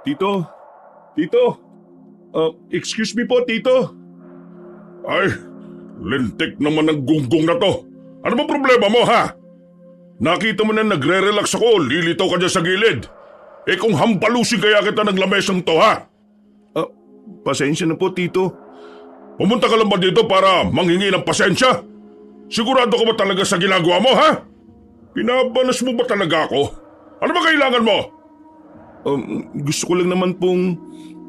Tito? Tito? Excuse me po, Tito. Ay, lintik naman ng gunggong na to. Ano ba problema mo, ha? Nakita mo na nagre-relax ako, lilitaw ka dyan sa gilid. Eh kung hampalusin kaya kita ng lamesang to, ha? Pasensya na po, Tito. Pumunta ka lang ba dito para manghingi ng pasensya? Sigurado ka ba talaga sa ginagawa mo, ha? Pinabanas mo ba talaga ako? Ano ba kailangan mo? Gusto ko lang naman pong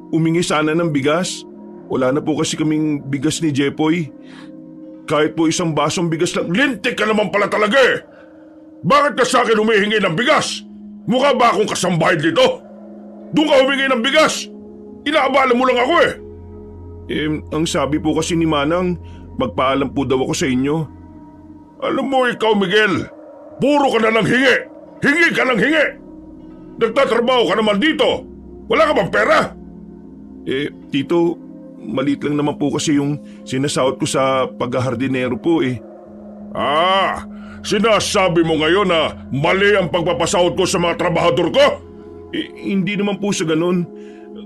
umingi sana ng bigas. Wala na po kasi kaming bigas ni Jepoy. Kahit po isang basong bigas lang. Lintik ka naman pala talaga eh! Bakit ka sa akin humihingi ng bigas? Mukha ba akong kasambahay dito? Doon ka humingi ng bigas! Inaabala mo lang ako eh! Ang sabi po kasi ni Manang, magpaalam po daw ako sa inyo. Alam mo ikaw, Miguel, puro ka na lang hingi! Hingi ka lang hingi! Nagtatrabaho ka naman dito! Wala ka bang pera? Tito, maliit lang naman po kasi yung sinasahod ko sa paghahardinero po eh. Sinasabi mo ngayon na mali ang pagpapasahod ko sa mga trabahador ko? Hindi naman po sa ganun.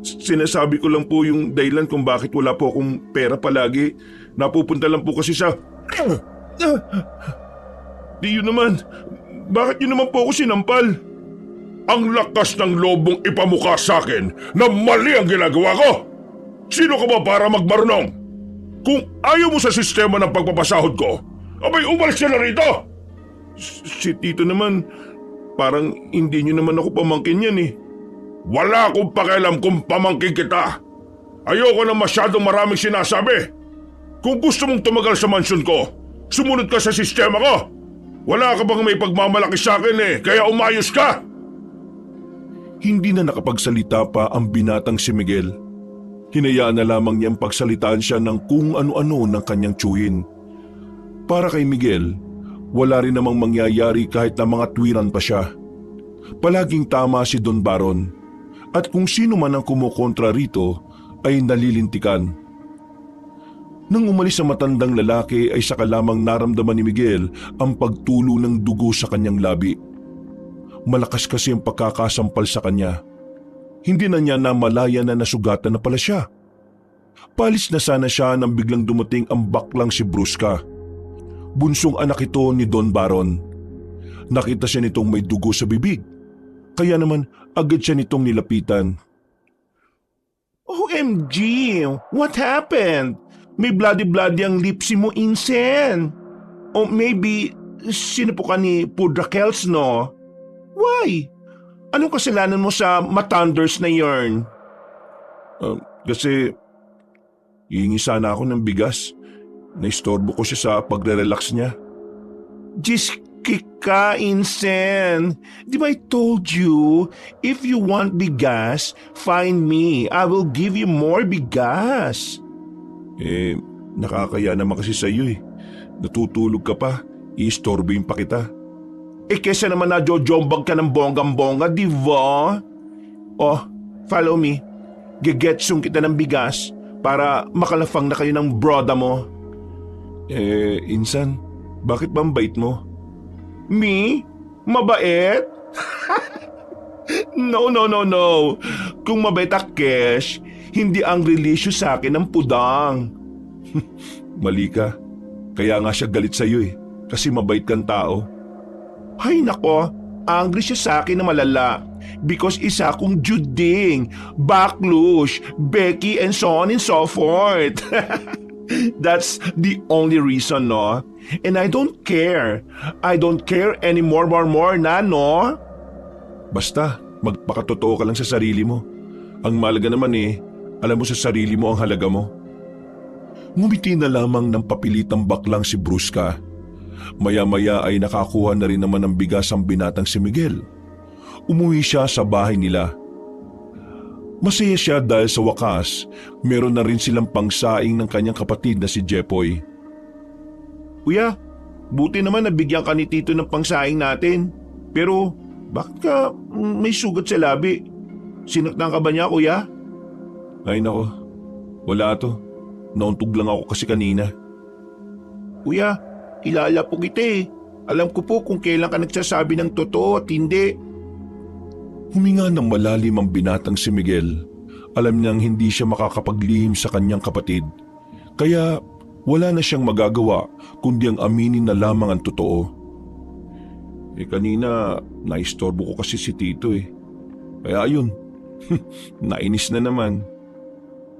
Sinasabi ko lang po yung dahilan kung bakit wala po akong pera palagi. Napupunta lang po kasi sa... Di yun naman. Bakit yun naman po ako sinampal? Ang lakas ng lobong ipamukha sa akin na mali ang ginagawa ko! Sino ka ba para magmarunong? Kung ayaw mo sa sistema ng pagpapasahod ko, abay umalis ka na rito! Si Tito naman, parang hindi nyo naman ako pamangkin yan eh. Wala akong pakialam kung pamangkin kita. Ayoko na masyadong maraming sinasabi. Kung gusto mong tumagal sa mansyon ko, sumunod ka sa sistema ko. Wala ka bang may pagmamalaki sa akin eh, kaya umayos ka? Hindi na nakapagsalita pa ang binatang si Miguel. Hinayaan na lamang niyang pagsalitaan siya ng kung ano-ano ng kanyang tiyuhin. Para kay Miguel, wala rin namang mangyayari kahit na mga tuwiran pa siya. Palaging tama si Don Baron, at kung sino man ang kumukontra rito ay nalilintikan. Nang umalis ang matandang lalaki ay saka lamang naramdaman ni Miguel ang pagtulo ng dugo sa kanyang labi. Malakas kasi ang pagkakasampal sa kanya. Hindi na niya namalaya na nasugatan na pala siya. Palis na sana siya nang biglang dumating ang baklang si Brusca. Bunsong anak ito ni Don Baron. Nakita siya nitong may dugo sa bibig. Kaya naman agad siya nitong nilapitan. OMG! What happened? May bloody-bloody ang lipsi mo, Insen. O maybe sinupukan ni Pudrakels, no? Why? Anong kasalanan mo sa matanders na yarn? Kasi hihingi sana ako ng bigas. Naistorbo ko siya sa pagre-relax niya. Ka, Insen. Di ba I told you, if you want bigas, find me. I will give you more bigas. Nakakaya naman kasi sa iyo eh. Natutulog ka pa, i-istorboin pa kita. Kesa naman na jojombag ka ng bonggang-bongga, di ba? Oh, follow me. Gegetsong kita ng bigas para makalafang na kayo ng broda mo. Insan, bakit ba ang bait mo? Me? Mabait? No. Kung mabait ang Kesh, hindi ang relisyo sa akin ng pudang. Mali ka. Kaya nga siya galit sa iyo eh. Kasi mabait kang tao. Ay nako, angry siya sa akin na malala. Because isa akong Juding, Baklush, Becky and so on and so forth. That's the only reason, no? And I don't care. I don't care anymore, more na, no? Basta, magpakatotoo ka lang sa sarili mo. Ang mahalaga naman eh, alam mo sa sarili mo ang halaga mo. Ngumiti na lamang ng papilitang baklang si Brusca. Maya-maya ay nakakuha na rin naman ng bigas ang binatang si Miguel. Umuwi siya sa bahay nila. Masaya siya dahil sa wakas, meron na rin silang pangsaing ng kanyang kapatid na si Jepoy. Kuya, buti naman nabigyan ka ni Tito ng pangsaing natin. Pero bakit ka may sugat sa labi? Sinaktan ka ba niya, kuya? Ay nako, wala to. Nauntog lang ako kasi kanina. Kuya, kilala po kita eh. Alam ko po kung kailan ka nagsasabi ng totoo at hindi. Huminga ng malalim ang binatang si Miguel. Alam niyang hindi siya makakapaglihim sa kanyang kapatid. Kaya wala na siyang magagawa kundi ang aminin na lamang ang totoo. Kanina, naistorbo ko kasi si Tito Kaya ayun, nainis na naman.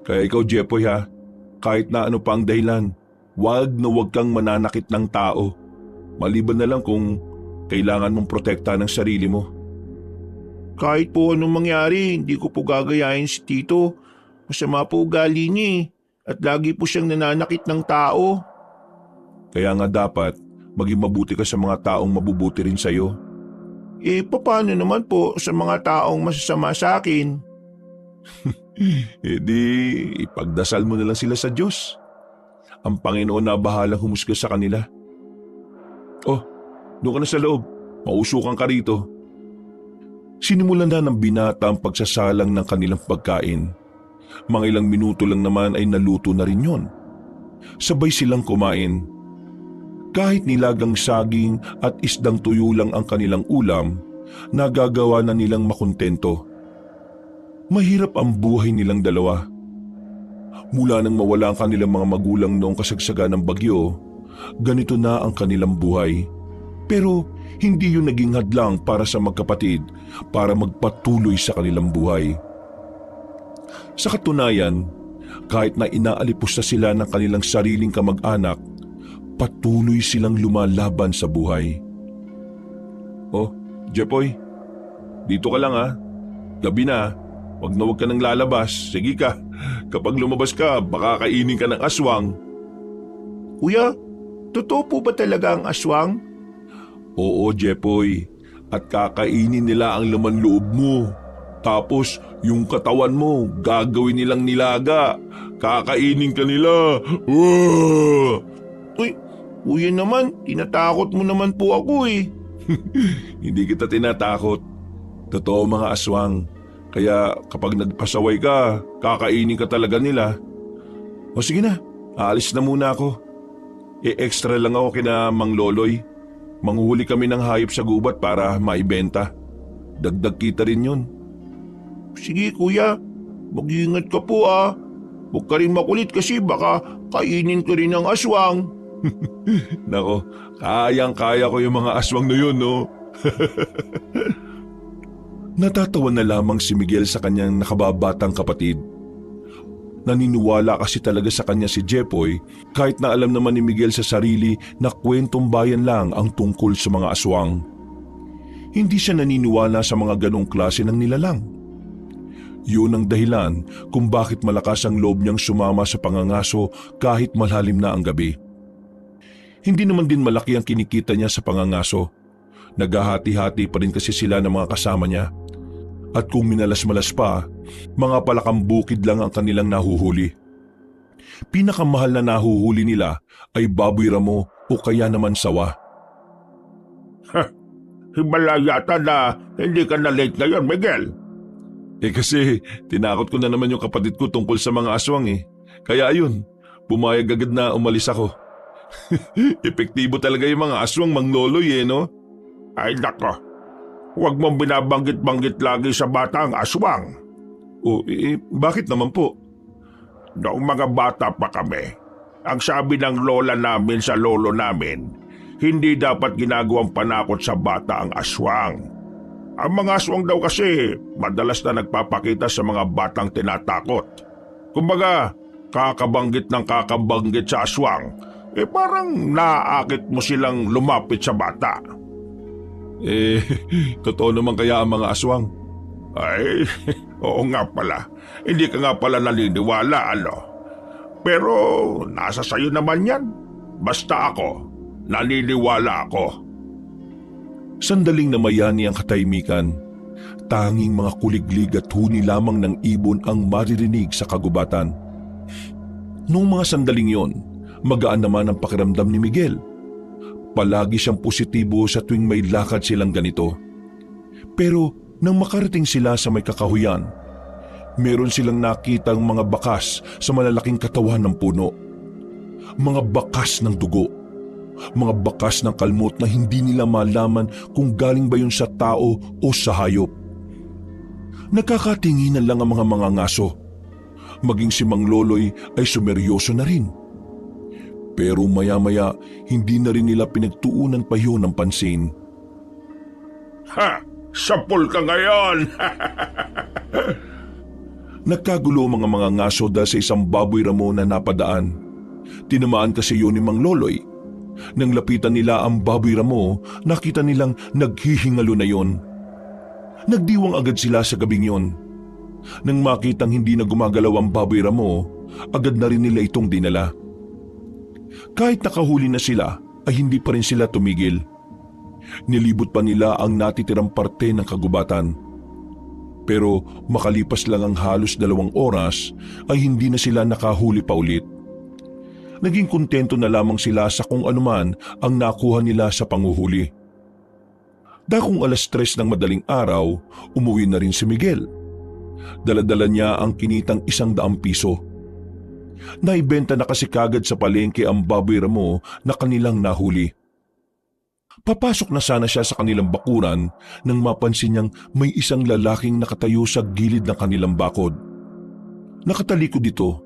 Kaya ikaw, Jepoy ha, kahit na ano pa ang dahilan, wag na wag kang mananakit ng tao. Maliban na lang kung kailangan mong protekta ng sarili mo. Kahit po anong mangyari, hindi ko po gagayahin si Tito. Masama po ugali niya at lagi po siyang nananakit ng tao. Kaya nga dapat maging mabuti ka sa mga taong mabubuti rin sa'yo. Paano naman po sa mga taong masasama sa akin? Di, ipagdasal mo na lang sila sa Diyos. Ang Panginoon na bahalang humusga sa kanila. Oh, doon ka na sa loob. Mausukan ka rito. Sinimulan na ng binata ang pagsasalang ng kanilang pagkain. Mga ilang minuto lang naman ay naluto na rin yon. Sabay silang kumain. Kahit nilagang saging at isdang tuyo lang ang kanilang ulam, nagagawa na nilang makontento. Mahirap ang buhay nilang dalawa. Mula nang mawala ang kanilang mga magulang noong kasagsagan ng bagyo, ganito na ang kanilang buhay. Pero hindi yun naging hadlang para sa magkapatid para magpatuloy sa kanilang buhay. Sa katunayan, kahit na inaalipos na sila ng kanilang sariling kamag-anak, patuloy silang lumalaban sa buhay. Oh, Jepoy, dito ka lang ha. Gabi na, wag ka nang lalabas. Sige ka, kapag lumabas ka, baka kainin ka ng aswang. Kuya, totoo po ba talaga ang aswang? Oo, Jepoy, at kakainin nila ang laman loob mo. Tapos, yung katawan mo, gagawin nilang nilaga. Kakainin ka nila. Uy, kuya naman, tinatakot mo naman po ako Hindi kita tinatakot. Totoo mga aswang. Kaya kapag nagpasaway ka, kakainin ka talaga nila. O sige na, aalis na muna ako. Extra lang ako kina Mang Loloy. Manghuhuli kami ng hayop sa gubat para maibenta. Dagdag kita rin yun. Sige kuya, mag-iingat ka po Huwag ka rin makulit kasi baka kainin ka rin ng aswang. Nako, kayang-kaya ko yung mga aswang na yun, no? Natatawa na lamang si Miguel sa kanyang nakababatang kapatid. Naniniwala kasi talaga sa kanya si Jepoy kahit na alam naman ni Miguel sa sarili na kwentong bayan lang ang tungkol sa mga aswang. Hindi siya naniniwala sa mga ganong klase ng nilalang. Yun ang dahilan kung bakit malakas ang loob niyang sumama sa pangangaso kahit malalim na ang gabi. Hindi naman din malaki ang kinikita niya sa pangangaso. Naghahati-hati pa rin kasi sila ng mga kasama niya. At kung minalas-malas pa, mga palakang bukid lang ang kanilang nahuhuli. Pinakamahal na nahuhuli nila ay baboy ramo o kaya naman sawa. Himala yata na hindi ka na late ngayon, Miguel. Kasi tinakot ko na naman yung kapatid ko tungkol sa mga aswang Kaya ayun, pumayag agad na umalis ako. Epektibo talaga yung mga aswang, Mang Loloy no? Ay nako, huwag mong binabanggit-banggit lagi sa bata ang aswang. Bakit naman po? Noong mga bata pa kami, ang sabi ng lola namin sa lolo namin, hindi dapat ginagawang panakot sa bata ang aswang. Ang mga aswang daw kasi madalas na nagpapakita sa mga batang tinatakot. Kumbaga, kakabanggit ng kakabanggit sa aswang, parang naaakit mo silang lumapit sa bata. Totoo naman kaya ang mga aswang? Ay, oo nga pala. Hindi ka nga pala naniniwala, Pero nasa sayo naman yan. Basta ako, naniniwala ako. Sandaling namayani ang katahimikan. Tanging mga kuliglig at huni lamang ng ibon ang maririnig sa kagubatan. Noong mga sandaling yon, magaan naman ang pakiramdam ni Miguel. Palagi siyang positibo sa tuwing may lakad silang ganito. Pero nang makarating sila sa may kakahuyan, meron silang nakitang mga bakas sa malalaking katawan ng puno. Mga bakas ng dugo. Mga bakas ng kalmot na hindi nila malaman kung galing ba yun sa tao o sa hayop. Nakakatinginan lang ang mga ngaso. Maging si Mang Loloy ay sumeryoso na rin. Pero maya-maya hindi na rin nila pinagtuunan pa yun ng pansin. Ha! Sapul ka ngayon! Nagkagulo ang mga ngaso dahil sa isang baboy ramo na napadaan. Tinamaan kasi yun ni Mang Loloy. Nang lapitan nila ang baboy ramo, nakita nilang naghihingalo na yon. Nagdiwang agad sila sa gabing yon. Nang makitang hindi na gumagalaw ang baboy ramo, agad na rin nila itong dinala. Kahit nakahuli na sila, ay hindi pa rin sila tumigil. Nilibot pa nila ang natitirang parte ng kagubatan. Pero makalipas lang ang halos 2 oras, ay hindi na sila nakahuli pa ulit. Naging kontento na lamang sila sa kung anuman ang nakuha nila sa panguhuli. Dakong 3:00 ng madaling araw, umuwi na rin si Miguel. Dala-dala niya ang kinitang 100 piso. Naibenta na kasi kagad sa palengke ang baboy ramo na kanilang nahuli. Papasok na sana siya sa kanilang bakuran nang mapansin niyang may isang lalaking nakatayo sa gilid ng kanilang bakod. Nakatalikod ito,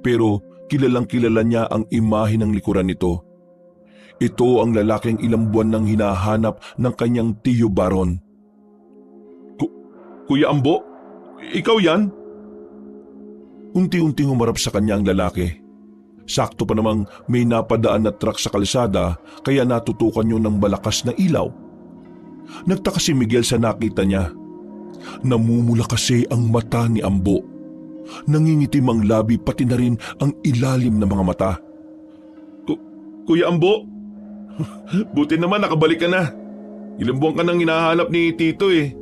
pero kilalang kilala niya ang imahe ng likuran nito. Ito ang lalaking ilang buwan nang hinahanap ng kanyang tiyo Baron. Kuya Ambo, ikaw yan? Unti-unting humarap sa kanya ang lalaki. Sakto pa namang may napadaan na truck sa kalsada kaya natutukan niyo ng malakas na ilaw. Nagtaka si Miguel sa nakita niya. Namumula kasi ang mata ni Ambo. Nangingitim ang labi pati na rin ang ilalim ng mga mata. Kuya Ambo, buti naman nakabalik ka na. Ilang buwan ka nang hinahanap ni Tito eh.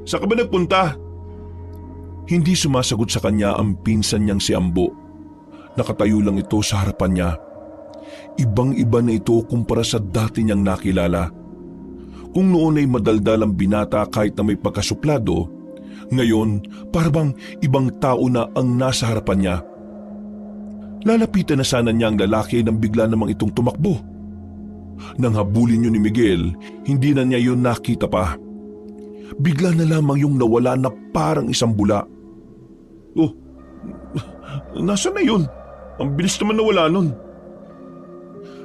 Saan ka ba nagpunta? Hindi sumasagot sa kanya ang pinsan niyang si Ambo. Nakatayo lang ito sa harapan niya. Ibang-iba na ito kumpara sa dati niyang nakilala. Kung noon ay madaldal ang binata kahit na may pagkasuplado, ngayon parang ibang tao na ang nasa harapan niya. Lalapitan na sana niya ang lalaki nang bigla namang itong tumakbo. Nang habulin niyo ni Miguel, hindi na niya yun nakita pa. Bigla na lamang yung nawala na parang isang bula. Oh, nasaan na yun? Ang bilis naman nawala nun.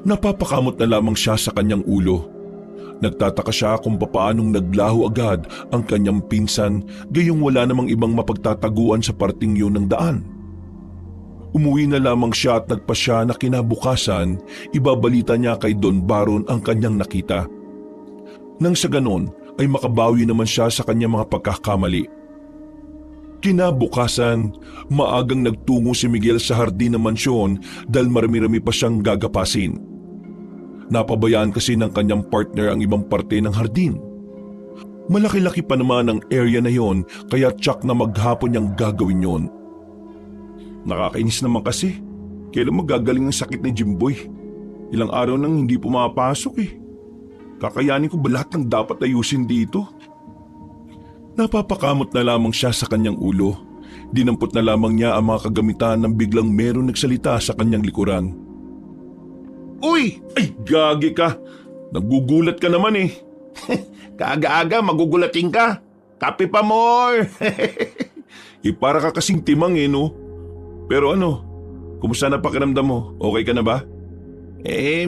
Napapakamot na lamang siya sa kanyang ulo. Nagtataka siya kung papaanong naglaho agad ang kanyang pinsan gayong wala namang ibang mapagtataguan sa parting yun ng daan. Umuwi na lamang siya at nagpasya na kinabukasan, ibabalita niya kay Don Baron ang kanyang nakita. Nang sa ganon ay makabawi naman siya sa kanyang mga pagkakamali. Kinabukasan, maagang nagtungo si Miguel sa hardin ng mansyon dahil marami-rami pa siyang gagapasin. Napabayaan kasi ng kanyang partner ang ibang parte ng hardin. Malaki-laki pa naman ang area na yon kaya tsak na maghapon niyang gagawin yon. Nakakainis naman kasi. Kailan magagaling ang sakit ni Jimboy? Ilang araw nang hindi pumapasok eh. Kakayanin ko ba lahat ng dapat ayusin dito? Napapakamot na lamang siya sa kanyang ulo. Dinampot na lamang niya ang mga kagamitan nang biglang meron nagsalita sa kanyang likuran. Uy! Ay, gagi ka! Nagugulat ka naman eh. Kaaga-aga magugulating ka. Kape pa more! Para ka kasing timang eh no? Pero ano, kumusta na pakiramdam mo? Okay ka na ba?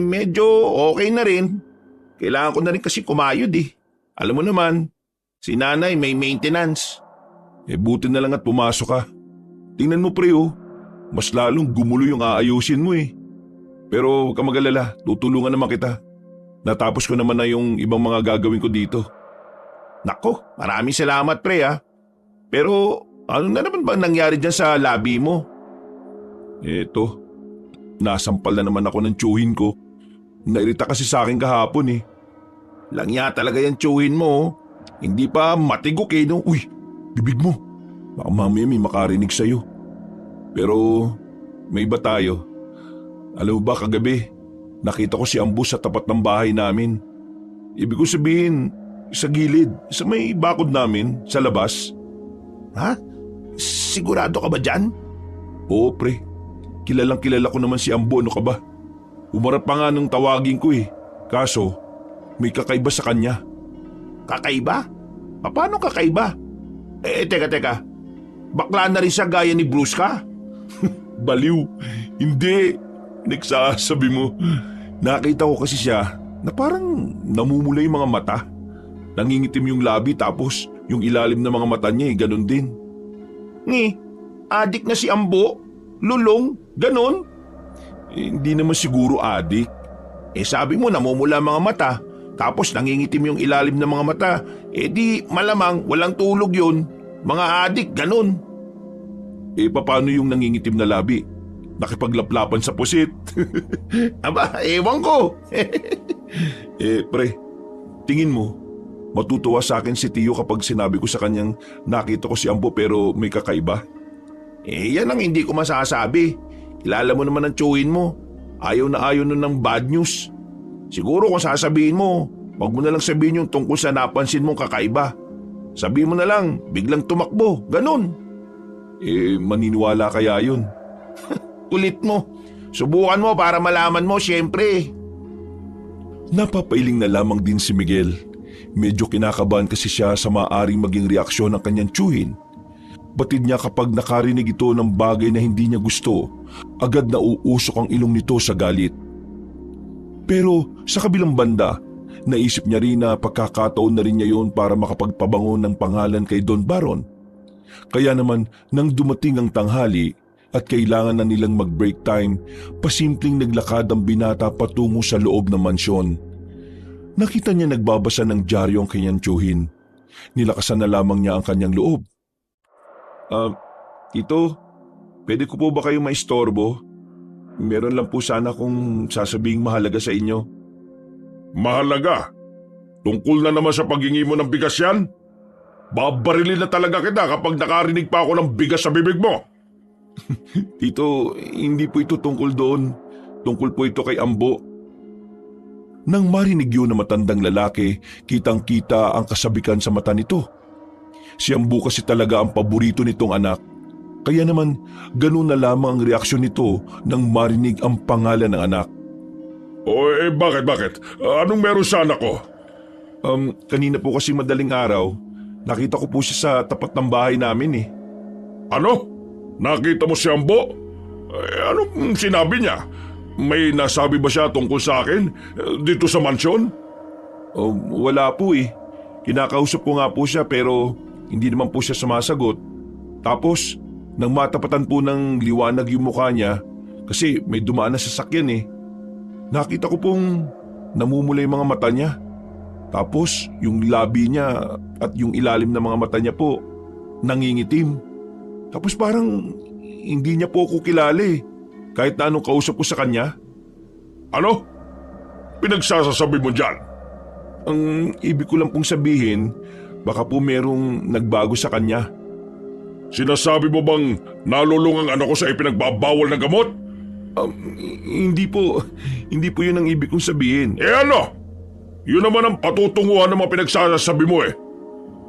Medyo okay na rin. Kailangan ko na rin kasi kumayod eh. Alam mo naman, si nanay may maintenance. Buti na lang at pumasok ka. Tingnan mo pre oh, mas lalong gumulo yung aayusin mo eh. Pero huwag ka mag-alala, tutulungan naman kita. Natapos ko naman na yung ibang mga gagawin ko dito. Nako, maraming salamat pre ah. Pero ano na naman ba nangyari dyan sa labi mo? Eto, nasampal na naman ako ng tsuhin ko. Nairita kasi sa akin kahapon eh. Langya talaga yung tsuhin mo oh. Hindi pa matigok eh no. Uy, bibig mo. Baka mamaya may makarinig sa'yo. Pero may iba tayo. Alam mo ba kagabi, nakita ko si Ambo sa tapat ng bahay namin. Ibig ko sabihin, sa gilid, sa may bakod namin, sa labas. Ha? Sigurado ka ba dyan? Oo pre, kilalang kilala ko naman si Ambo, ano ka ba? Umarap pa nga nung tawagin ko eh. Kaso, may kakaiba sa kanya. Kakaiba? Paano kakaiba? Teka. Bakla na rin siya gaya ni Bruce ka? Baliw. Hindi. Nagsasabi mo. Nakita ko kasi siya na parang namumula yung mga mata. Nangingitim yung labi tapos yung ilalim ng mga mata niya ganun din. Adik na si Ambo? Lulong? Ganun? Hindi naman siguro adik. Sabi mo namumula mga mata tapos nangingitim yung ilalim ng mga mata. Di malamang walang tulog yun. Mga adik, ganun. Paano yung nangingitim na labi? Nakipaglaplapan sa pusit. Aba, ewan ko. Pre, tingin mo, matutuwa sa akin si Tio kapag sinabi ko sa kanyang nakita ko si Ambo pero may kakaiba? Yan ang hindi ko masasabi. Kilala mo naman ang tsuhin mo. Ayaw na ayaw nun ng bad news. Siguro kung sasabihin mo, wag mo na lang sabihin yung tungkol sa napansin mong kakaiba. Sabihin mo na lang, biglang tumakbo, ganun. Maniniwala kaya yun? Kulit mo. Subukan mo para malaman mo, syempre. Napapailing na lamang din si Miguel. Medyo kinakabahan kasi siya sa maaaring maging reaksyon ng kanyang tsuhin. Batid niya kapag nakarinig ito ng bagay na hindi niya gusto, agad na uusok ang ilong nito sa galit. Pero sa kabilang banda, naisip niya rin na pagkakataon na rin niya yon para makapagpabango ng pangalan kay Don Baron. Kaya naman nang dumating ang tanghali at kailangan na nilang mag-break time, pasimpleng naglakad ang binata patungo sa loob ng mansyon. Nakita niya nagbabasa ng dyaryo ang kanyang tiyuhin. Nilakasan na lamang niya ang kanyang loob. Tito, pwede ko po ba kayong maistorbo? Meron lang po sana kung sasabing mahalaga sa inyo. Mahalaga? Tungkol na naman sa paghingi mo ng bigas yan? Babarilin na talaga kita kapag nakarinig pa ako ng bigas sa bibig mo. Tito, hindi po ito tungkol doon. Tungkol po ito kay Ambo. Nang marinig yun na matandang lalaki, kitang-kita ang kasabikan sa mata nito. Si Ambo kasi talaga ang paborito nitong anak. Kaya naman, ganun na lamang ang reaksyon nito nang marinig ang pangalan ng anak. Bakit? Anong meron sa anak ko? Kanina po kasi madaling araw, nakita ko po siya sa tapat ng bahay namin . Ano? Nakita mo si Ambo? Anong sinabi niya? May nasabi ba siya tungkol sa akin dito sa mansyon? Wala po . Kinakausap ko nga po siya pero hindi naman po siya sumasagot. Tapos, nang matapatan po ng liwanag yung mukha niya, kasi may dumaan na sasakyan . Nakita ko pong namumula yung mga mata niya. Tapos yung labi niya at yung ilalim ng mga mata niya po nangingitim. Tapos parang hindi niya po ako kilala kahit na anong kausap ko sa kanya. Ano? Pinagsasasabi mo dyan? Ang ibig ko lang pong sabihin, baka po merong nagbago sa kanya. Sinasabi mo bang nalulung ang anak ko sa ipinagbabawal na gamot? Hindi po yun ang ibig kong sabihin. Ano? Yun naman ang patutunguhan ng mga pinagsasabi mo .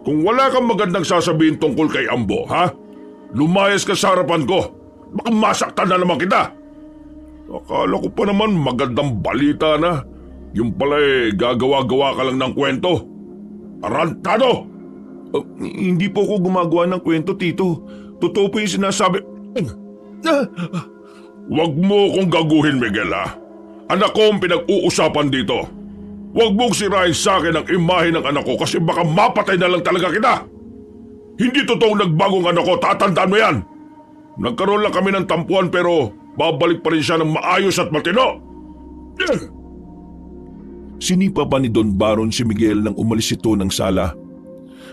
Kung wala kang magandang sasabihin tungkol kay Ambo, ha? Lumayas ka sa harapan ko. Baka masaktan na naman kita. Akala ko pa naman magandang balita na. Yung pala gagawa-gawa ka lang ng kwento. Tarantado! Hindi po ako gumagawa ng kwento, Tito. Totoo po yung sinasabi. Huwag mo kong gaguhin, Miguel, ha? Anak ko ang pinag-uusapan dito. Huwag mong sirain sa akin ang imahe ng anak ko kasi baka mapatay na lang talaga kita. Hindi totoong nagbagong anak ko, tatandaan mo yan. Nagkaroon lang kami ng tampuan pero babalik pa rin siya ng maayos at matino. Sinipa pa ni Don Baron si Miguel nang umalis ito ng sala.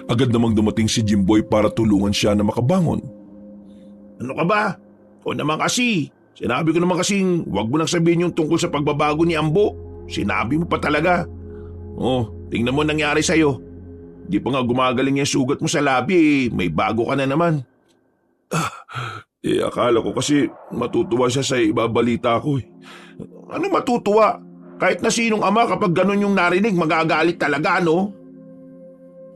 Agad namang dumating si Jimboy para tulungan siya na makabangon. Ano ka ba? O naman kasi, sinabi ko naman kasing wag mo nang sabihin yung tungkol sa pagbabago ni Ambo. Sinabi mo pa talaga. Tingnan mo nangyari sa'yo. Di pa nga gumagaling yung sugat mo sa labi, may bago ka na naman. Akala ko kasi matutuwa siya sa ibabalita ko . Ano matutuwa? Kahit na sinong ama kapag ganun yung narinig, magagalit talaga, no?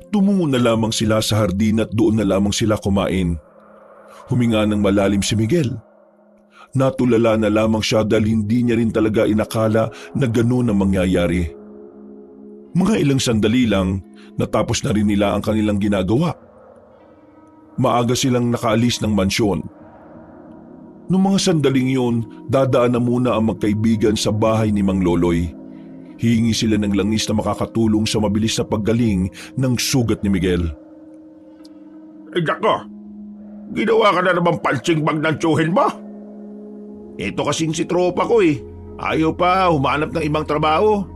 Tumungo na lamang sila sa hardin at doon na lamang sila kumain. Huminga ng malalim si Miguel. Natulala na lamang siya dahil hindi niya rin talaga inakala na gano'n ang mangyayari. Mga ilang sandali lang, natapos na rin nila ang kanilang ginagawa. maaga silang nakaalis ng mansyon. Noong mga sandaling yun, dadaan na muna ang magkaibigan sa bahay ni Mang Loloy. Hihingi sila ng langis na makakatulong sa mabilis na paggaling ng sugat ni Miguel. Nako, ginawa ka na naman punching bag ng tsuhin mo? Ito kasing si tropa ko eh. Ayaw pa humanap ng ibang trabaho.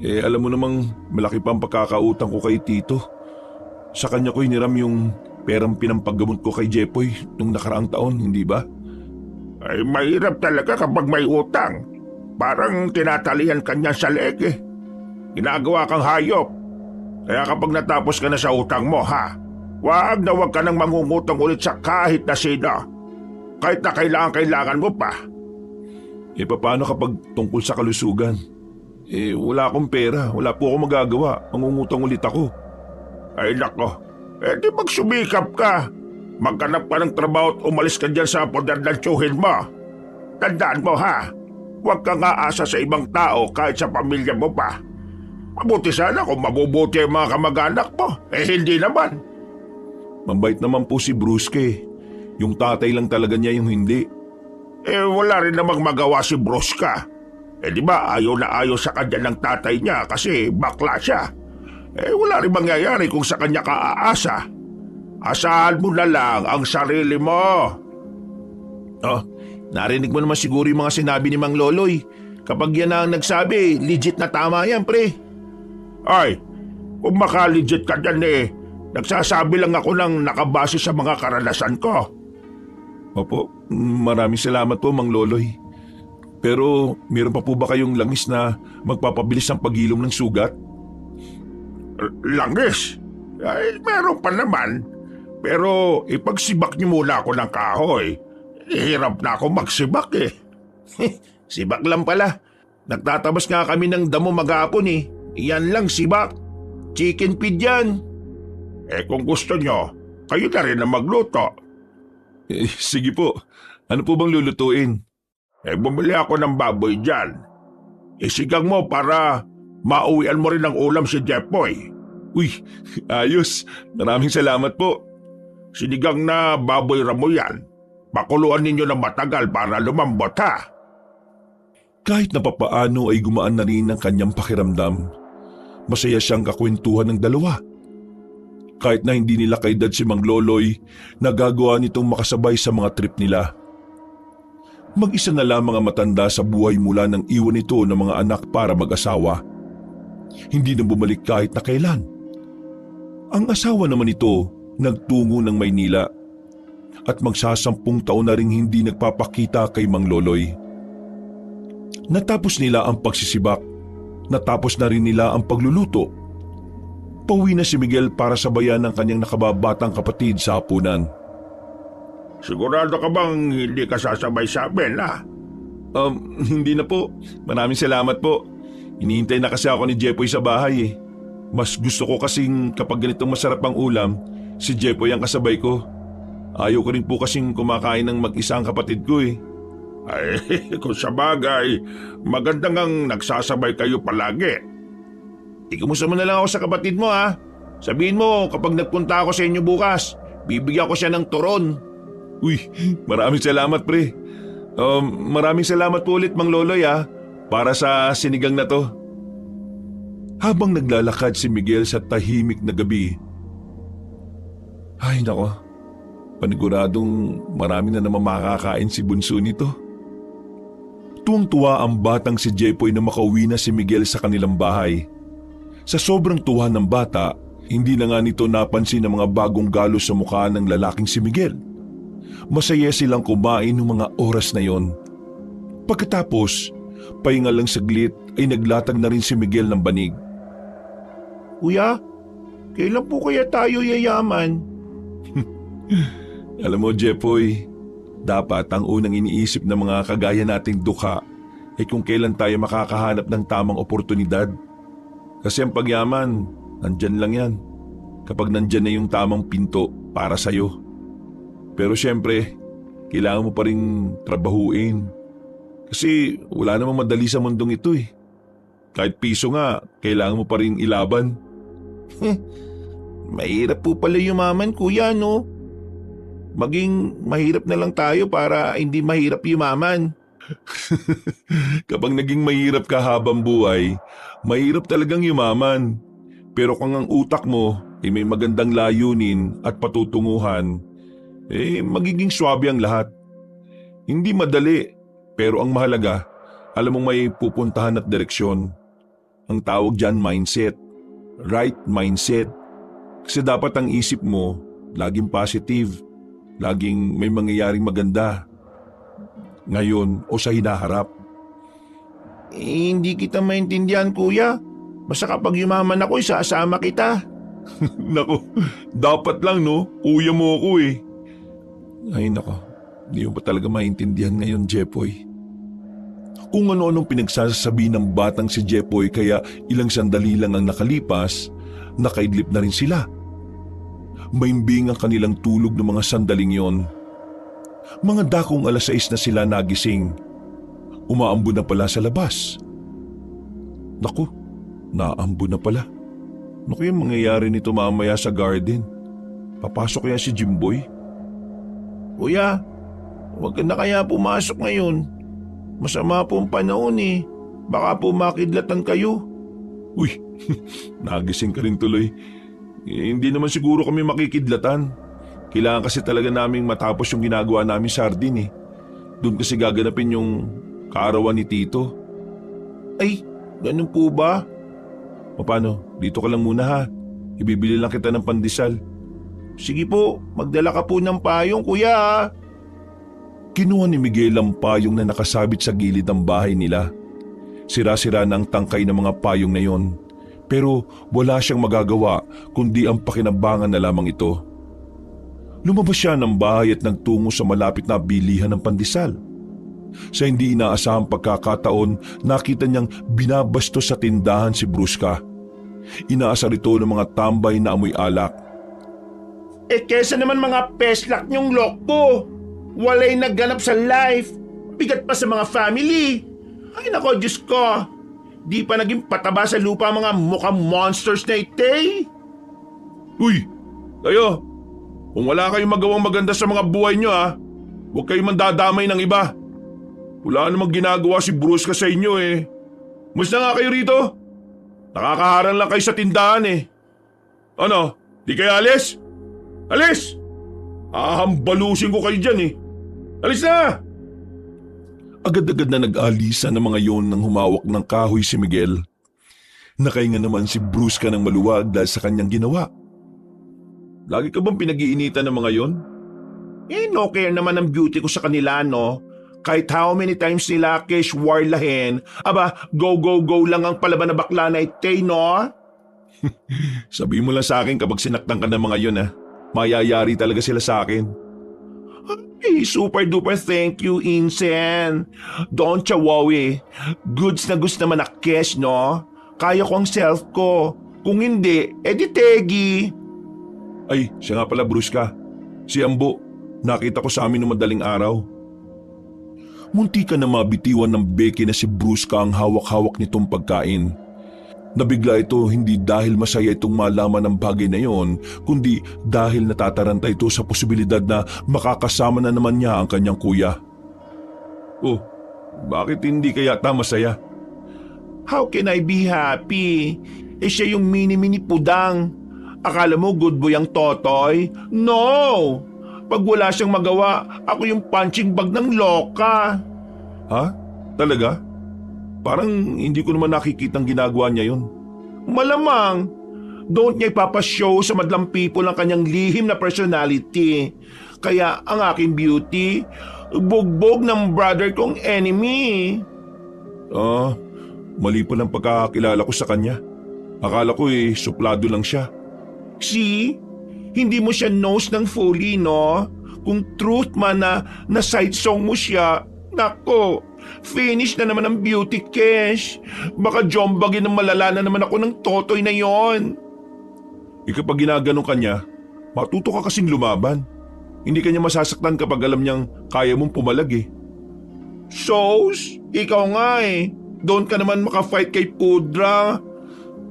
Alam mo namang malaki pa ang pagkakautang ko kay Tito. Sa kanya ko hiniram yung perang pinampaggamot ko kay Jepoy nung nakaraang taon, hindi ba? Ay, mahirap talaga kapag may utang. Parang tinatalian ka niya sa leeg eh. Ginagawa kang hayop. Kaya kapag natapos ka na sa utang mo, wag ka nang mangungutang ulit sa kahit na sino. Kahit na kailangan mo pa. Paano kapag tungkol sa kalusugan? Wala akong pera, wala po akong magagawa. Mangungutang ulit ako. Ay nako, di magsumikap ka. Maghanap ka ng trabaho at umalis ka dyan sa poder ng tsuhin mo. Tandaan mo huwag kang aasa sa ibang tao kahit sa pamilya mo pa. Mabuti sana kung mabubuti ang mga kamag-anak mo. Hindi naman. Mabait naman po si Brusque. Yung tatay lang talaga niya yung hindi. Wala rin namang magawa si Brusca. Di ba ayaw na ayaw sa kanya ng tatay niya kasi bakla siya. Wala rin mangyayari kung sa kanya ka aasa. Asahan mo na lang ang sarili mo. Narinig mo naman siguro yung mga sinabi ni Mang Loloy. Kapag yan ang nagsabi, legit na tama yan, pre. Ay, kung makalegit ka dyan nagsasabi lang ako ng nakabase sa mga karanasan ko. Opo, maraming salamat po, Mang Loloy. Pero meron pa po ba kayong langis na magpapabilis ng paghilom ng sugat? Langis? Ay, meron pa naman. Pero ipagsibak niyo muna ako ng kahoy. Hirap na ako magsibak eh. Sibak lang pala. Nagtatabas nga kami ng damo maghapon eh. Iyan lang sibak. Chicken feed yan. Kung gusto nyo, kayo na rin na magluto. Sige po. Ano po bang lulutuin? Bumili ako ng baboy dyan. Isigang mo para mauwian mo rin ng ulam si Jepoy. Uy, ayos. Maraming salamat po. Sinigang na baboy ramo yan. Pakuluan ninyo ng matagal para lumambot Kahit na papaano ay gumaan na rin ang kanyang pakiramdam. Masaya siyang kakwentuhan ng dalawa. Kahit na hindi nila kaedad si Mang Loloy, nagagawa nitong makasabay sa mga trip nila. Mag-isa na lamang ang matanda sa buhay mula nang iwan ito ng mga anak para mag-asawa. Hindi na bumalik kahit na kailan. Ang asawa naman ito nagtungo ng Maynila at magsasampung taon na ring hindi nagpapakita kay Mang Loloy. Natapos nila ang pagsisibak, natapos na rin nila ang pagluluto. Pauwi na si Miguel para sabayan ng kanyang nakababatang kapatid sa hapunan. Sigurado ka bang hindi ka sasabay sa amin Hindi na po. Maraming salamat po. Hinihintay na kasi ako ni Jepoy sa bahay eh. Mas gusto ko kasing kapag ganitong masarap ang ulam, si Jepoy ang kasabay ko. Ayaw ko rin po kasing kumakain ng mag-isa ang kapatid ko eh. Ay, kung sa bagay, magandang ang nagsasabay kayo palagi. Ikumusta mo na lang ako sa kapatid mo Sabihin mo kapag nagpunta ako sa inyo bukas, bibigyan ko siya ng turon. Uy, maraming salamat pre. Maraming salamat po ulit Mang Loloy para sa sinigang na to. Habang naglalakad si Miguel sa tahimik na gabi, ay nako, paniguradong marami na naman makakain si bunso nito. Tuwang-tuwa ang batang si Jepoy na makauwi na si Miguel sa kanilang bahay. Sa sobrang tuwa ng bata, hindi na nga nito napansin ang mga bagong galos sa mukha ng lalaking si Miguel. Masaya silang kumain ng mga oras na yon. Pagkatapos, pahinga lang saglit ay naglatag na rin si Miguel ng banig. Kuya, kailan po kaya tayo yayaman? Alam mo, Jepoy, dapat ang unang iniisip ng mga kagaya nating dukha ay kung kailan tayo makakahanap ng tamang oportunidad. Kasi ang pagyaman, nandyan lang yan. Kapag nandyan na yung tamang pinto para sa'yo. Pero syempre, kailangan mo pa rin trabahuin. Kasi wala namang madali sa mundong ito eh. Kahit piso nga, kailangan mo pa rin ilaban. Mahirap po pala yumaman, kuya, no? Maging mahirap na lang tayo para hindi mahirap yumaman. Kapag naging mahirap ka habang buhay, mahirap talagang yumaman. Pero kung ang utak mo ay may magandang layunin at patutunguhan, magiging swabe ang lahat. Hindi madali, pero ang mahalaga, alam mong may pupuntahan at direksyon. Ang tawag dyan mindset. Right mindset. Kasi dapat ang isip mo laging positive, laging may mangyayaring maganda. Ngayon o sa hinaharap. Hindi kita maintindihan, kuya. Basta kapag yumaman ako, isasama kita. Nako, dapat lang no, kuya mo ako eh. Ay nako, hindi mo pa talaga maintindihan ngayon, Jepoy. Kung ano-anong pinagsasabi ng batang si Jepoy kaya ilang sandali lang ang nakalipas, nakaidlip na rin sila. Maimbing ang kanilang tulog ng mga sandaling yon. Mga dakong 6:00 na sila nagising. Umaambo na pala sa labas. Naku, naambo na pala. Ano kaya mangyayari nito mamaya sa garden? Papasok kaya si Jimboy? Kuya, huwag ka na kaya pumasok ngayon. Masama po ang panahon eh. Baka po makidlatan kayo. Uy, nagising ka rin tuloy. Hindi naman siguro kami makikidlatan. Kailangan kasi talaga naming matapos yung ginagawa namin sa hardin eh. Doon kasi gaganapin yung kaarawan ni Tito. Ay, ganun po ba? O paano, dito ka lang muna ha. Ibibili lang kita ng pandesal. Sige po, magdala ka po ng payong, kuya. Kinuha ni Miguel ang payong na nakasabit sa gilid ng bahay nila. Sira-sira na ang tangkay ng mga payong na yon. Pero wala siyang magagawa kundi ang pakinabangan na lamang ito. Lumabas siya ng bahay at nagtungo sa malapit na bilihan ng pandesal. Sa hindi inaasahang pagkakataon, nakita niyang binabastos sa tindahan si Bruska. Inaasar ito ng mga tambay na amoy alak. Kesa naman mga peslak niyong loko. Walay nagganap sa life. Bigat pa sa mga family. Ay nako, Diyos ko. Di pa naging pataba sa lupa mga mukhang monsters na ite. Uy, kayo. Kung wala kayong magawang maganda sa mga buhay niyo huwag kayong mandadamay ng iba. Wala namang ginagawa si Bruska sa inyo eh. Musta nga kayo rito? Nakakaharang lang kayo sa tindahan eh. Ano, di kayo alis? Alis! Ahambalusin ko kayo dyan eh. Alis na! Agad-agad na nag-alisa ng mga yon nang humawak ng kahoy si Miguel. Nakahinga naman si Bruska ng maluwag dahil sa kanyang ginawa. Lagi ka bang pinag-iinitan ng mga yon? No care naman ang beauty ko sa kanila, no? Kahit how many times nila keshwarlahin, go lang ang palaban na bakla na ite, no? Sabi mo lang sa akin kapag sinaktan ka ng mga yon mayayari talaga sila sa akin. Super duper thank you, Insen. Don't chawawi. Goods na goods naman na cash, no? Kaya ko ang self ko. Kung hindi, edi tegi. Ay, siya nga pala, Bruska. Si Ambo, nakita ko sa amin noong madaling araw. Munti ka na mabitiwan ng beke na si Bruska ang hawak-hawak nitong pagkain. Nabigla ito hindi dahil masaya itong malaman ng bagay na yon, kundi dahil natataranta ito sa posibilidad na makakasama na naman niya ang kanyang kuya. Oh, bakit hindi kaya masaya? How can I be happy? Siya yung mini-mini pudang. Akala mo good boy ang Totoy? No! Pag wala siyang magawa, ako yung punching bag ng loka. Ha? Talaga? Parang hindi ko naman nakikitang ginagawa niya yun. Malamang, don't niya ipapashow sa madlang people ang kanyang lihim na personality. Kaya ang aking beauty, bugbog ng brother kong enemy. Mali pa lang pagkakakilala ko sa kanya. Akala ko suplado lang siya. See? Hindi mo siya nose ng fully, no? Kung truth man na side song mo siya, nako, finish na naman ang beauty cash. Baka jombagin ng malala na naman ako ng Totoy na yon. Kapag ginaganon ka niya, matuto ka kasing lumaban. Hindi ka niya masasaktan kapag alam niyang kaya mong pumalag eh. Sos, ikaw nga Doon ka naman makafight kay Pudra.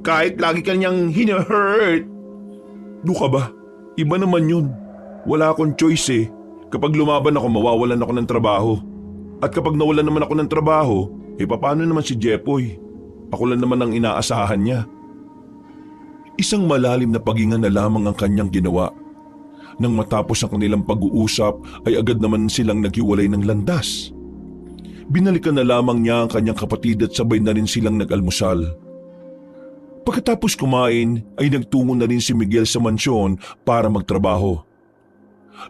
Kahit lagi ka niyang hina-hurt. Do ka ba? Iba naman yun. Wala akong choice eh. Kapag lumaban ako, mawawalan ako ng trabaho. At kapag nawalan naman ako ng trabaho, paano naman si Jepoy? Ako lang naman ang inaasahan niya. Isang malalim na paghinga na lamang ang kanyang ginawa. Nang matapos ang kanilang pag-uusap ay agad naman silang naghiwalay ng landas. Binalikan na lamang niya ang kanyang kapatid at sabay na rin silang nag-almusal. Pagkatapos kumain ay nagtungo na rin si Miguel sa mansyon para magtrabaho.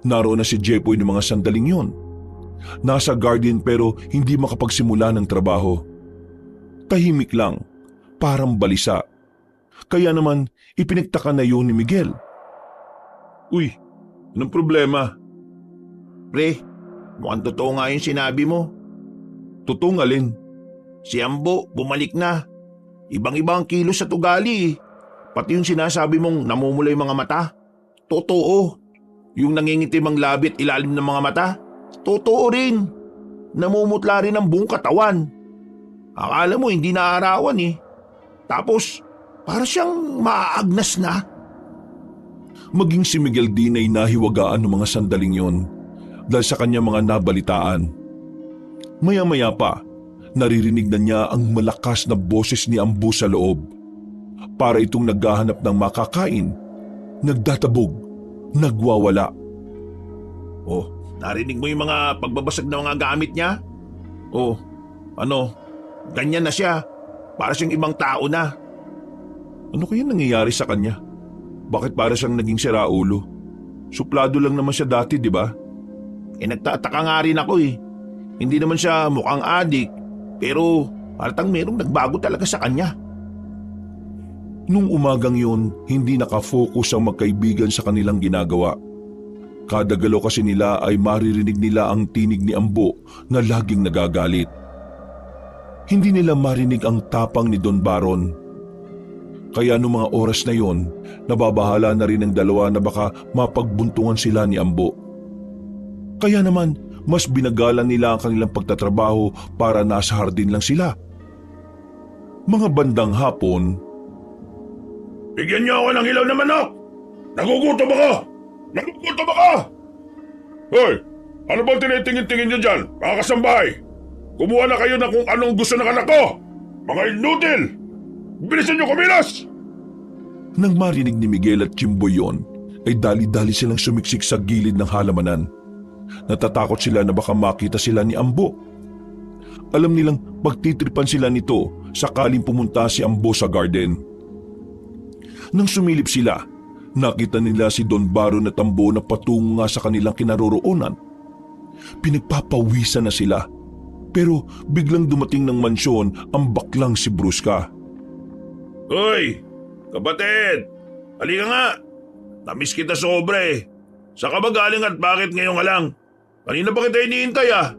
Naroon na si Jepoy ng mga sandaling yon. Nasa garden pero hindi makapagsimula ng trabaho. Tahimik lang, parang balisa. Kaya naman ipinagtaka na yun ni Miguel. Uy, anong problema? Pre, mukhang totoo nga yung sinabi mo. Totoo nga, Len. Si Ambo, bumalik na. Ibang-ibang kilos sa tugali. Pati yung sinasabi mong namumula yung mga mata. Totoo. Yung nangingitim ang labi at ilalim ng mga mata. Totoo rin. Namumutla rin ang buong katawan. Akala mo hindi naaarawan eh. Tapos, para siyang maaagnas na. Maging si Miguel din ay nahiwagaan ng mga sandaling yon dahil sa kanyang mga nabalitaan. Maya-maya pa, naririnig na niya ang malakas na boses ni Ambo sa loob. Para itong naghahanap ng makakain, nagdatabog, nagwawala. Oh, narinig mo yung mga pagbabasag ng mga gamit niya? Oh, ganyan na siya. Para siyang ibang tao na. Ano kaya nangyayari sa kanya? Bakit para siyang naging siraulo? Suplado lang naman siya dati, di ba? Nagtataka nga rin ako eh. Hindi naman siya mukhang adik, pero halatang merong nagbago talaga sa kanya. Nung umagang yun, hindi nakafocus ang magkaibigan sa kanilang ginagawa. Kada galaw kasi nila ay maririnig nila ang tinig ni Ambo na laging nagagalit. Hindi nila marinig ang tapang ni Don Baron. Kaya noong mga oras na yon, nababahala na rin ang dalawa na baka mapagbuntungan sila ni Ambo. Kaya naman, mas binagalan nila ang kanilang pagtatrabaho para nasa hardin lang sila. Mga bandang hapon, Bigyan niyo ako ng ilaw na manok! Nagugutom ako! Nagugutom ako! Hoy! Ano bang tinitingin-tingin niyo dyan, mga kasambahay? Kumuha na kayo ng kung anong gusto ng anak ko! Mga inutil! Bilisan niyo kumilos! nang marinig ni Miguel at Jimboy yon, ay dali-dali silang sumiksik sa gilid ng halamanan. Natatakot sila na baka makita sila ni Ambo. Alam nilang pagtitripan sila nito sakaling pumunta si Ambo sa garden. Nang sumilip sila, nakita nila si Don Baron at Ambo na patungo nga sa kanilang kinaroroonan. Pinagpapawisan na sila, pero biglang dumating ng mansyon ang baklang si Brusca. Hoy! Kapatid! Halika nga! Namiss kita sobre. Saan ka ba galing at bakit ngayon ka lang? Kanina pa kita iniintay ah.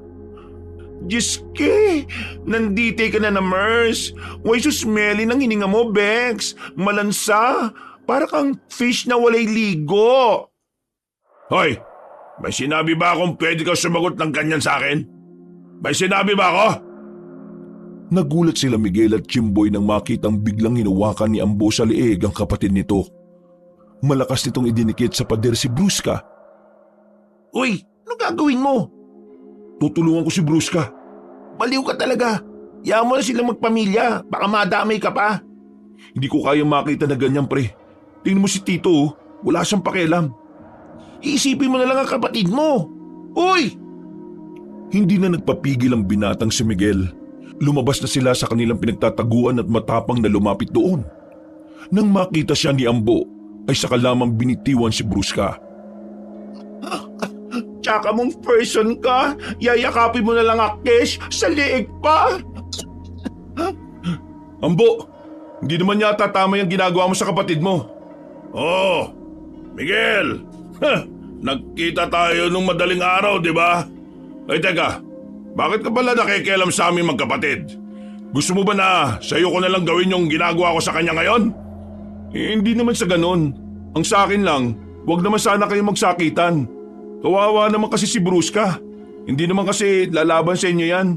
Diyos ke, nandito ka na Mers. Way so smelly ng hininga mo, Bex. Malansa. Para kang fish na walay ligo. Hoy! May sinabi ba akong pwede ka sumagot ng ganyan sa akin? May sinabi ba ako? Nagulat sila Miguel at Jimboy nang makitang biglang hinawakan ni Ambo sa leeg ang kapatid nito. Malakas nitong idinikit sa pader si Brusca. Uy, ano gagawin mo? Tutulungan ko si Brusca. Baliw ka talaga. Yaman mo na silang magpamilya. Baka madamay ka pa. Hindi ko kayang makita na ganyan, pre. Tingnan mo si Tito, oh. Wala siyang pakialam. Iisipin mo na lang ang kapatid mo. Uy! Hindi na nagpapigil ang binatang si Miguel. Lumabas na sila sa kanilang pinagtataguan at matapang na lumapit doon. Nang makita siya ni Ambo, ay saka lamang binitiwan si Brusca. Tsaka mong person ka, yayakapin mo na lang Kesh sa liig pa. Ambo, hindi naman yata tama yung ginagawa mo sa kapatid mo. Oh, Miguel! Nagkita tayo nung madaling araw, di ba? Ay teka, bakit ka pala nakikialam sa aming magkapatid? Gusto mo ba na sa'yo ko na lang gawin yung ginagawa ko sa kanya ngayon? Hindi naman sa ganon. Ang sa akin lang, wag naman sana kayo magsakitan. Kawawa naman kasi si Brusca. Hindi naman kasi lalaban sa inyo yan.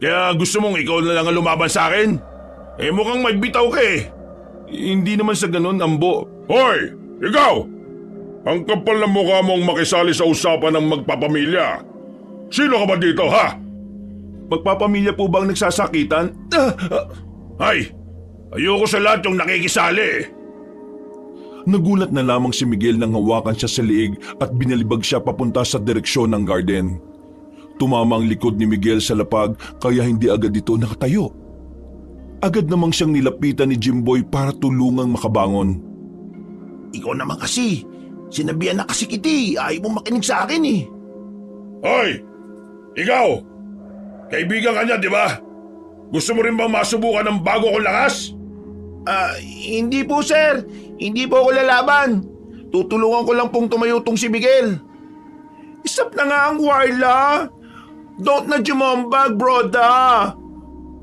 Kaya gusto mong ikaw na lang ang lumaban sa akin? Mukhang magbitaw ka eh. Hindi naman sa ganon, Ambo. Hoy! Ikaw! Ang kapal ng mukha mong makisali sa usapan ng magpapamilya. Sino ka ba dito, ha? Magpapamilya po bang nagsasakitan? Ay! Ayoko sa lahat yung nakikisali. Nagulat na lamang si Miguel nang hawakan siya sa liig at binalibag siya papunta sa direksyon ng garden. Tumama ang likod ni Miguel sa lapag kaya hindi agad ito nakatayo. Agad namang siyang nilapitan ni Jimboy para tulungang makabangon. Ikaw naman kasi. Sinabihan na kasi kita, ayaw mo makinig sa akin eh. Hoy! Ikaw! Kaibigan ka niya, di ba? Gusto mo rin bang masubukan ng bago kong lakas? Hindi po sir. Hindi po ako lalaban. Tutulungan ko lang pong tumayo tong si Miguel. Isap na nga ang Warla. Don't na jumambag, broda.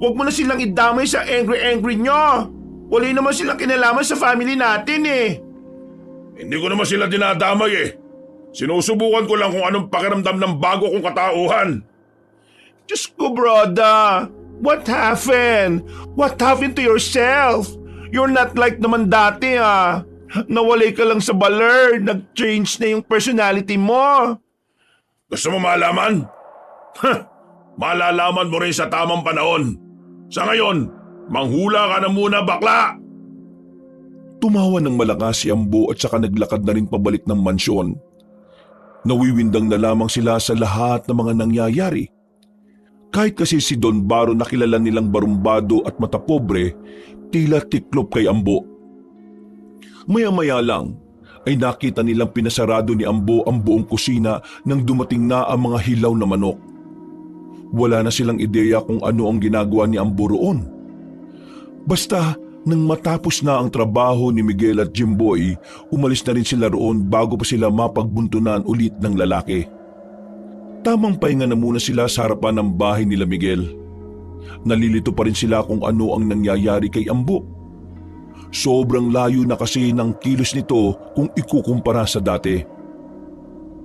Huwag mo na silang idamay sa angry nyo. Wala naman silang kinalaman sa family natin eh. Hindi ko naman sila dinadamay eh. Sinusubukan ko lang kung anong pakiramdam ng bago kong katauhan. Diyos ko, broda. What happened? What happened to yourself? You're not like naman dati ah. Nawalay ka lang sa baler. Nag-change na yung personality mo. Gusto mo malaman? Malalaman mo rin sa tamang panahon. Sa ngayon, manghula ka na muna, bakla! Tumawa ng malakas si Ambo at saka naglakad na rin pabalik ng mansyon. Nawiwindang na lamang sila sa lahat ng mga nangyayari. Kahit kasi si Don Baro na kilala nilang barumbado at matapobre, tila tiklop kay Ambo. Maya-maya lang ay nakita nilang pinasarado ni Ambo ang buong kusina nang dumating na ang mga hilaw na manok. Wala na silang ideya kung ano ang ginagawa ni Ambo roon. Basta nang matapos na ang trabaho ni Miguel at Jimboy, umalis na rin sila roon bago pa sila mapagbuntunan ulit ng lalaki. Tamang pahinga na muna sila sa harapan ng bahay nila Miguel. Nalilito pa rin sila kung ano ang nangyayari kay Ambo. Sobrang layo na kasi ng kilos nito kung ikukumpara sa dati.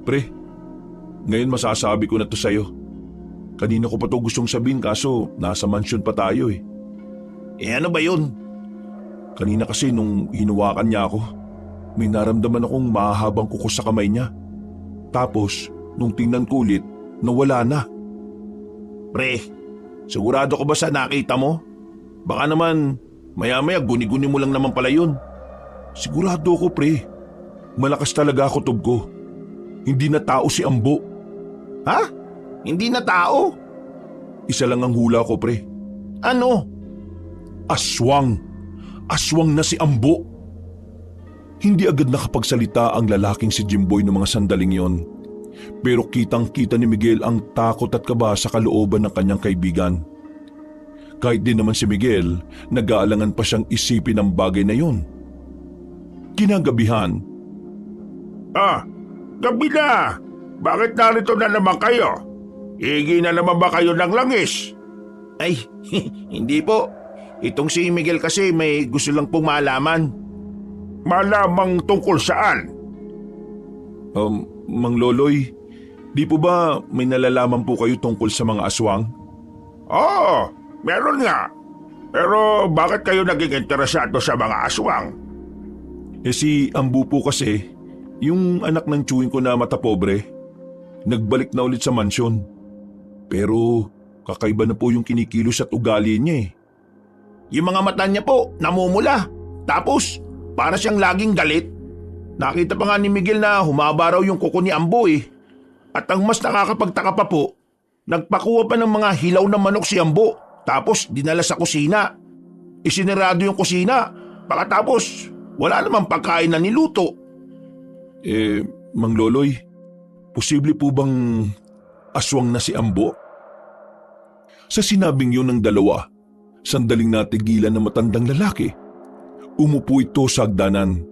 Pre, ngayon masasabi ko na to sa'yo. Kanina ko pa to gustong sabihin kaso nasa mansyon pa tayo eh. Ano ba yun? Kanina kasi nung hinuwakan niya ako, may naramdaman akong mahahabang kuko sa kamay niya. Tapos, nung tingnan ko ulit, nawala na. Pre, sigurado ka ba sa nakita mo? Baka naman, maya-maya guni-guni mo lang naman pala yun. Sigurado ako pre, malakas talaga ako kutob ko. Hindi na tao si Ambo. Ha? Hindi na tao? Isa lang ang hula ko pre. Ano? Aswang. Aswang na si Ambo. Hindi agad nakapagsalita ang lalaking si Jimboy ng mga sandaling yon. Pero kitang-kita ni Miguel ang takot at kaba sa kalooban ng kanyang kaibigan. Kahit din naman si Miguel, nag-aalangan pa siyang isipin ang bagay na yon. Kinagabihan. Gabi na! Bakit narito na naman kayo? Higi na naman ba kayo ng langis? Ay, hindi po. Itong si Miguel kasi may gusto lang pong malaman. Malamang tungkol saan? Mang Loloy, di po ba may nalalaman po kayo tungkol sa mga aswang? Oo, meron nga. Pero bakit kayo naging interesado sa mga aswang? Si Ambo po kasi, yung anak ng tiyuhin ko na matapobre, nagbalik na ulit sa mansyon. Pero kakaiba na po yung kinikilos at ugali niya eh. Yung mga mata niya po, namumula. Tapos, para siyang laging galit. Nakita pa nga ni Miguel na humaba raw yung kuko ni Ambo eh. At ang mas nakakapagtaka pa po, nagpakuha pa ng mga hilaw na manok si Ambo. Tapos, dinala sa kusina. Isinarado yung kusina. Pagkatapos, wala namang pagkain na niluto. Mang Loloy, posible po bang aswang na si Ambo? Sa sinabing yun ng dalawa, sandaling natigilan ng matandang lalaki. Umupo ito sa hagdanan.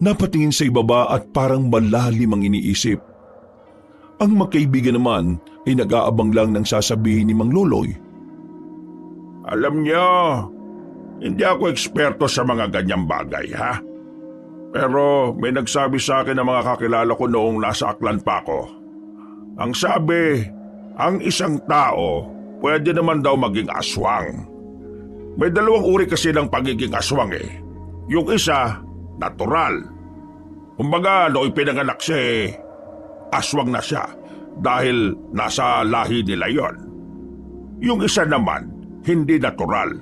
Napatingin sa ibaba at parang malalim ang iniisip. Ang magkaibigan naman ay nag-aabang lang ng sasabihin ni Mang Loloy. Alam niyo, hindi ako eksperto sa mga ganyang bagay, ha? Pero may nagsabi sa akin ng mga kakilala ko noong nasa Aklan pa ako. Ang sabi, ang isang tao pwede naman daw maging aswang. May dalawang uri kasi ng pagiging aswang eh. Yung isa, natural. Kumbaga, nooy pinanganak siya aswang na siya dahil nasa lahi nila yon. Yung isa naman, hindi natural.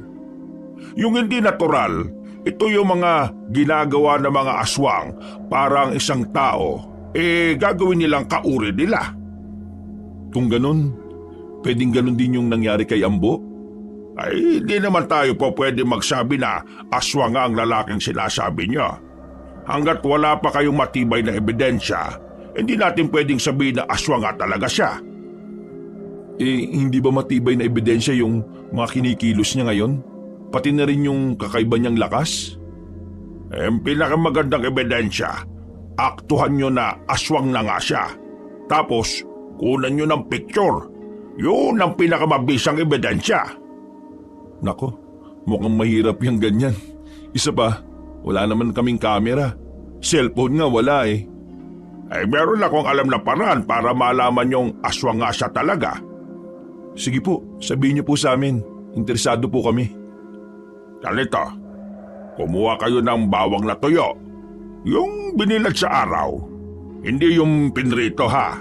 Yung hindi natural, ito yung mga ginagawa ng mga aswang para ang isang tao, gagawin nilang kauri nila. Kung ganun, pwedeng ganun din yung nangyari kay Ambo? Ay, hindi naman tayo po pwede magsabi na aswang nga ang lalaking sinasabi niya. Hanggat wala pa kayong matibay na ebidensya, hindi natin pwedeng sabihin na aswang nga talaga siya. Hindi ba matibay na ebidensya yung mga kinikilos niya ngayon? Pati na rin yung kakaiba niyang lakas? Ang pinakamagandang ebidensya, aktuhan nyo na aswang na nga siya. Tapos, kunan nyo ng picture. Yun ang pinakamabisang ebidensya. Nako, mukhang mahirap yung ganyan. Isa pa, wala naman kaming camera. Cellphone nga wala Ay meron akong alam na paraan para malaman yung aswang nga siya talaga. Sige po, sabihin niyo po sa amin. Interesado po kami. Ganito, kumuha kayo ng bawang na tuyo. Yung binilad sa araw, hindi yung pinrito ha.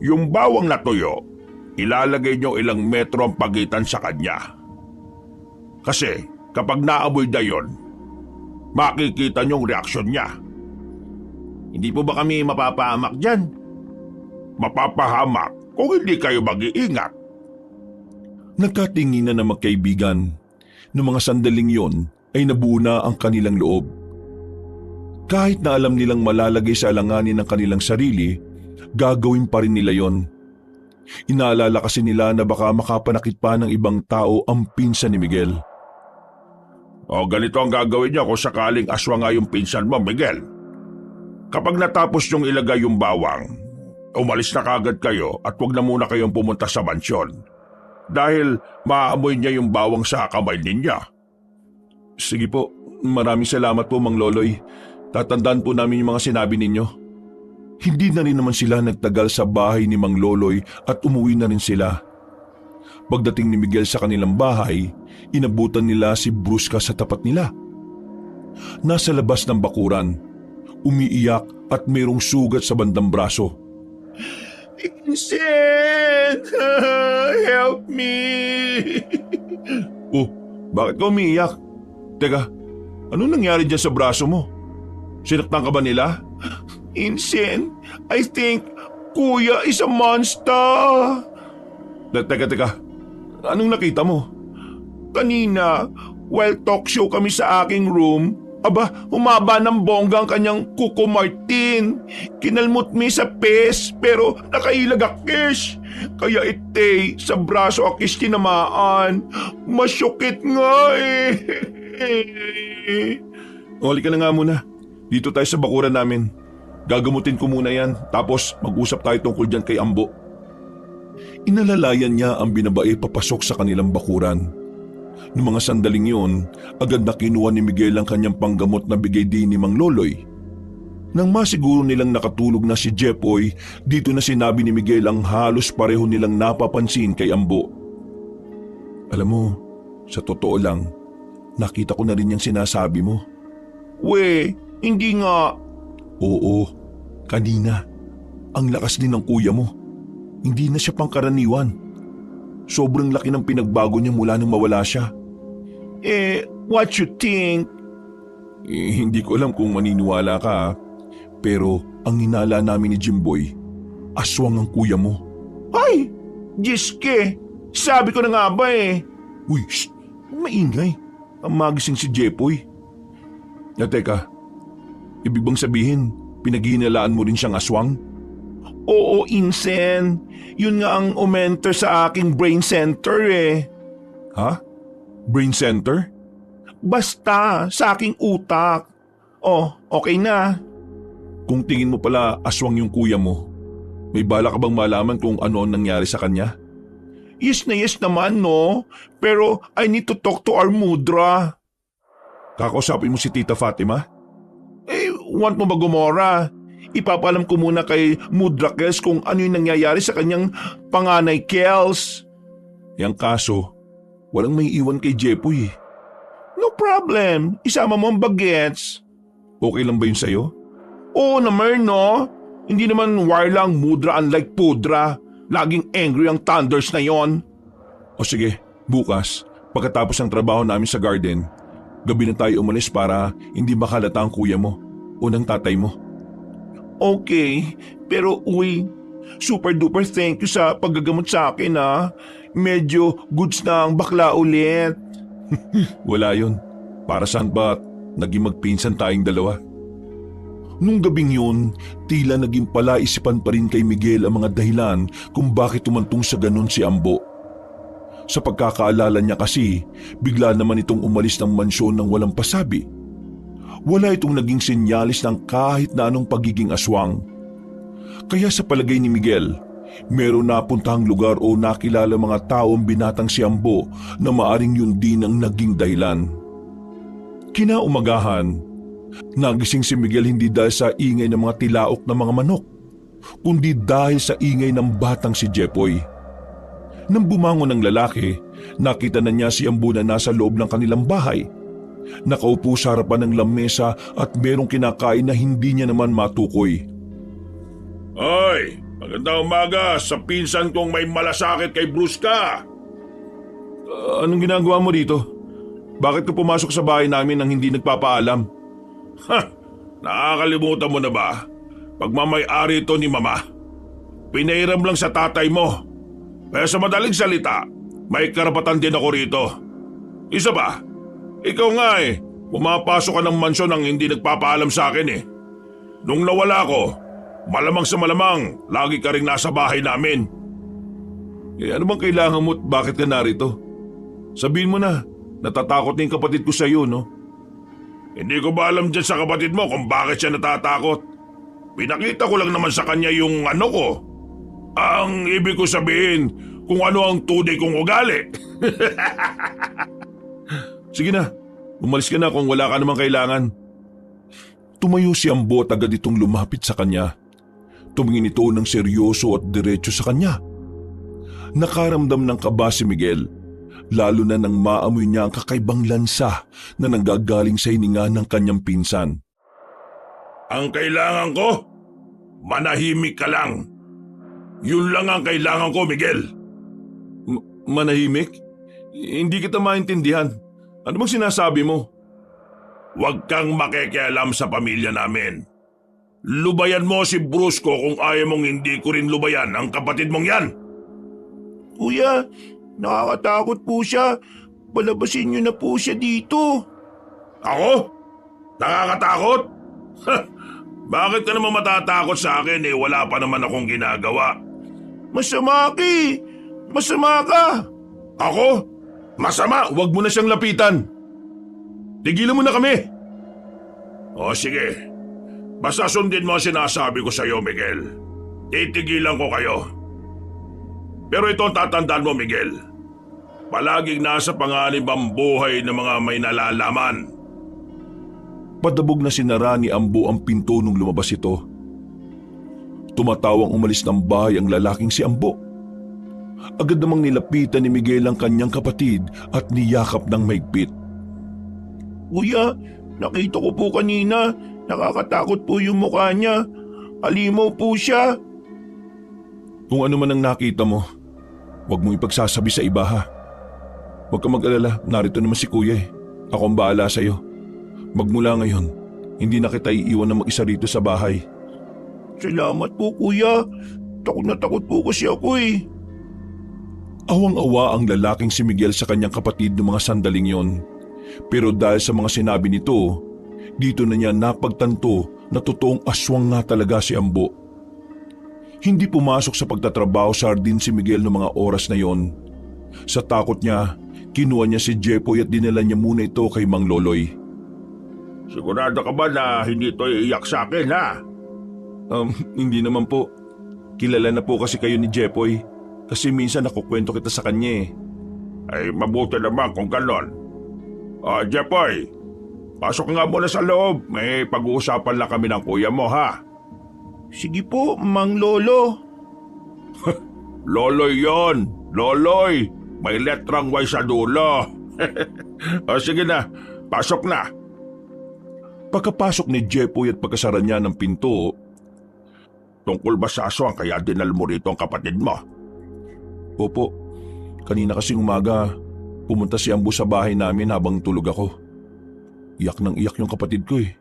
Yung bawang na tuyo, ilalagay nyo ilang metro ang pagitan sa kanya. Kasi kapag naamoy na yon, makikita nyong reaksyon niya. Hindi po ba kami mapapahamak dyan? Mapapahamak kung hindi kayo mag-iingat. Nagkatinginan na magkaibigan. Noong mga sandaling yon ay nabuo na ang kanilang loob. Kahit na alam nilang malalagay sa alanganin ng kanilang sarili, gagawin pa rin nila yon. Inaalala kasi nila na baka makapanakit pa ng ibang tao ang pinsan ni Miguel. O ganito ang gagawin niyo kung sakaling aswang nga yung pinsan mo, Miguel. Kapag natapos yung ilagay yung bawang, umalis na kagad kayo at huwag na muna kayong pumunta sa mansyon. Dahil maamoy niya yung bawang sa kamay ninyo. Sige po, maraming salamat po Mang Loloy. Tatandaan po namin yung mga sinabi ninyo. Hindi na rin naman sila nagtagal sa bahay ni Mang Loloy at umuwi na rin sila. Pagdating ni Miguel sa kanilang bahay, inabutan nila si Brusca sa tapat nila. Nasa labas ng bakuran, umiiyak at mayroong sugat sa bandang braso. Vincent! Help me! Oh, bakit ka umiiyak? Teka, anong nangyari dyan sa braso mo? Sinaktan ka ba nila? Vincent, I think Kuya is a monster! Teka, anong nakita mo? Kanina, while talk show kami sa aking room, humaba ng bongga ang kanyang Kuko Martin. Kinalmot mi sa pes pero nakailag akis. Kaya sa braso akis tinamaan. Masyukit nga Huli ka na nga muna. Dito tayo sa bakuran namin. Gagamutin ko muna yan tapos mag-usap tayo tungkol dyan kay Ambo. Inalalayan niya ang binabae papasok sa kanilang bakuran. Noong mga sandaling yun, agad na kinuha ni Miguel ang kanyang panggamot na bigay din ni Mang Loloy. Nang masiguro nilang nakatulog na si Jepoy, dito na sinabi ni Miguel ang halos pareho nilang napapansin kay Ambo. Alam mo, sa totoo lang, nakita ko na rin yung sinasabi mo. We, hindi nga. Oo, kanina. Ang lakas din ng kuya mo. Hindi na siya pangkaraniwan. Sobrang laki ng pinagbago niya mula nang mawala siya. What you think? Hindi ko alam kung maniniwala ka, pero ang hinala namin ni Jimboy, aswang ang kuya mo. Ay, Jiske, sabi ko na nga ba Uy, shh, maingay. Ang magising si Jepoy. Teka, ibig bang sabihin, pinaghihinalaan mo rin siyang aswang? Oo, Insen. Yun nga ang umenter sa aking brain center Ha? Brain center? Basta, sa aking utak. Oh, okay na. Kung tingin mo pala aswang yung kuya mo, may bala ka bang malaman kung ano ang nangyari sa kanya? Yes naman, no? Pero I need to talk to our mudra. Kakausapin mo si Tita Fatima? Want mo ba gumora? Ipapalam ko muna kay Mudra Kels kung ano yung nangyayari sa kanyang panganay Kels. Yang kaso, walang may iwan kay Jepoy No problem. Isama mo ang bagets. Okay lang ba yun sa'yo? Oo naman no. Hindi naman wire lang mudra unlike pudra. Laging angry ang thunders na yon. O sige, bukas, pagkatapos ng trabaho namin sa garden, gabi na tayo umalis para hindi makalata ang kuya mo o ng tatay mo. Okay, pero uy, super duper thank you sa paggagamot sa akin ha. Medyo goods na ang bakla ulit. Wala yun. Para saan ba naging magpinsan tayong dalawa? Nung gabing yun, tila naging palaisipan pa rin kay Miguel ang mga dahilan kung bakit tumantong sa ganun si Ambo. Sa pagkakaalala niya kasi, bigla naman itong umalis ng mansyon ng walang pasabi. Wala itong naging senyalis ng kahit na anong pagiging aswang. Kaya sa palagay ni Miguel, meron napuntahang lugar o nakilala mga taong binatang si Ambo na maaring yun din ang naging dahilan. Kinaumagahan, nagising si Miguel hindi dahil sa ingay ng mga tilaok ng mga manok, kundi dahil sa ingay ng batang si Jepoy. Nang bumangon ang lalaki, nakita na niya si Ambo na nasa loob ng kanilang bahay. Nakaupo sa harapan ng lamesa at merong kinakain na hindi niya naman matukoy. Ay, magandang umaga sa pinsan kong may malasakit kay Brusca. Anong ginagawa mo dito? Bakit ka pumasok sa bahay namin nang hindi nagpapaalam? Ha, nakakalimutan mo na ba? Pagmamay-ari ito ni Mama. Pinahiram lang sa tatay mo. Kaya sa madaling salita, may karapatan din ako rito. Isa ba? Ikaw nga pumapasok ka ng mansyon nang hindi nagpapaalam sa akin . Nung nawala ko, malamang sa malamang, lagi ka rin nasa bahay namin. Ano bang kailangan mo at bakit ka narito? Sabihin mo na, natatakot na yung kapatid ko sa iyo, no? Hindi ko ba alam dyan sa kapatid mo kung bakit siya natatakot? Pinakita ko lang naman sa kanya yung ano ko. Ang ibig ko sabihin kung ano ang tunay kong ugali. Sige na, umalis ka na kung wala ka namang kailangan. Tumayo si Ambo at agad itong lumapit sa kanya. Tumingin ito ng seryoso at diretso sa kanya. Nakaramdam ng kaba si Miguel, lalo na nang maamoy niya ang kakaibang lansa na nanggagaling sa hininga ng kanyang pinsan. Ang kailangan ko, manahimik ka lang. Yun lang ang kailangan ko, Miguel. Manahimik? Hindi kita maintindihan. Ano bang sinasabi mo? Huwag kang makikialam sa pamilya namin. Lubayan mo si Brusco kung ayaw mong hindi ko rin lubayan ang kapatid mong yan. Kuya, nakakatakot po siya. Palabasin niyo na po siya dito. Ako? Nakakatakot? Bakit ka naman matatakot sa akin wala pa naman akong ginagawa? Masama ka Masama ka. Ako? Masama? Huwag mo na siyang lapitan. Tigilan mo na kami. O sige. Basta sundin mo ang sinasabi ko sa iyo, Miguel. Titigilan ko kayo. Pero ito ang tatandaan mo, Miguel. Palaging nasa panganib ang buhay ng mga may nalalaman. Padabog na sinara ni Ambo ang pinto nung lumabas ito. Tumatawang umalis ng bahay ang lalaking si Ambo. Agad namang nilapitan ni Miguel ang kanyang kapatid at niyakap ng mahigpit. Kuya, nakita ko po kanina. Nakakatakot po yung mukha niya. Halimaw po siya. Kung ano man ang nakita mo, huwag mong ipagsasabi sa iba ha. Huwag ka mag-alala, narito naman si kuya . Ako ang bahala sa iyo. Magmula ngayon, hindi na kita iiwan na mag-isa rito sa bahay. Salamat po kuya. Takot na takot po kasi ako . Awang-awa ang lalaking si Miguel sa kanyang kapatid noong mga sandaling yon. Pero dahil sa mga sinabi nito, dito na niya napagtanto na totoong aswang nga talaga si Ambo. Hindi pumasok sa pagtatrabaho sa hardin si Miguel noong mga oras na yon. Sa takot niya, kinuha niya si Jepoy at dinala niya muna ito kay Mang Loloy. Sigurado ka ba na hindi ito iiyak sa akin, ha? Hindi naman po. Kilala na po kasi kayo ni Jepoy. Kasi minsan nakukwento kita sa kanya . Ay, mabuti naman kung ganon. Jepoy, pasok nga muna sa loob. May pag-uusapan lang kami ng kuya mo, ha? Sige po, Mang Lolo. Loloy yon, Loloy. May letrang Y sa dulo. Sige na, pasok na. Pagkapasok ni Jepoy at pagkasara niya ng pinto, Tungkol ba sa aswang kaya dinala mo rito ang kapatid mo? opo, kanina kasing umaga, pumunta si Ambo sa bahay namin habang tulog ako. Iyak ng iyak yung kapatid ko eh.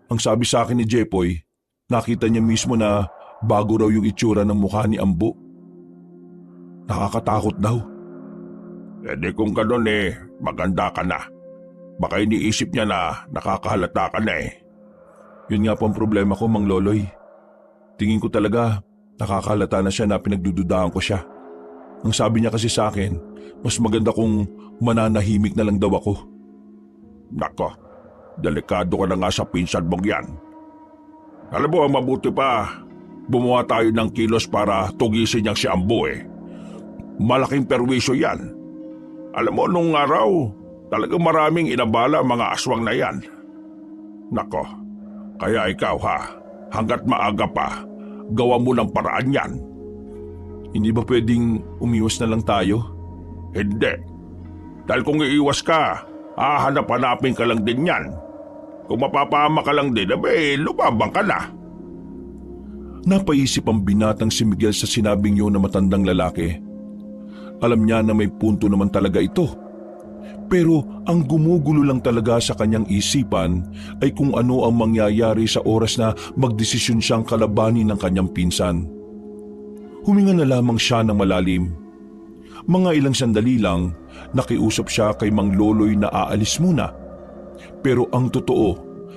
Ang sabi sa akin ni Jepoy, nakita niya mismo na bago raw yung itsura ng mukha ni Ambo. Nakakatakot daw. Di kung ganun maganda ka na. Baka iniisip niya na nakakahalata ka na Yun nga po ang problema ko, Mang Loloy. Tingin ko talaga nakakalata na siya na pinagdududahan ko siya. Ang sabi niya kasi sa akin, mas maganda kung mananahimik na lang daw ako. Nako, delikado ka na nga sa pinsan mong yan. Alam mo, mabuti pa, gumawa tayo ng kilos para tugisin niyang si Ambo Malaking perwisyo yan. Alam mo, nung araw, talagang maraming inabala ang mga aswang na yan. Nako, kaya ikaw hanggat maaga pa, gawa mo ng paraan yan. Hindi ba pwedeng umiwas na lang tayo? Hindi. Dahil kung iiwas ka, hahanap-hanapin ka lang din yan. Kung mapapahama ka lang din, lumabang ka na. Napaisip ang binatang si Miguel sa sinabing yun na matandang lalaki. Alam niya na may punto naman talaga ito. Pero ang gumugulo lang talaga sa kanyang isipan ay kung ano ang mangyayari sa oras na magdesisyon siyang kalabanin ng kanyang pinsan. Huminga na lamang siya ng malalim. Mga ilang sandali lang, nakiusap siya kay Mang Loloy na aalis muna. Pero ang totoo,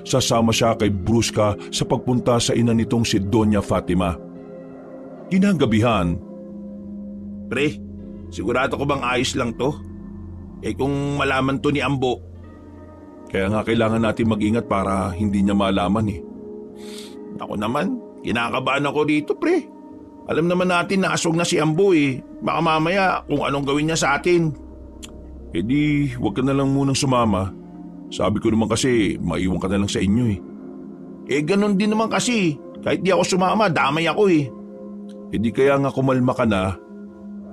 sasama siya kay Brusca sa pagpunta sa ina nitong si Doña Fatima. Kinagabihan, Pre, sigurado ko bang ayos lang to? Kung malaman to ni Ambo. kaya nga kailangan natin mag-ingat para hindi niya malaman Ako naman, kinakabahan ako dito, pre. Alam naman natin na aswang na si Ambo Baka mamaya kung anong gawin niya sa atin. Di, huwag ka na lang munang sumama. Sabi ko naman kasi, maiwan ka na lang sa inyo Ganun din naman kasi. Kahit di ako sumama, damay ako Di kaya nga kumalma ka na.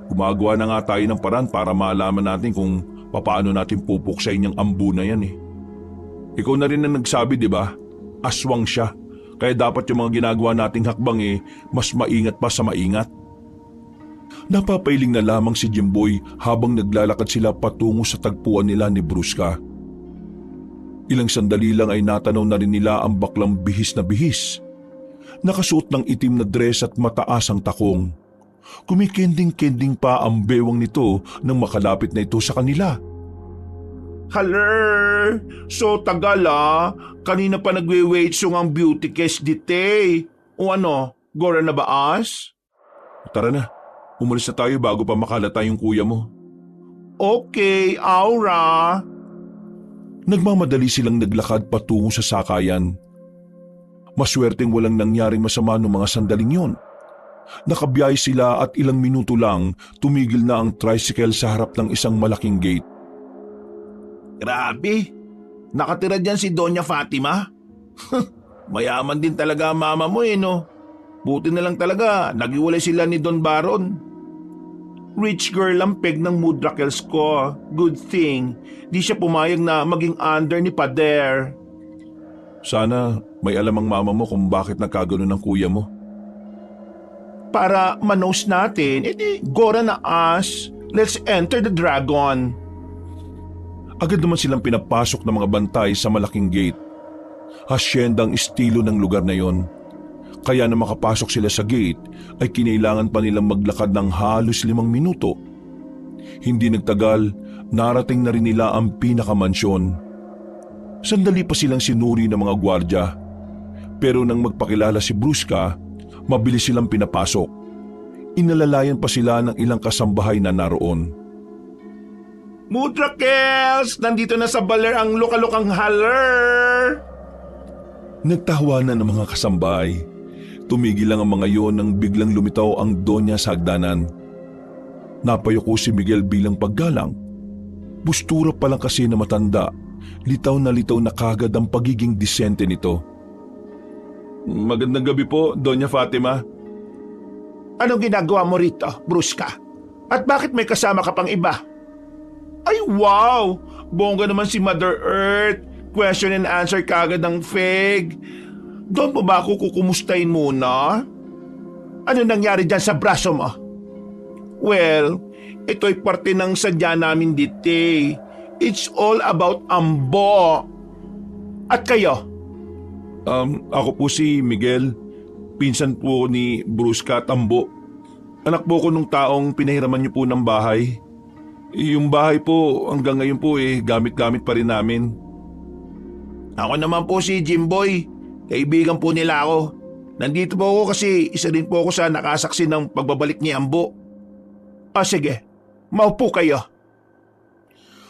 Gumagawa na nga tayo ng paraan para malaman natin kung paano natin pupuksain yung Ambo na yan Ikaw na rin ang nagsabi, di ba? Aswang siya. Kaya dapat yung mga ginagawa nating hakbang mas maingat pa sa maingat. Napapailing na lamang si Jimboy habang naglalakad sila patungo sa tagpuan nila ni Brusca. Ilang sandali lang ay natanaw na rin nila ang baklang bihis na bihis. Nakasuot ng itim na dress at mataas ang takong. Kumikending-kending pa ang bewang nito nang makalapit na ito sa kanila. Haler! So tagal Kanina pa nagwe-wait sung ang beauty case dite. O ano, gora na ba as? Tara na, umalis na tayo bago pa makalata yung kuya mo. Okay, Aura. Nagmamadali silang naglakad patungo sa sakayan. Maswerteng walang nangyaring masama noong mga sandaling yon. Nakabiyahe sila at ilang minuto lang tumigil na ang tricycle sa harap ng isang malaking gate. Grabe, nakatira dyan si Doña Fatima. Mayaman din talaga ang mama mo no? Buti na lang talaga, naghiwalay sila ni Don Baron. Rich girl ang peg ng Mudrakels ko. Good thing, di siya pumayag na maging under ni Pader. Sana may alam ang mama mo kung bakit nagkagano ng kuya mo. Para manos natin, gora na as. Let's enter the dragon. Agad naman silang pinapasok ng mga bantay sa malaking gate. Hasyendang estilo ng lugar na yon. Kaya na makapasok sila sa gate ay kinailangan pa nilang maglakad ng halos 5 minuto. Hindi nagtagal, narating na rin nila ang pinakamansyon. Sandali pa silang sinuri ng mga gwardya. Pero nang magpakilala si Brusca, mabilis silang pinapasok. Inalalayan pa sila ng ilang kasambahay na naroon. Mudrakels! Nandito na sa baler ang lukalukang haler! Nagtawanan ng mga kasambahay. Tumigil lang ang mga yon nang biglang lumitaw ang Donya sa hagdanan. Napayuko si Miguel bilang paggalang. Bustura pa lang kasi na matanda. Litaw na kagad ang pagiging disente nito. Magandang gabi po, Doña Fatima. Anong ginagawa mo rito, Brusca? At bakit may kasama ka pang iba? Ay wow! Bongga naman si Mother Earth. question and answer kagad ng fake. Doon mo ba ako kukumustahin muna? Ano nangyari dyan sa braso mo? Well, ito'y parte ng sadya namin dito. It's all about Ambo. At kayo? Ako po si Miguel. Pinsan po ni Brusca at Ambo. Anak po ko nung taong pinahiraman niyo po ng bahay. Yung bahay po hanggang ngayon po gamit-gamit pa rin namin. Ako naman po si Jimboy. Kaibigan po nila ako. Nandito po ako kasi isa din po ako sa nakasaksi ng pagbabalik ni Ambo. Sige, maupo kayo.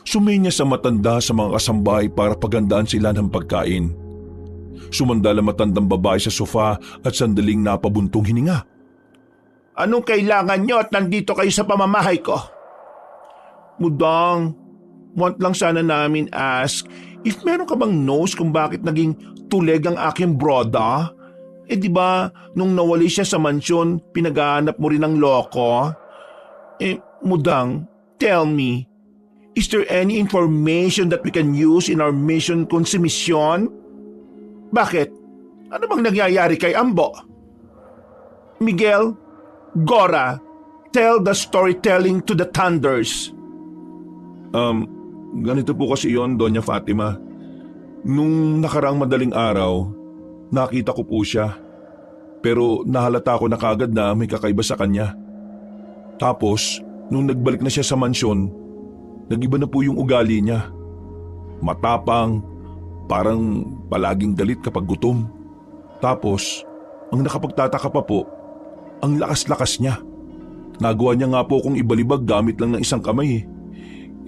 Suminya sa matanda sa mga kasambahay para pagandaan sila ng pagkain. Sumandal ang matandang babae sa sofa at sandaling napabuntong hininga. Anong kailangan nyo at nandito kayo sa pamamahay ko? Mudang, want lang sana namin ask if meron ka bang nose kung bakit naging tuleg ang aking broda? Di ba nung nawali siya sa mansyon, pinaghahanap mo rin ng loko? Mudang, tell me, is there any information that we can use in our mission consummation? Bakit? Ano bang nangyayari kay Ambo? Miguel, Gora, tell the storytelling to the thunders. Ganito po kasi yon, Doña Fatima. Nung nakaraang madaling araw, nakita ko po siya. Pero nahalata ko na kagad na may kakaiba sa kanya. Tapos, nung nagbalik na siya sa mansyon, nag-iba na po yung ugali niya. Matapang, parang palaging galit kapag gutom. Tapos, ang nakapagtataka pa po, ang lakas-lakas niya. Nagawa niya nga po kung ibalibag gamit lang ng isang kamay.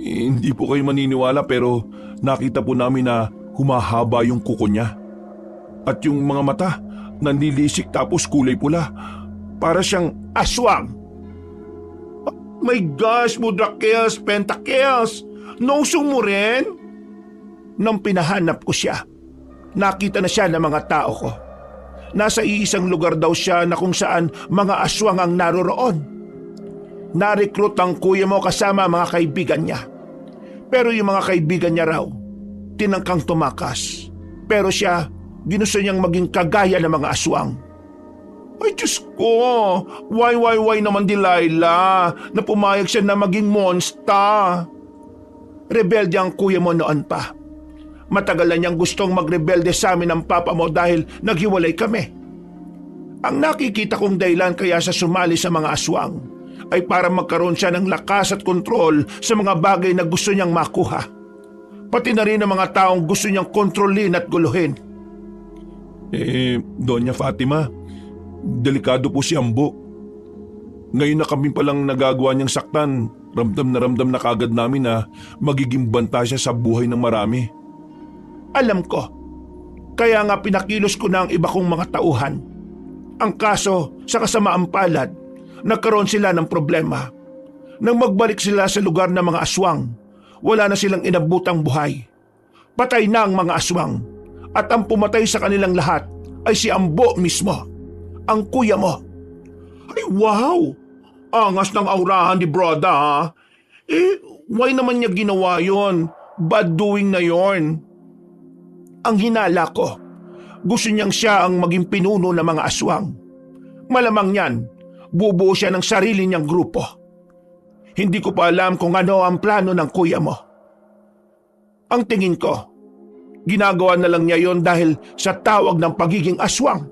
Hindi po kayo maniniwala pero nakita po namin na humahaba yung kuko niya. At yung mga mata, nanlilisik tapos kulay pula. Para siyang aswang. My gosh, Mudrakels, Pentakels, nosong mo rin? Nang pinahanap ko siya, nakita na siya ng mga tao ko. Nasa iisang lugar daw siya na kung saan mga aswang ang naroroon. Na-recruit ang kuya mo kasama mga kaibigan niya. Pero yung mga kaibigan niya raw, tinangkang tumakas. Pero siya, ginusto niyang maging kagaya ng mga aswang. Ay Diyos ko, why naman Delilah na pumayag siya na maging monster? Rebelde ang kuya mo noon pa. Matagal na niyang gustong magrebelde sa amin ng papa mo dahil naghiwalay kami. Ang nakikita kong dahilan kaya sa sumali sa mga aswang ay para magkaroon siya ng lakas at kontrol sa mga bagay na gusto niyang makuha. Pati na rin ang mga taong gusto niyang kontrolin at guluhin. Doña Fatima, delikado po si Ambo. Ngayon na kami palang nagagawa niyang saktan, ramdam na kagad namin na magiging banta siya sa buhay ng marami. Alam ko, kaya nga pinakilos ko na ang iba kong mga tauhan. Ang kaso, sa kasamaang palad, nagkaroon sila ng problema. Nang magbalik sila sa lugar ng mga aswang, wala na silang inabutang buhay. Patay na ang mga aswang, at ang pumatay sa kanilang lahat ay si Ambo mismo, ang kuya mo. Ay wow! Angas ng aurahan ni Broda ha? Why naman niya ginawa yon? Bad doing na yon. Ang hinala ko, gusto niyang siya ang maging pinuno ng mga aswang. Malamang yan, bubuo siya ng sarili niyang grupo. Hindi ko pa alam kung ano ang plano ng kuya mo. Ang tingin ko, ginagawa na lang niya yon dahil sa tawag ng pagiging aswang.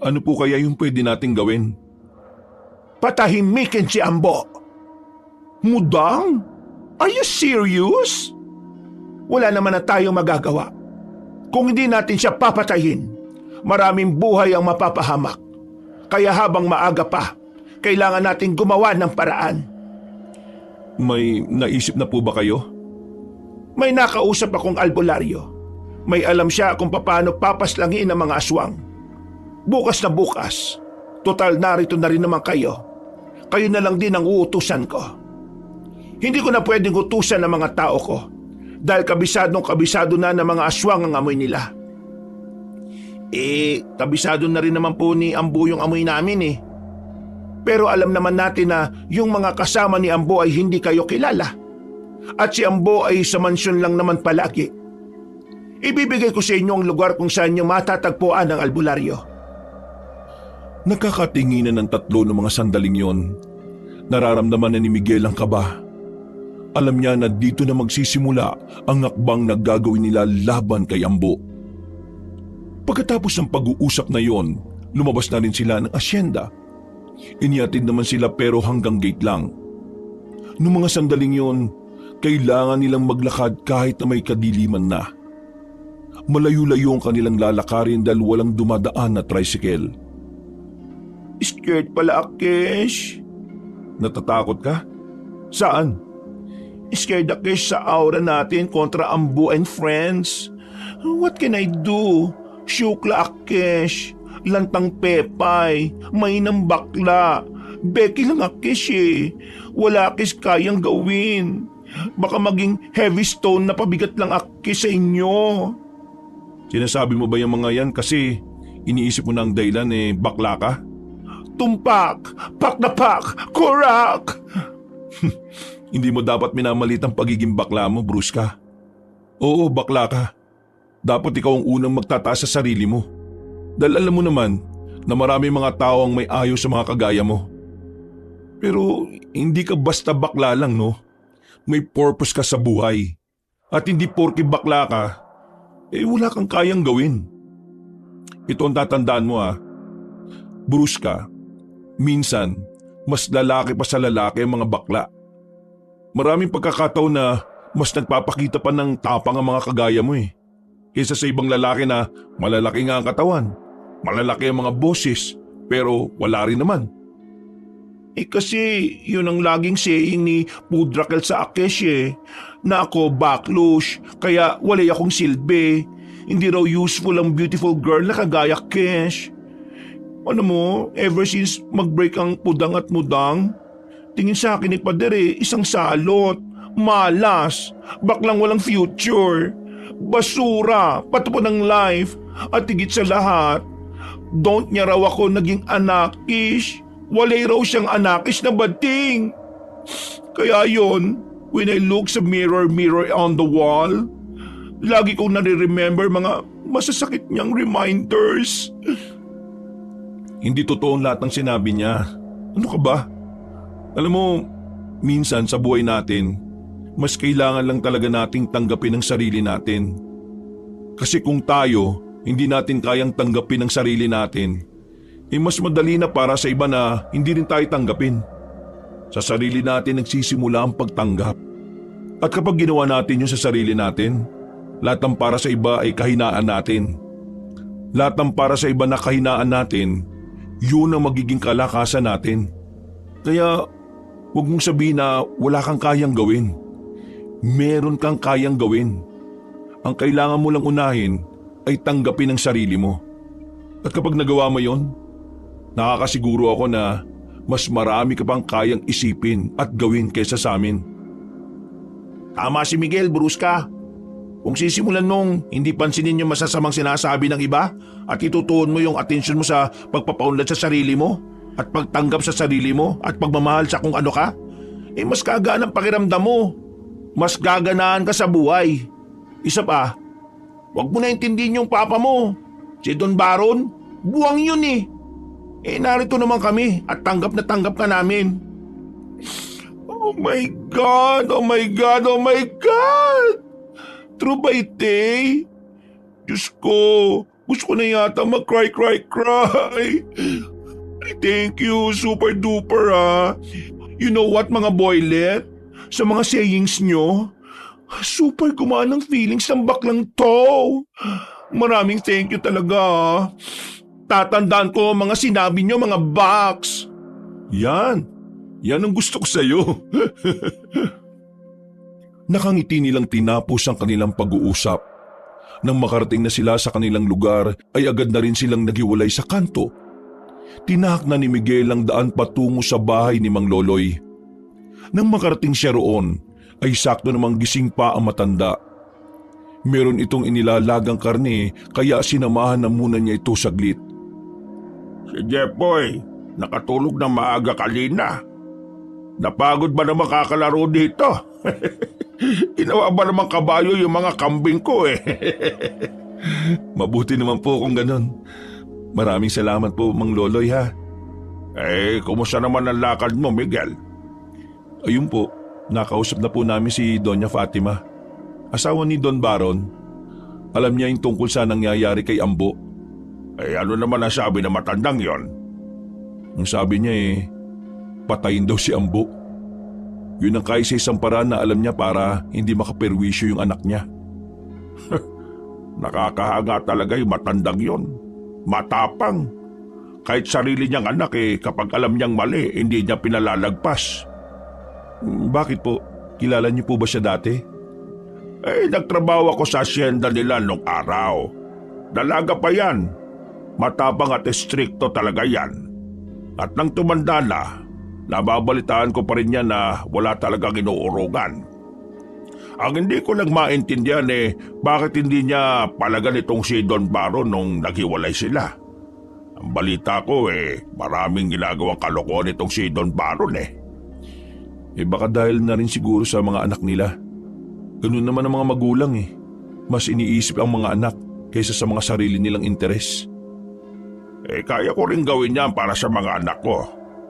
Ano po kaya yung pwede nating gawin? Patahimikin si Ambo. Mudang? Are you serious? Wala naman na tayong magagawa. Kung hindi natin siya papatayin, maraming buhay ang mapapahamak. Kaya habang maaga pa, kailangan natin gumawa ng paraan. May naisip na po ba kayo? May nakausap akong albularyo. May alam siya kung paano papaslangin ang mga aswang. Bukas na bukas, total narito na rin naman kayo. Kayo na lang din ang uutusan ko. Hindi ko na pwedeng utusan ng mga tao ko dahil kabisado na ng mga aswang ang amoy nila. Kabisado na rin naman po ni Ambo yung amoy namin Pero alam naman natin na yung mga kasama ni Ambo ay hindi kayo kilala. At si Ambo ay sa mansyon lang naman palagi. Ibibigay ko sa inyo ang lugar kung saan nyo matatagpuan ang albularyo. Nakakatinginan ng tatlo ng mga sandaling yon. Nararamdaman na ni Miguel ang kaba. Alam niya na dito na magsisimula ang hakbang na gagawin nila laban kay Ambo. Pagkatapos ng pag-uusap na yon, lumabas na rin sila ng asyenda. Iniatid naman sila pero hanggang gate lang. Noong mga sandaling yon, kailangan nilang maglakad kahit na may kadiliman na. Malayo-layo ang kanilang lalakarin dahil walang dumadaan na tricycle. Scared pala, Akish. Natatakot ka? Saan? Scared, Akish, sa aura natin kontra Ambo and friends. What can I do? Syukla, Akish. Lantang Pepay. Mainang bakla. Becky lang, Akish eh. Wala, Akish, kayang gawin. Baka maging heavy stone na pabigat lang, Akish, sa inyo. Sinasabi mo ba yung mga yan kasi iniisip mo na ang dahilan bakla ka? Tumpak! Pak na pak! Korak! Hindi mo dapat minamalit ang pagiging bakla mo, Bruska. Oo, bakla ka. Dapat ikaw ang unang magtataas sa sarili mo. Dahil alam mo naman na marami mga tao ang may ayaw sa mga kagaya mo. Pero hindi ka basta bakla lang, no? May purpose ka sa buhay. At hindi porke bakla ka, wala kang kayang gawin. Ito ang tatandaan mo Bruska, minsan mas lalaki pa sa lalaki ang mga bakla. Maraming pagkakataon na mas nagpapakita pa ng tapang ang mga kagaya mo kaysa sa ibang lalaki na malalaki nga ang katawan, malalaki ang mga boses, pero wala rin naman. Kasi yun ang laging saying ni Pudrakel sa Akish na ako backlush, kaya walay akong silbi. Hindi raw useful ang beautiful girl na kagaya Kish. Ano mo, ever since mag-break ang Pudang at Mudang, tingin sa akin ni Pader isang salot, malas, baklang walang future, basura, patupon ng life, at higit sa lahat, don't niya raw ako naging anakish. Walay raw siyang anakis na bading. Kaya yon, when I look sa mirror on the wall, lagi kong nare-remember mga masasakit niyang reminders. Hindi totoo lahat ng sinabi niya. Ano ka ba? Alam mo, minsan sa buhay natin, mas kailangan lang talaga nating tanggapin ang sarili natin. Kasi kung tayo, hindi natin kayang tanggapin ang sarili natin, mas madali na para sa iba na hindi rin tayo tanggapin. Sa sarili natin nagsisimula ang pagtanggap. At kapag ginawa natin yun sa sarili natin, lahat ng para sa iba ay kahinaan natin. Lahat ng para sa iba na kahinaan natin, yun ang magiging kalakasan natin. Kaya huwag mong sabihin na wala kang kayang gawin. Meron kang kayang gawin. Ang kailangan mo lang unahin ay tanggapin ang sarili mo. At kapag nagawa mo yon, nakakasiguro ako na mas marami ka pang kayang isipin at gawin kaysa sa amin. Tama si Miguel, Bruska. Kung sisimulan mong hindi pansinin yung masasamang sinasabi ng iba at itutuon mo yung atensyon mo sa pagpapaunlad sa sarili mo at pagtanggap sa sarili mo at pagmamahal sa kung ano ka, mas kagaan ang pakiramdam mo. Mas gaganaan ka sa buhay. Isa pa, huwag mo na intindihin yung papa mo. Si Don Baron, buwang yun narito naman kami at tanggap na tanggap ka namin. Oh my God! Oh my God! Oh my God! True ba ite? Diyos ko, gusto ko na yata mag-cry. Thank you, super duper You know what mga boylet? Sa mga sayings nyo, super gumaan ang feelings ng baklang to. Maraming thank you talaga. Tatandaan ko mga sinabi nyo mga box. Yan ang gusto ko sa'yo. Nakangiti nilang tinapos ang kanilang pag-uusap. Nang makarating na sila sa kanilang lugar ay agad na rin silang nagiwalay sa kanto. Tinahak na ni Miguel ang daan patungo sa bahay ni Mang Loloy. Nang makarating siya roon ay sakto namang gising pa ang matanda. Meron itong inilalagang karne kaya sinamahan na muna niya ito saglit. Si Jepoy, nakatulog ng maaga kanina. Napagod ba na makakalaro dito? Ginawa ba namang kabayo yung mga kambing ko eh? Mabuti naman po kung ganon. Maraming salamat po, Mang Loloy ha. Kumusta naman ang lakad mo, Miguel? Ayun po, nakausap na po namin si Doña Fatima. Asawa ni Don Baron. Alam niya yung tungkol sa nangyayari kay Ambo. Ano naman ang sabi ng matandang yon? Ang sabi niya patayin daw si Ambo. Yun ang kaisa-isang paraan na alam niya para hindi makaperwisyo yung anak niya. Nakakahanga talaga yung matandang yon. Matapang. Kahit sarili niyang anak kapag alam niyang mali, hindi niya pinalalagpas. Bakit po? Kilala niyo po ba siya dati? Nagtrabaho ako sa asyenda nila nung araw. Dalaga pa yan. Matapang at estrikto talaga yan. At nang tumanda na, nababalitaan ko pa rin niya na wala talagang inuurugan. Ang hindi ko lang maintindihan bakit hindi niya palagan itong si Don Baron nung naghiwalay sila. Ang balita ko maraming ginagawang kalokohan itong si Don Baron Baka dahil na rin siguro sa mga anak nila. Ganun naman ang mga magulang Mas iniisip ang mga anak kaysa sa mga sarili nilang interes. Kaya ko rin gawin yan para sa mga anak ko.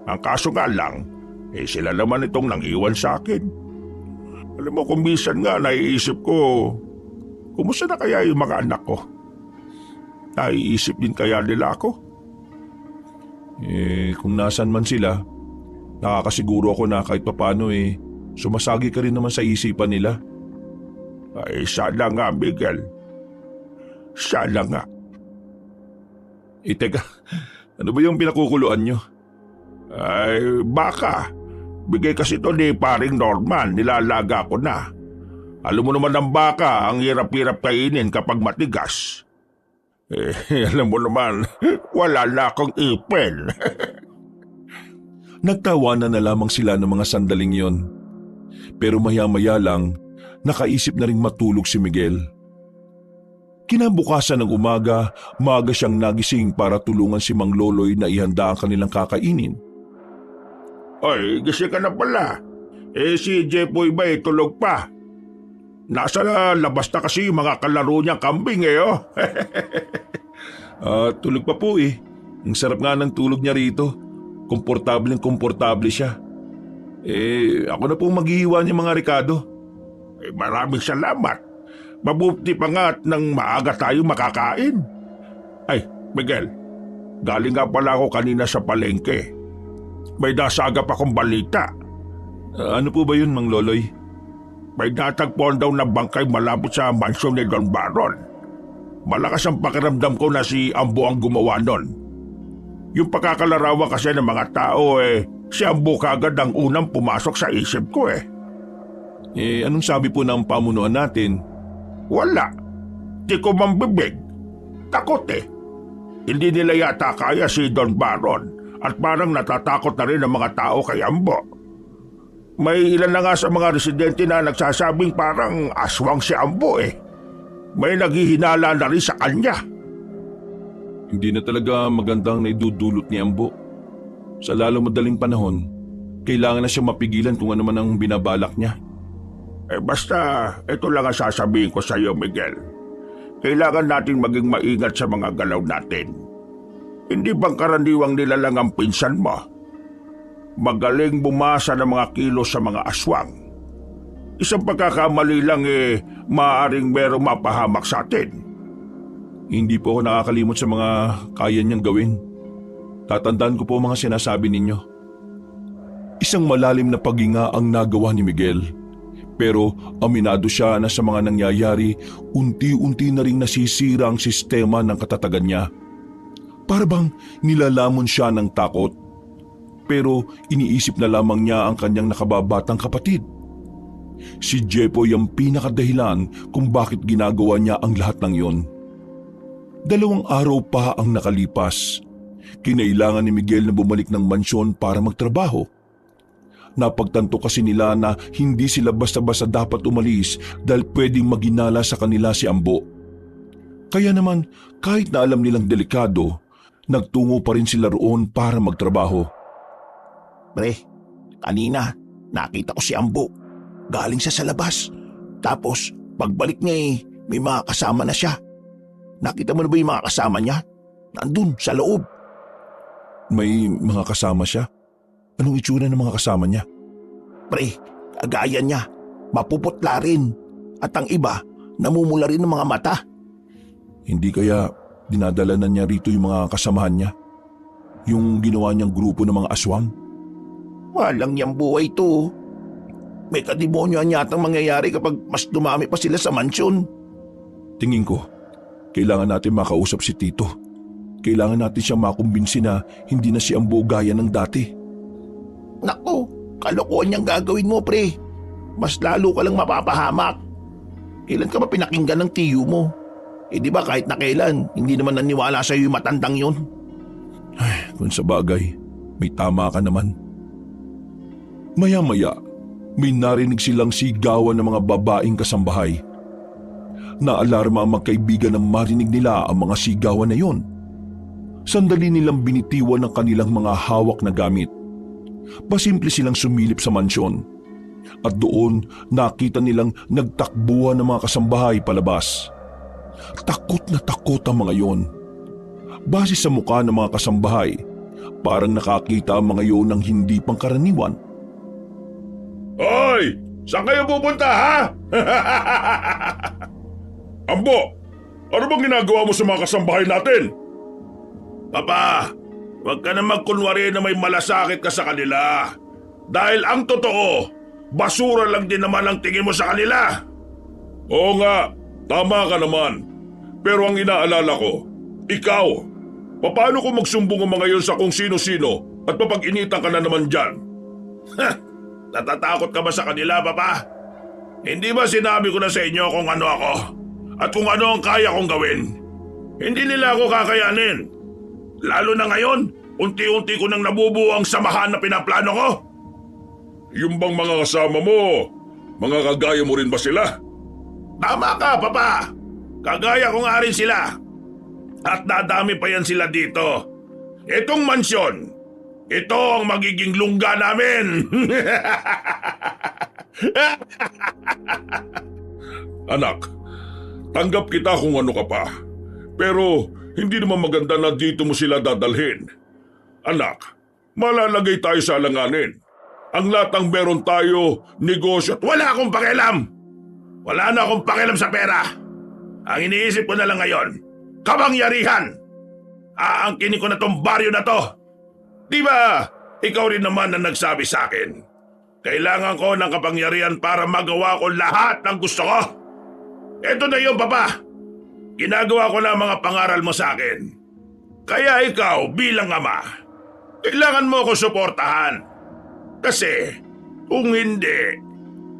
Ang kaso nga lang, sila naman itong nangiwan sa akin. Alam mo, kung minsan nga naiisip ko, kumusta na kaya yung mga anak ko? Naiisip din kaya nila ako? Kung nasan man sila, nakakasiguro ako na kahit papano sumasagi ka rin naman sa isipan nila. Sana nga, Miguel. Sana nga. Teka, ano ba yung pinakukuluan nyo? Baka. Bigay kasi ito ni paring Norman, nilalaga ko na. Alam mo naman ang baka, ang hirap-hirap kainin kapag matigas. Alam mo naman, wala na akong ipin. Nagtawanan na lamang sila ng mga sandaling yon. Pero maya-maya lang, nakaisip na ring matulog si Miguel. Kinabukasan ng umaga, maaga siyang nagising para tulungan si Mang Loloy na ihanda ang kanilang kakainin. Gising ka na pala. Si Jepoy ba tulog pa? Nasa labas na kasi yung mga kalaro niya kambing Tulog pa po Ang sarap nga ng tulog niya rito. Komportable siya. Ako na pong maghihiwa niya mga Ricardo. Maraming salamat. Mabuti pa nga at nang maaga tayo makakain. Miguel, galing nga pala ako kanina sa palengke. May nasagap akong balita. Ano po ba yun, Mang Loloy? May natagpuan daw na bangkay malapit sa mansyon ni Don Baron. Malakas ang pakiramdam ko na si Ambo ang gumawa nun. Yung pagkakalarawan kasi ng mga tao si Ambo kagad ang unang pumasok sa isip ko Anong sabi po ng pamunuan natin? Wala. Di ko mambibig. Takot Hindi nila yata kaya si Don Baron at parang natatakot na rin ang mga tao kay Ambo. May ilan na nga sa mga residente na nagsasabing parang aswang si Ambo May naghihinala na rin sa kanya. Hindi na talaga magandang naidudulot ni Ambo. Sa lalo madaling panahon, kailangan na siyang mapigilan kung ano man ang binabalak niya. Basta, ito lang ang sasabihin ko sa iyo, Miguel. Kailangan natin maging maingat sa mga galaw natin. Hindi bang karaniwang nilalang ang pinsan mo? Magaling bumasa ng mga kilos sa mga aswang. Isang pagkakamali lang maaaring merong mapahamak sa atin. Hindi po ako nakakalimot sa mga kaya niyang gawin. Tatandaan ko po mga sinasabi ninyo. Isang malalim na paghinga ang nagawa ni Miguel. Pero aminado siya na sa mga nangyayari, unti-unti na ring nasisira ang sistema ng katatagan niya. Para bang nilalamon siya ng takot. Pero iniisip na lamang niya ang kanyang nakababatang kapatid. Si Jepoy ang pinakadahilan kung bakit ginagawa niya ang lahat ng iyon. 2 araw pa ang nakalipas. Kinailangan ni Miguel na bumalik ng mansyon para magtrabaho. Napagtanto kasi nila na hindi sila basta-basta dapat umalis dahil pwedeng maginala sa kanila si Ambo. Kaya naman, kahit na alam nilang delikado, nagtungo pa rin sila roon para magtrabaho. Pre, kanina nakita ko si Ambo. Galing siya sa labas. Tapos pagbalik niya may mga kasama na siya. Nakita mo na ba yung mga kasama niya? Nandun sa loob. May mga kasama siya? Anong itsura ng mga kasama niya? Pre, kagaya niya. Mapuputla rin. At ang iba, namumula rin ng mga mata. Hindi kaya dinadala na niya rito yung mga kasamahan niya? Yung ginawa niyang grupo ng mga aswang? Walang niyang buhay to. May kadimonyoan yatang mangyayari kapag mas dumami pa sila sa mansyon. Tingin ko, kailangan natin makausap si Tito. Kailangan natin siyang makumbinsi na hindi na si Ambo gaya ng dati. Nako, kalokohan niyang gagawin mo, pre. Mas lalo ka lang mapapahamak. Kailan ka ba pinakinggan ng tiyo mo? Di ba kahit na kailan, hindi naman naniwala sa'yo yung matandang yun? Ay, kung sa bagay, may tama ka naman. Maya-maya, may narinig silang sigawan ng mga babaeng kasambahay. Naalarma ang magkaibigan nang marinig nila ang mga sigawan na yon. Sandali nilang binitiwan ng kanilang mga hawak na gamit. Pasimple silang sumilip sa mansyon. At doon nakita nilang nagtakbuhan ng mga kasambahay palabas. Takot na takot ang mga yon. Base sa mukha ng mga kasambahay, parang nakakita ang mga yon ng hindi pangkaraniwan. Hoy! Saan kayo pupunta, ha? Ambo, ano bang ginagawa mo sa mga kasambahay natin? Papa, huwag ka na magkunwari na may malasakit ka sa kanila. Dahil ang totoo, basura lang din naman ang tingin mo sa kanila. Oo nga, tama ka naman. Pero ang inaalala ko, ikaw, paano kung magsumbong ang mga yun sa kung sino-sino at papag-initan ka na naman dyan? Natatakot ka ba sa kanila, Papa? Hindi ba sinabi ko na sa inyo kung ano ako at kung ano ang kaya kong gawin? Hindi nila ako kakayanin. Lalo na ngayon, unti-unti ko nang nabubuo ang samahan na pinaplano ko. Yung bang mga kasama mo, mga kagaya mo rin ba sila? Tama ka, Papa. Kagaya ko nga rin sila. At dadami pa yan sila dito. Itong mansyon, ito ang magiging lungga namin. Anak, tanggap kita kung ano ka pa. Pero hindi naman maganda na dito mo sila dadalhin. Anak, malalagay tayo sa alanganin. Ang latang meron tayo, negosyo at wala akong pakialam. Wala na akong pakialam sa pera. Ang iniisip ko na lang ngayon, kapangyarihan. Aangkinin ko na tong baryo na to. Di ba, ikaw rin naman na nagsabi sa akin. Kailangan ko ng kapangyarihan para magawa ko lahat ng gusto ko. Ito na yun, Papa. Ginagawa ko na ang mga pangaral mo sa akin. Kaya ikaw bilang ama, kailangan mo ko suportahan. Kasi kung hindi,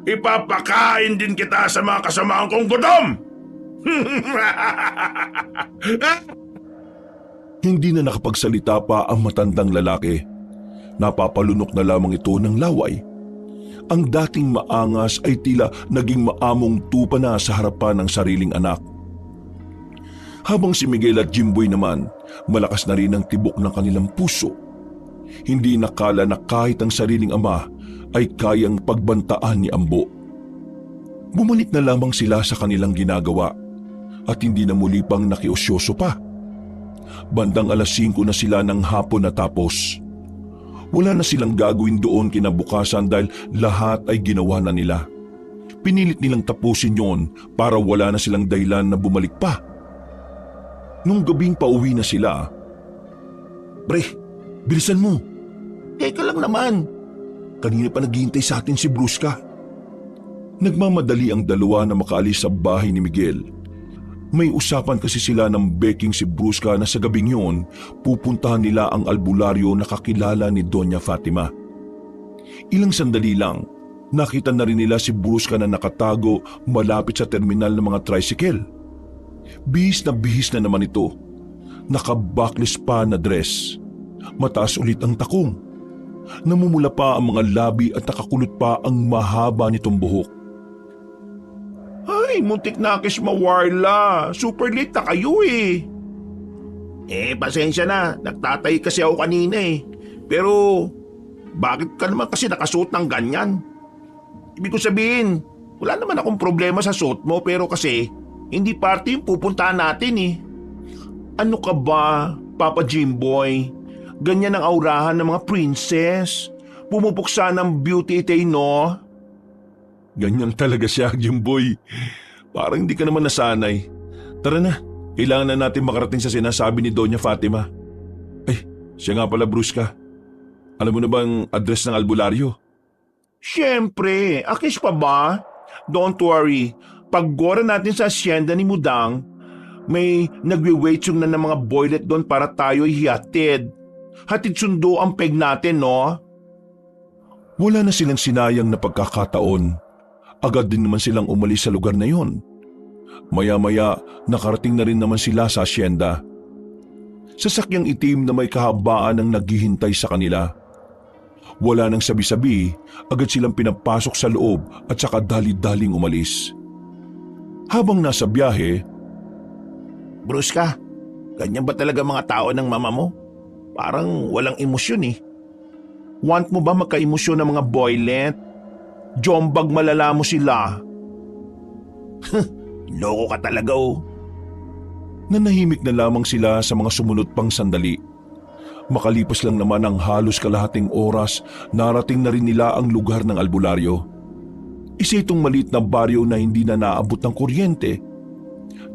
ipapakain din kita sa mga kasamahan kong gutom. Hindi na nakapagsalita pa ang matandang lalaki. Napapalunok na lamang ito ng laway. Ang dating maangas ay tila naging maamong tupa na sa harapan ng sariling anak. Habang si Miguel at Jimboy naman, malakas na rin ang tibok ng kanilang puso. Hindi nakala na kahit ang sariling ama ay kayang pagbantaan ni Ambo. Bumalik na lamang sila sa kanilang ginagawa at hindi na muli pang nakiusyoso pa. Bandang 5:00 na sila ng hapon natapos. Wala na silang gagawin doon kinabukasan dahil lahat ay ginawa na nila. Pinilit nilang tapusin yon para wala na silang dahilan na bumalik pa. Nung gabing pauwi na sila, "Pre, bilisan mo." Teka lang naman. Kanina pa naghihintay sa atin si Brusca. Nagmamadali ang dalawa na makaalis sa bahay ni Miguel. May usapan kasi sila ng beking si Brusca na sa gabing yun, pupuntahan nila ang albularyo na kakilala ni Doña Fatima. Ilang sandali lang, nakita na rin nila si Brusca na nakatago malapit sa terminal ng mga tricycle. Bihis na naman ito. Naka-backless pa na dress. Mataas ulit ang takong. Namumula pa ang mga labi at nakakulot pa ang mahaba nitong buhok. Ay, muntik na kiss mawarla. Super late na kayo eh. Pasensya na. Nagtatay kasi ako kanina eh. Pero, bakit ka naman kasi nakasuot ng ganyan? Ibig ko sabihin, Wala naman akong problema sa suot mo pero kasi hindi party yung pupuntahan natin eh. Ano ka ba, Papa Jimboy? Ganyan ang aurahan ng mga princess. Pumupuksa ng beauty ite, no? Ganyan talaga siya, Jimboy. Parang hindi ka naman nasanay. Tara na, kailangan na natin makarating sa sinasabi ni Doña Fatima. Ay, siya nga pala, Brusca. Alam mo na ba ang address ng albularyo? Siyempre, akis pa ba? Don't worry, paggora natin sa asyenda ni Mudang, may nagwe-waiting na ng mga boylet doon para tayo hihatid. Hatid sundo ang peg natin, no? Wala na silang sinayang na pagkakataon. Agad din naman silang umalis sa lugar na yon. Maya-maya, nakarating na rin naman sila sa asyenda. Sasakyang itim na may kahabaan ang naghihintay sa kanila. Wala nang sabi-sabi, agad silang pinapasok sa loob at saka dali-daling umalis. Habang nasa biyahe, Brusca, ganyan ba talaga mga tao ng mama mo? Parang walang emosyon eh. Want mo ba magka-emosyon ng mga boylet? Jombag malala mo sila. Loko ka talaga oh. nanahimik na lamang sila sa mga sumunod pang sandali. Makalipas lang naman ang halos kalahating oras, narating na rin nila ang lugar ng albularyo. Isa itong maliit na baryo na hindi na naabot ng kuryente.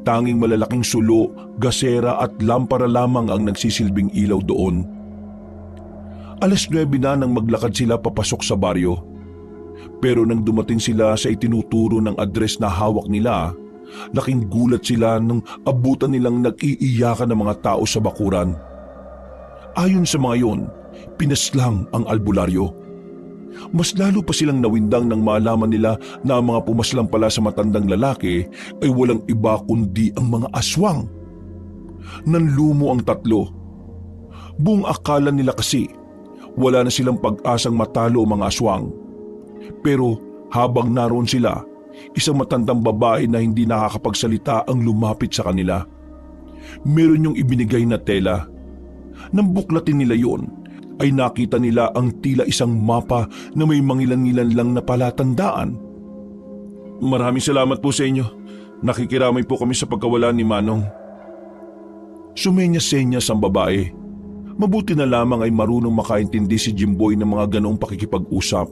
Tanging malalaking sulo, gasera at lampara lamang ang nagsisilbing ilaw doon. 9:00 na nang maglakad sila papasok sa baryo. Pero nang dumating sila sa itinuturo ng address na hawak nila, laking gulat sila nang abutan nilang nag-iiyakan ng mga tao sa bakuran. Ayon sa mga yon, pinaslang ang albularyo. Mas lalo pa silang nawindang nang malaman nila na ang mga pumaslang pala sa matandang lalaki ay walang iba kundi ang mga aswang. Nanlumo ang tatlo. Buong akala nila kasi wala na silang pag-asang matalo ang mga aswang. Pero habang naroon sila, isang matandang babae na hindi nakakapagsalita ang lumapit sa kanila. Meron yung ibinigay na tela. Nang buklatin nila yon, ay nakita nila ang tila isang mapa na may mangilan-ngilan lang na palatandaan. Maraming salamat po sa inyo. Nakikiramay po kami sa pagkawala ni Manong. Sumenya-senyas ang babae. Mabuti na lamang ay marunong makaintindi si Jimboy ng mga ganoong pakikipag-usap.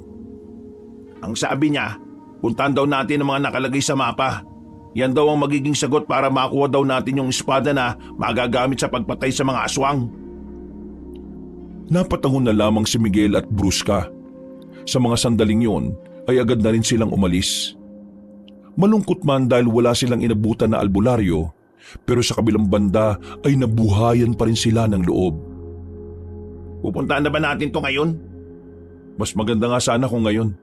Ang sabi niya, puntahan daw natin ang mga nakalagay sa mapa. Yan daw ang magiging sagot para makuha daw natin yung espada na magagamit sa pagpatay sa mga aswang. Napatangon na lamang si Miguel at Brusca. Sa mga sandaling yon ay agad na rin silang umalis. Malungkot man dahil wala silang inabutan na albularyo, pero sa kabilang banda ay nabuhayan pa rin sila ng loob. Pupuntahan na ba natin to ngayon? Mas maganda nga sana kung ngayon.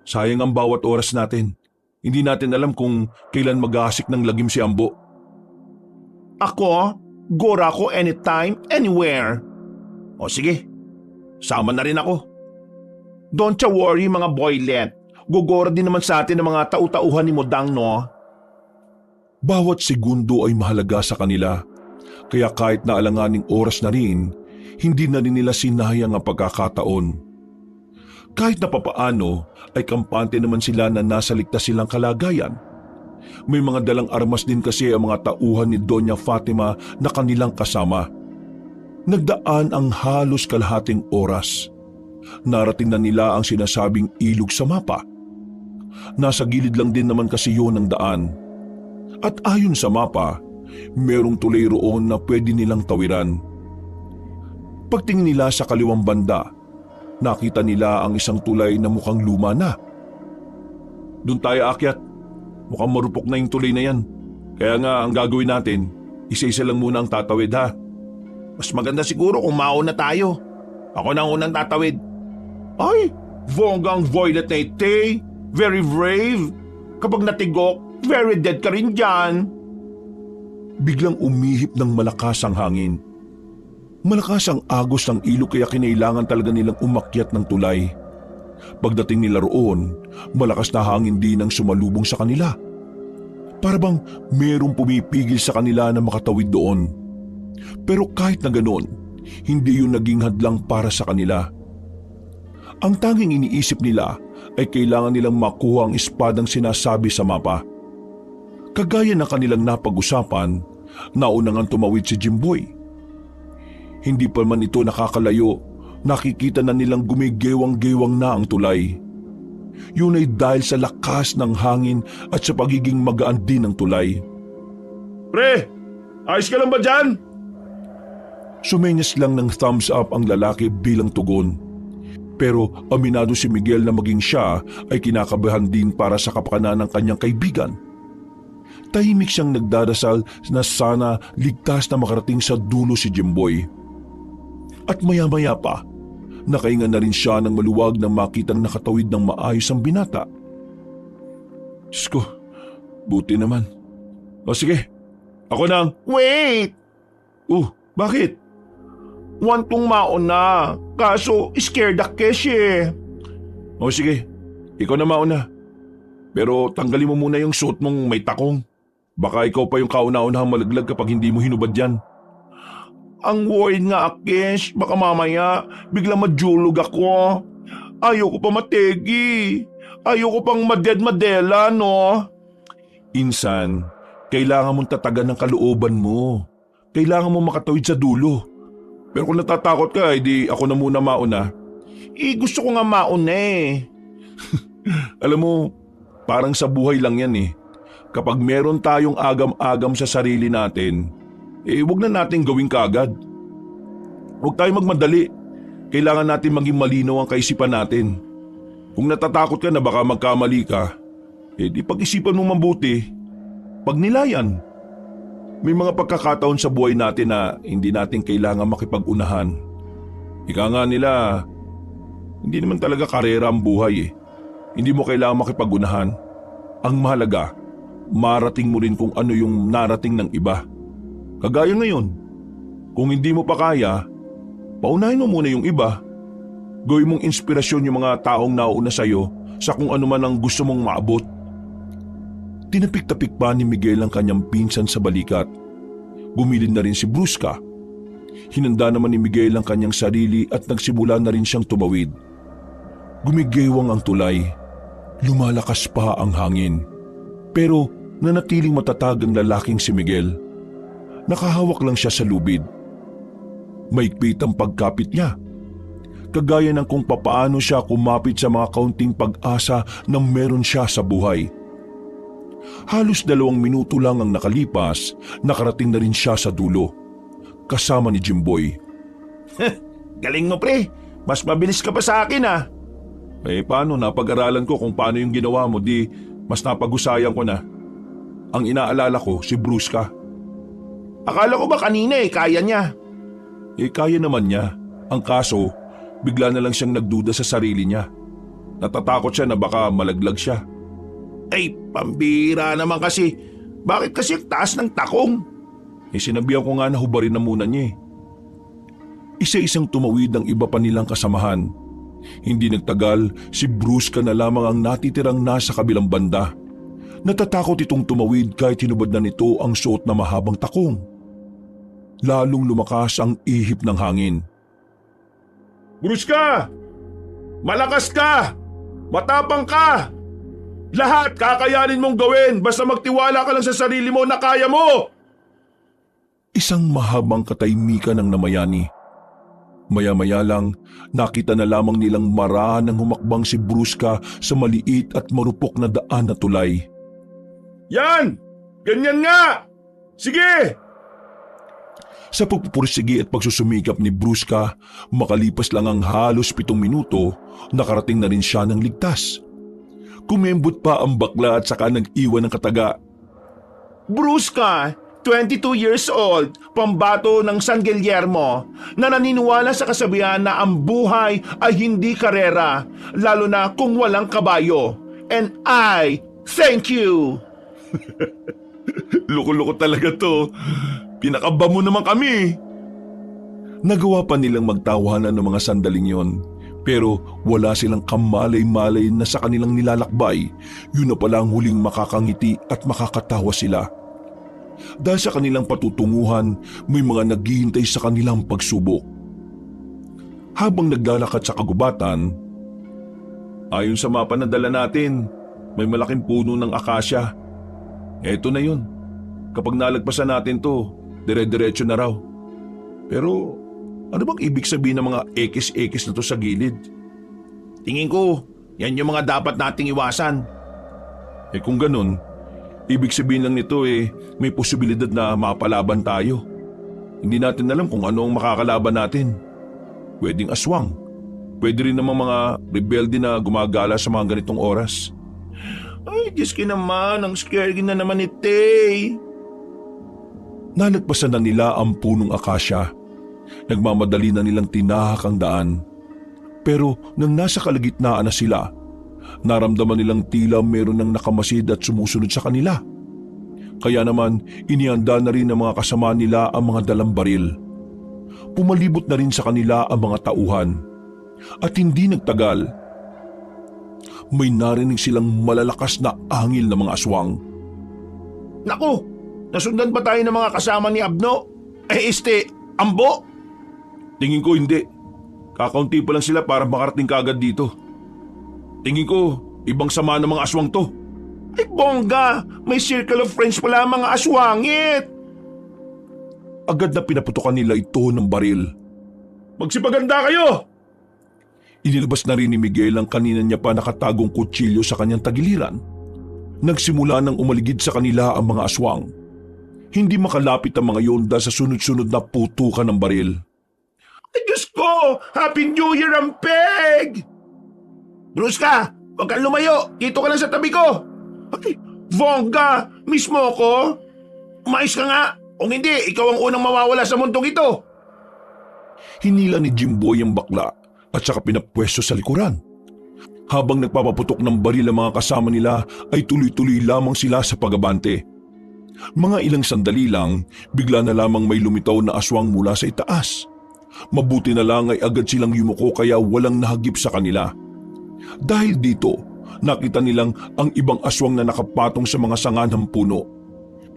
Sayang ang bawat oras natin. Hindi natin alam kung kailan mag-aasik ng lagim si Ambo. Ako? Gora ko anytime, anywhere. O sige, sama na rin ako. Don't you worry mga boylet. Gugora din naman sa atin ang mga tau-tauhan ni Mudang, no? Bawat segundo ay mahalaga sa kanila. Kaya kahit na alanganing oras na rin, hindi na rin nila sinayang ang pagkakataon. Kahit na papaano ay kampante naman sila na nasa ligtas silang kalagayan. May mga dalang armas din kasi ang mga tauhan ni Doña Fatima na kanilang kasama. Nagdaan ang halos kalahating oras. Narating na nila ang sinasabing ilog sa mapa. Nasa gilid lang din naman kasi yun ang daan. At ayon sa mapa, merong tulay roon na pwede nilang tawiran. Pagtingin nila sa kaliwang banda, nakita nila ang isang tulay na mukhang luma na. Doon tayo akyat. Mukhang marupok na yung tulay na yan. Kaya nga ang gagawin natin, isa-isa lang muna ang tatawid ha. Mas maganda siguro kung mauna tayo. Ako na ang unang tatawid. Ay, bonggang Violet na ite. Very brave. Kapag natigok, very dead ka rin dyan. Biglang umihip ng malakas ang hangin. Malakas ang agos ng ilog kaya kinailangan talaga nilang umakyat ng tulay. Pagdating nila roon, malakas na hangin din ang sumalubong sa kanila. Para bang merong pumipigil sa kanila na makatawid doon. Pero kahit na ganoon, hindi yun naging hadlang para sa kanila. Ang tanging iniisip nila ay kailangan nilang makuha ang espadang sinasabi sa mapa. Kagaya ng kanilang napag-usapan, nauna ngang tumawid si Jimboy. Hindi pa man ito nakakalayo, nakikita na nilang gumigewang-gewang na ang tulay. Yun ay dahil sa lakas ng hangin at sa pagiging magaan din ng tulay. Pre, ayos ka lang ba dyan? Sumenyas lang ng thumbs up ang lalaki bilang tugon. Pero aminado si Miguel na maging siya ay kinakabahan din para sa kapakanan ng kanyang kaibigan. Tahimik siyang nagdadasal na sana ligtas na makarating sa dulo si Jimboy. At maya-maya pa, nakahinga na rin siya ng maluwag nang makitang nakatawid ng maayos ang binata. Diyos ko, buti naman. O sige, ako nang... Wait! Bakit? Wantong mauna, kaso scared ako eh. O sige, ikaw na mauna. Pero tanggalin mo muna yung suot mong may takong. Baka ikaw pa yung kauna-unahang malaglag kapag hindi mo hinubad yan. Ang worried nga Akesh, baka mamaya biglang majulog ako. Ayoko pa mategi. Ayoko pang madela, no? Insan, kailangan mong tatagan ng kalooban mo. Kailangan mo makatawid sa dulo. Pero kung natatakot ka, edi ako na muna mauna. Gusto ko nga mauna eh. Alam mo, parang sa buhay lang yan eh. Kapag meron tayong agam-agam sa sarili natin, wag na natin gawin kaagad. Huwag tayong magmadali. Kailangan natin maging malinaw ang kaisipan natin. Kung natatakot ka na baka magkamali ka, di pag-isipan mo mabuti. Pagnilayan. May mga pagkakataon sa buhay natin na hindi natin kailangan makipag-unahan. Ika nga nila, hindi naman talaga karera ang buhay eh. Hindi mo kailangan makipag-unahan. Ang mahalaga, marating mo rin kung ano yung narating ng iba. Kagaya ngayon, kung hindi mo pa kaya, paunahin mo muna yung iba. Gawin mong inspirasyon yung mga taong nauuna sa'yo sa kung ano man ang gusto mong maabot. Tinapik-tapik pa ni Miguel ang kanyang pinsan sa balikat. Bumilid na rin si Brusca. Hinanda naman ni Miguel ang kanyang sarili at nagsimula na rin siyang tumawid. Gumigewang ang tulay. Lumalakas pa ang hangin. Pero nanatiling matatag ang lalaking si Miguel. Nakahawak lang siya sa lubid. Maigpit ang pagkapit niya. Kagaya ng kung papaano siya kumapit sa mga kaunting pag-asa na meron siya sa buhay. Halos 2 minuto lang ang nakalipas, nakarating na rin siya sa dulo. Kasama ni Jimboy. Galing mo pre, mas mabilis ka pa sa akin ah. Paano napag-aralan ko kung paano yung ginawa mo, di mas napag-usayan ko na. Ang inaalala ko si Brusca. Akala ko ba kanina kaya niya. Kaya naman niya. Ang kaso, bigla na lang siyang nagduda sa sarili niya. Natatakot siya na baka malaglag siya. Pambira naman kasi. Bakit kasi ang taas ng takong? Sinabihan ko nga na hubarin na muna niya. Isa-isang tumawid ang iba pa nilang kasamahan. Hindi nagtagal, si Brusca na lamang ang natitirang nasa kabilang banda. Natatakot itong tumawid kahit hinubad na nito ang suot na mahabang takong. Lalong lumakas ang ihip ng hangin. Brusca! Malakas ka! Matapang ka! Lahat kakayanin mong gawin basta magtiwala ka lang sa sarili mo na kaya mo! Isang mahabang katahimikan ang namayani. Maya-maya lang, nakita na lamang nilang marahan ng humakbang si Brusca sa maliit at marupok na daan na tulay. Yan! Ganyan nga! Sige! Sa pagpupursigi at pagsusumikap ni Brusca, makalipas lang ang halos 7 minuto, nakarating na rin siya ng ligtas. Kumembot pa ang bakla at saka nag-iwan ng kataga. Brusca, 22 years old, pambato ng San Guillermo, na naniniwala sa kasabihan na ang buhay ay hindi karera, lalo na kung walang kabayo. And I thank you! Loko-loko talaga to. Pinakaba mo naman kami. Nagawa pa nilang magtawanan ng mga sandaling yon. Pero wala silang kamalay-malay na sa kanilang nilalakbay, yun na pala ang huling makakangiti at makakatawa sila. Dahil sa kanilang patutunguhan, may mga naghihintay sa kanilang pagsubok. Habang naglalakad sa kagubatan, Ayon sa mapa na dala natin, may malaking puno ng akasya. Eto na yun. Kapag nalagpasan natin to, dire-diretso na raw. Pero ano bang ibig sabihin ng mga ekis-ekis na to sa gilid? Tingin ko, yan yung mga dapat nating iwasan. Kung ganun, ibig sabihin lang nito may posibilidad na mapalaban tayo. Hindi natin alam kung ano ang makakalaban natin. Pwedeng aswang. Pwede rin namang mga rebelde na gumagala sa mga ganitong oras. Ay, Diyos ko naman, ang scary na naman ni Tay. Nalagpasan na nila ang punong akasya. Nagmamadali na nilang tinahak ang daan. Pero nang nasa kalagitnaan na sila, naramdaman nilang tila meron ng nakamasid at sumusunod sa kanila. Kaya naman, inihanda na rin ng mga kasama nila ang mga dalang baril. Pumalibot na rin sa kanila ang mga tauhan. At hindi nagtagal, may narinig silang malalakas na angil ng mga aswang. Naku, nasundan pa tayo ng mga kasama ni Abno? Ambo? Tingin ko hindi. Kakaunti pa lang sila para makarating kaagad dito. Tingin ko, ibang sama ng mga aswang to. Ay bongga, may circle of friends pala ang mga aswangit. Agad na pinaputukan nila ito ng baril. Magsipaganda kayo! Inilabas na rin ni Miguel ang kanina niya pa nakatagong kutsilyo sa kanyang tagiliran. Nagsimula nang umaligid sa kanila ang mga aswang. Hindi makalapit ang mga yon dahil sa sunod-sunod na putukan ng baril. Ay Diyos ko! Happy New Year, Ampeg! Bruska, huwag kang lumayo. Dito ka lang sa tabi ko. Ay, Bongga, mismo ko? Mais ka nga. Kung hindi, ikaw ang unang mawawala sa mundong ito. Hinila ni Jimboy ang bakla at saka pinapwesto sa likuran. Habang nagpapaputok ng baril ang mga kasama nila ay tuloy-tuloy lamang sila sa pagabante. Mga ilang sandali lang, bigla na lamang may lumitaw na aswang mula sa itaas. Mabuti na lang ay agad silang yumuko kaya walang nahagip sa kanila. Dahil dito, nakita nilang ang ibang aswang na nakapatong sa mga sanga ng puno.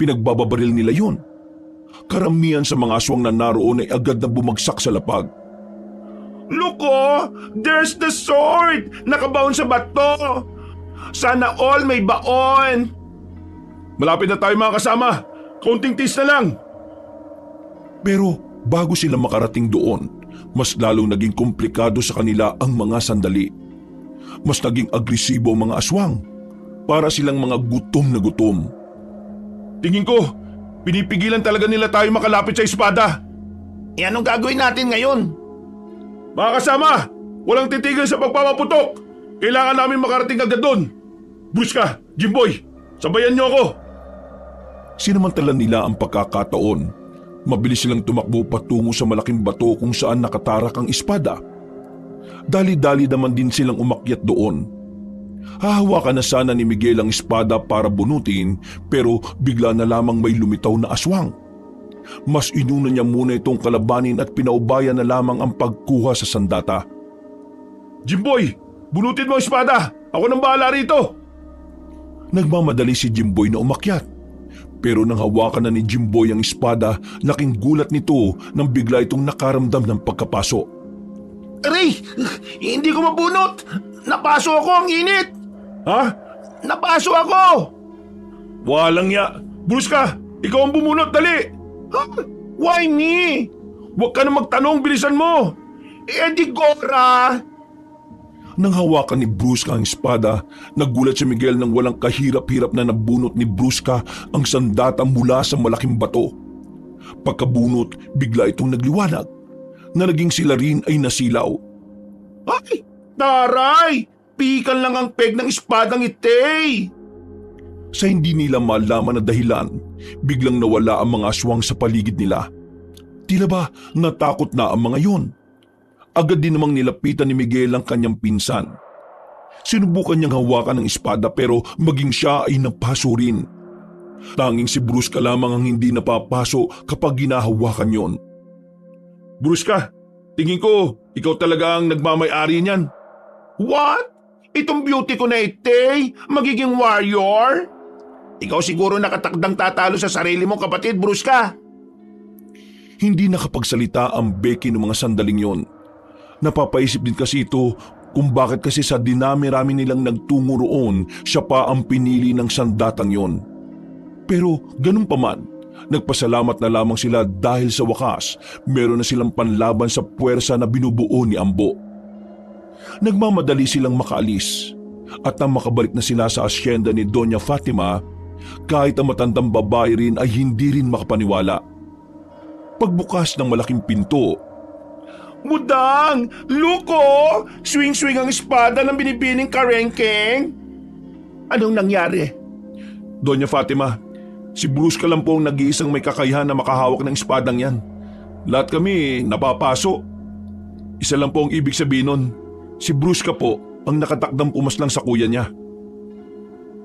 Pinagbababaril nila yun. Karamihan sa mga aswang na naroon ay agad na bumagsak sa lapag. Luko, there's the sword! Nakabaon sa bato! Sana all may baon! Malapit na tayo mga kasama. Kaunting tis na lang. Pero bago sila makarating doon, mas lalong naging komplikado sa kanila ang mga sandali. Mas naging agresibo ang mga aswang. Para silang mga gutom na gutom. Tingin ko, pinipigilan talaga nila tayo makalapit sa espada. Anong gagawin natin ngayon? Mga kasama, walang titigil sa pagpapaputok. Kailangan namin makarating agad doon. Bruska, Jimboy, sabayan niyo ako. Sinamantala nila ang pagkakataon. Mabilis silang tumakbo patungo sa malaking bato kung saan nakatarak ang espada. Dali-dali naman din silang umakyat doon. Hahawakan na sana ni Miguel ang espada para bunutin pero bigla na lamang may lumitaw na aswang. Mas inuna niya muna itong kalabanin at pinaubayan na lamang ang pagkuha sa sandata. Jimboy, bunutin mo ang espada! Ako nang bahala rito! Nagmamadali si Jimboy na umakyat. Pero nang hawakan na ni Jimboy ang espada, laking gulat nito nang bigla itong nakaramdam ng pagkapaso. Aray! Hindi ko mabunot! Napaso ako, ang init! Ha? Napaso ako! Walang ya! Bruska, ikaw ang bumunot, dali! Huh? Why me? Huwag ka na magtanong, bilisan mo! Di Gora! Nang hawakan ni Bruska ang espada, nagulat si Miguel nang walang kahirap-hirap na nabunot ni Bruska ang sandata mula sa malaking bato. Pagkabunot, bigla itong nagliwanag na naging sila rin ay nasilaw. Ay! Taray! Pikan lang ang peg ng espadang itay! Sa hindi nila malaman na dahilan, biglang nawala ang mga aswang sa paligid nila. Tila ba natakot na ang mga yon? Agad din namang nilapitan ni Miguel ang kanyang pinsan. Sinubukan niyang hawakan ang espada pero maging siya ay napaso rin. Tanging si Bruska lamang ang hindi napapaso kapag ginahawakan yon. Bruska, tingin ko ikaw talaga ang nagmamay-ari niyan. What? Itong beauty ko na itay? Magiging warrior? Ikaw siguro nakatakdang tatalo sa sarili mo, kapatid, Bruska. Hindi nakapagsalita ang Becky ng mga sandaling yon. Napapaisip din kasi ito kung bakit kasi sa dinami-rami nilang nagtungo roon, siya pa ang pinili ng sandatang yon. Pero ganun pa man, nagpasalamat na lamang sila dahil sa wakas, meron na silang panlaban sa puwersa na binubuo ni Ambo. Nagmamadali silang makaalis at nang makabalik na sila sa asyenda ni Doña Fatima, kahit ang matandang babae rin ay hindi rin makapaniwala. Pagbukas ng malaking pinto, "Mudang! Luko! Swing-swing ang espada ng binibining karengkeng!" "Anong nangyari?" "Doña Fatima, si Brusca lang po ang nag-iisang may kakayahan na makahawak ng espadang yan. Lahat kami napapaso. Isa lang po ang ibig sabihin nun. Si Brusca po ang nakatakdang pumaslang sa kuya niya."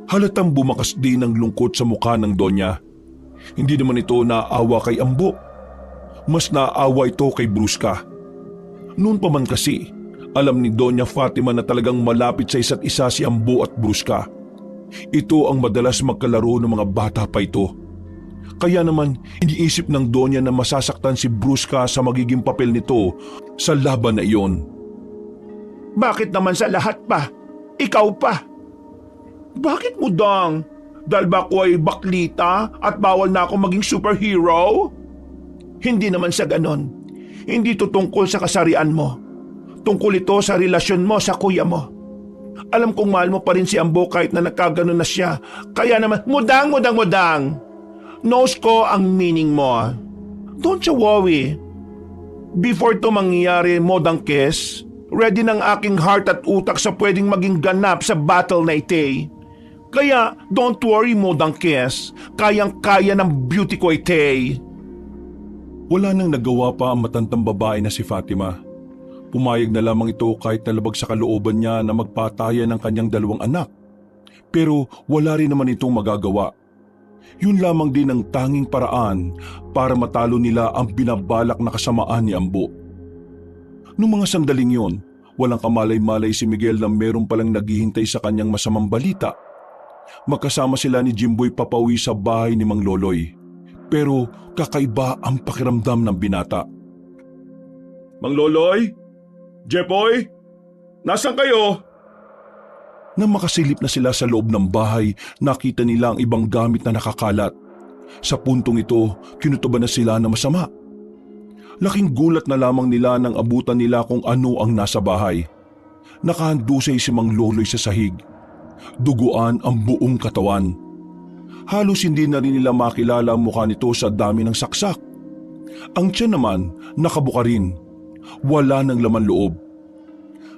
Halatang bumakas din ang lungkot sa mukha ng Donya. Hindi naman ito naawa kay Ambo. Mas naawa ito kay Brusca. Noon pa man kasi, alam ni Doña Fatima na talagang malapit sa isa't isa si Ambo at Brusca. Ito ang madalas magkalaro ng mga bata pa ito. Kaya naman, iniisip ng Donya na masasaktan si Brusca sa magiging papel nito sa laban na iyon. "Bakit naman sa lahat pa? Ikaw pa?" "Bakit mo dang? Dahil ba ako ay baklita at bawal na ako maging superhero?" "Hindi naman sa ganon. Hindi ito tungkol sa kasarian mo. Tungkol ito sa relasyon mo sa kuya mo. Alam kong mahal mo pa rin si Ambo kahit na nagkaganon na siya. Kaya naman, mudang! Knows ko ang meaning mo. Don't you worry. Before ito mangyayari, Modang Kes, ready ng aking heart at utak sa pwedeng maging ganap sa battle na ite. Kaya don't worry, Modang Kes. Kayang-kaya ng beauty ko ite." Wala nang nagawa pa ang matandang babae na si Fatima. Pumayag na lamang ito kahit nalabag sa kalooban niya na magpatayan ng kanyang dalawang anak. Pero wala rin naman itong magagawa. Yun lamang din ang tanging paraan para matalo nila ang binabalak na kasamaan ni Ambo. Noong mga sandaling yon, walang kamalay-malay si Miguel na meron palang naghihintay sa kanyang masamang balita. Magkasama sila ni Jimboy papauwi sa bahay ni Mang Loloy. Pero kakaiba ang pakiramdam ng binata. Mang Loloy? Jepoy? Nasaan kayo? Nang makasilip na sila sa loob ng bahay, nakita nila ang ibang gamit na nakakalat. Sa puntong ito, kinutuban na sila na masama. Laking gulat na lamang nila nang abutan nila kung ano ang nasa bahay. Nakahandusay si Mang Loloy sa sahig. Duguan ang buong katawan. Halos hindi na rin nila makilala ang mukha nito sa dami ng saksak. Ang tiyan naman nakabuka rin. Wala ng laman loob.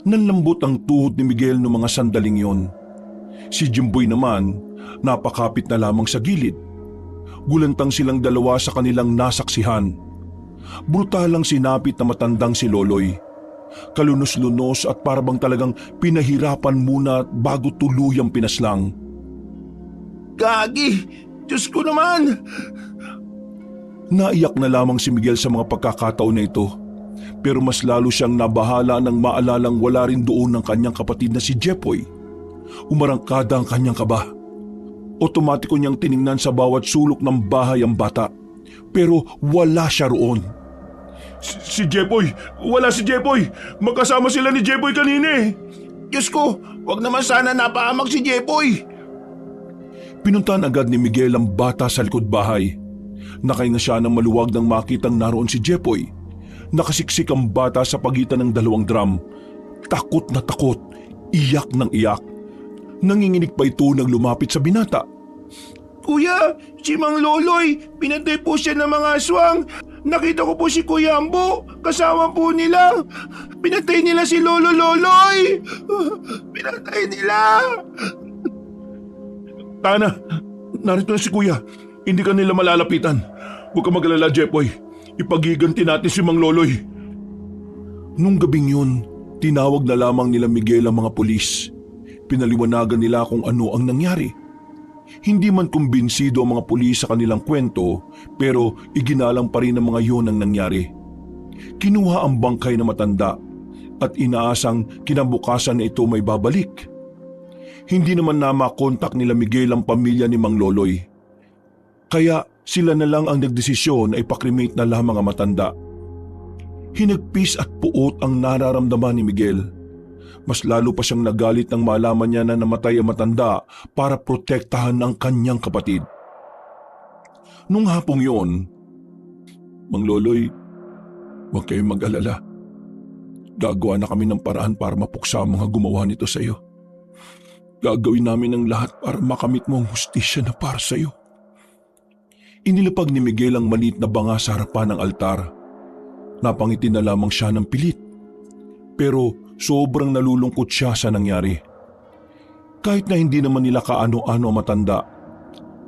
Nanlambot ang tuhod ni Miguel noong mga sandaling yon. Si Jimboy naman napakapit na lamang sa gilid. Gulantang silang dalawa sa kanilang nasaksihan. Brutalang sinapit na matandang si Loloy. Kalunos-lunos at parabang talagang pinahirapan muna bago tuluyang pinaslang. "Gagi! Diyos ko naman!" Naiyak na lamang si Miguel sa mga pagkakataon na ito. Pero mas lalo siyang nabahala nang maalalang wala rin doon ng kanyang kapatid na si Jepoy. Umarangkada ang kanyang kaba. Otomatiko niyang tiningnan sa bawat sulok ng bahay ang bata. Pero wala siya roon. Si Jepoy! Wala si Jepoy! Magkasama sila ni Jepoy kanina eh! "Diyos ko! Wag naman sana napaamag si Jepoy!" Pinuntahan agad ni Miguel ang bata sa likod bahay. Nakahinga siya ng maluwag nang makitang naroon si Jepoy. Nakasiksik ang bata sa pagitan ng dalawang drum. Takot na takot, iyak ng iyak. Nanginginig pa ito nang lumapit sa binata. "Kuya, si Mang Loloy, pinatay po siya ng mga aswang. Nakita ko po si Kuya Ambo, kasama po nila. Pinatay nila si Lolo Loloy. Pinatay nila." Tana, narito na si Kuya. Hindi ka nila malalapitan. Huwag ka mag-alala, Jepoy. Ipagiganti natin si Mang Loloy. Nung gabing yun, tinawag na lamang nila Miguel ang mga pulis. Pinaliwanagan nila kung ano ang nangyari. Hindi man kumbinsido ang mga pulis sa kanilang kwento, pero iginalang pa rin ang mga yun ang nangyari. Kinuha ang bangkay na matanda at inaasang kinabukasan na ito may babalik. Hindi naman na makontak nila Miguel ang pamilya ni Mang Loloy. Kaya sila na lang ang nagdesisyon ay pakremate na lamang ang matanda. Hinagpis at puot ang nararamdaman ni Miguel. Mas lalo pa siyang nagalit nang malaman niya na namatay ang matanda para protektahan ang kanyang kapatid. Nung hapong yon, Mang Loloy, huwag kayong mag-alala. Gagawa na kami ng paraan para mapuksa ang mga gumawa nito sa iyo. Gagawin namin ang lahat para makamit mo ang hustisya na para sa iyo. Inilapag ni Miguel ang maliit na banga sa harapan ng altar. Napangiti na lamang siya ng pilit. Pero sobrang nalulungkot siya sa nangyari. Kahit na hindi naman nila kaano-ano ang matanda,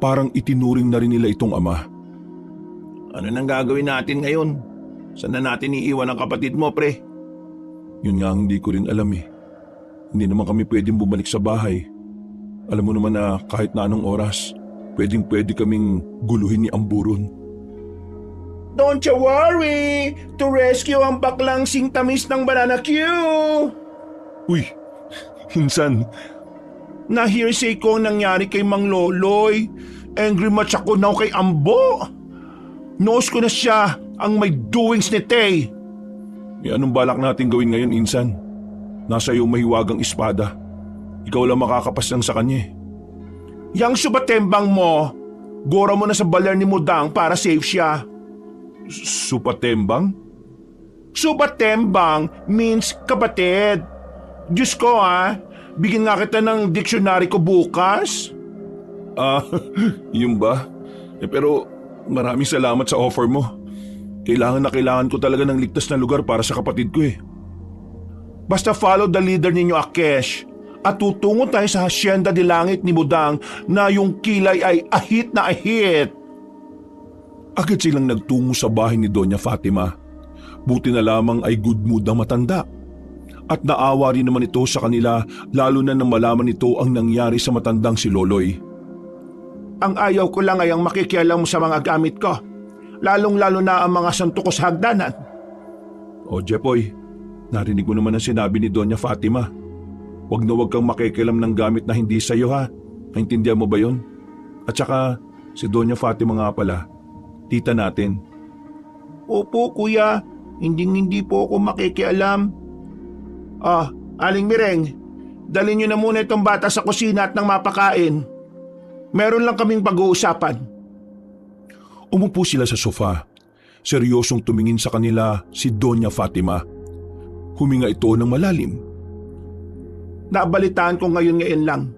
parang itinuring na rin nila itong ama. Ano nang gagawin natin ngayon? Saan na natin iiwan ang kapatid mo, pre? Yun nga ang hindi ko rin alam eh. Hindi naman kami pwedeng bumalik sa bahay. Alam mo naman na kahit na anong oras, pwede kaming guluhin ni Amburon. Don't you worry! To rescue ang baklang singtamis ng Banana Q! Uy, Insan, Na-hearsay ko ang nangyari kay Mang Loloy. Angry match ako now kay Ambo. Knows ko na siya ang may doings ni Tay. anong balak natin gawin ngayon, Insan? Nasa iyo mahiwagang espada. Ikaw lang makakapaslang sa kanya eh. Yang subatembang mo, gora mo na sa baler ni Mudang para safe siya. Supatembang? Subatembang means kapatid. Diyos ko bigyan nga kita ng diksyonary ko bukas. Yun ba? Pero maraming salamat sa offer mo. Kailangan ko talaga ng ligtas na lugar para sa kapatid ko eh. Basta follow the leader ninyo, Akesh. At tutungo tayo sa hasyenda di langit ni Mudang na yung kilay ay ahit na ahit. Agad silang nagtungo sa bahay ni Doña Fatima. Buti na lamang ay good mood ang matanda. At naawa rin naman ito sa kanila lalo na nang malaman nito ang nangyari sa matandang si Loloy. Ang ayaw ko lang ay ang makikialam mo sa mga gamit ko. Lalong-lalo na ang mga santo ko sa hagdanan. O Jepoy, narinig mo naman ang sinabi ni Doña Fatima. Huwag na huwag kang makikialam ng gamit na hindi sa iyo ha. Naintindihan mo ba yun? At saka si Doña Fatima nga pala, tita natin. Opo kuya, hindi po ako makikialam. Aling Mireng, dalhin niyo na muna itong bata sa kusina at nang mapakain. Meron lang kaming pag-uusapan. Umupo sila sa sofa. Seryosong tumingin sa kanila si Doña Fatima. Huminga ito ng malalim. Nabalitaan ko ngayon lang.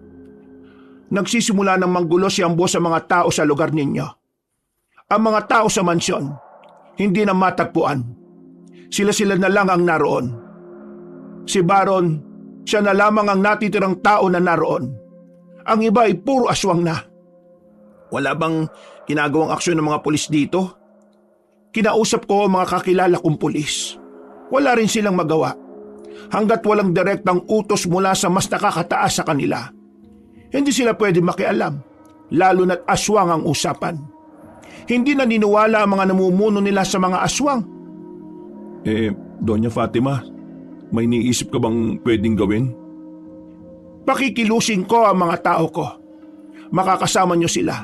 Nagsisimula ng manggulo si Ambo sa mga tao sa lugar ninyo. Ang mga tao sa mansyon, hindi na matagpuan. Sila na lang ang naroon. Si Baron, siya na lamang ang natitirang tao na naroon. Ang iba ay puro aswang na. Wala bang ginagawang aksyon ng mga pulis dito? Kinausap ko ang mga kakilala kong pulis. Wala rin silang magawa. Hanggat walang direktang utos mula sa mas nakakataas sa kanila. Hindi sila pwede makialam, lalo na't aswang ang usapan. Hindi naniniwala ang mga namumuno nila sa mga aswang. Doña Fatima, may iniisip ka bang pwedeng gawin? Pakikilusin ko ang mga tao ko. Makakasama nyo sila.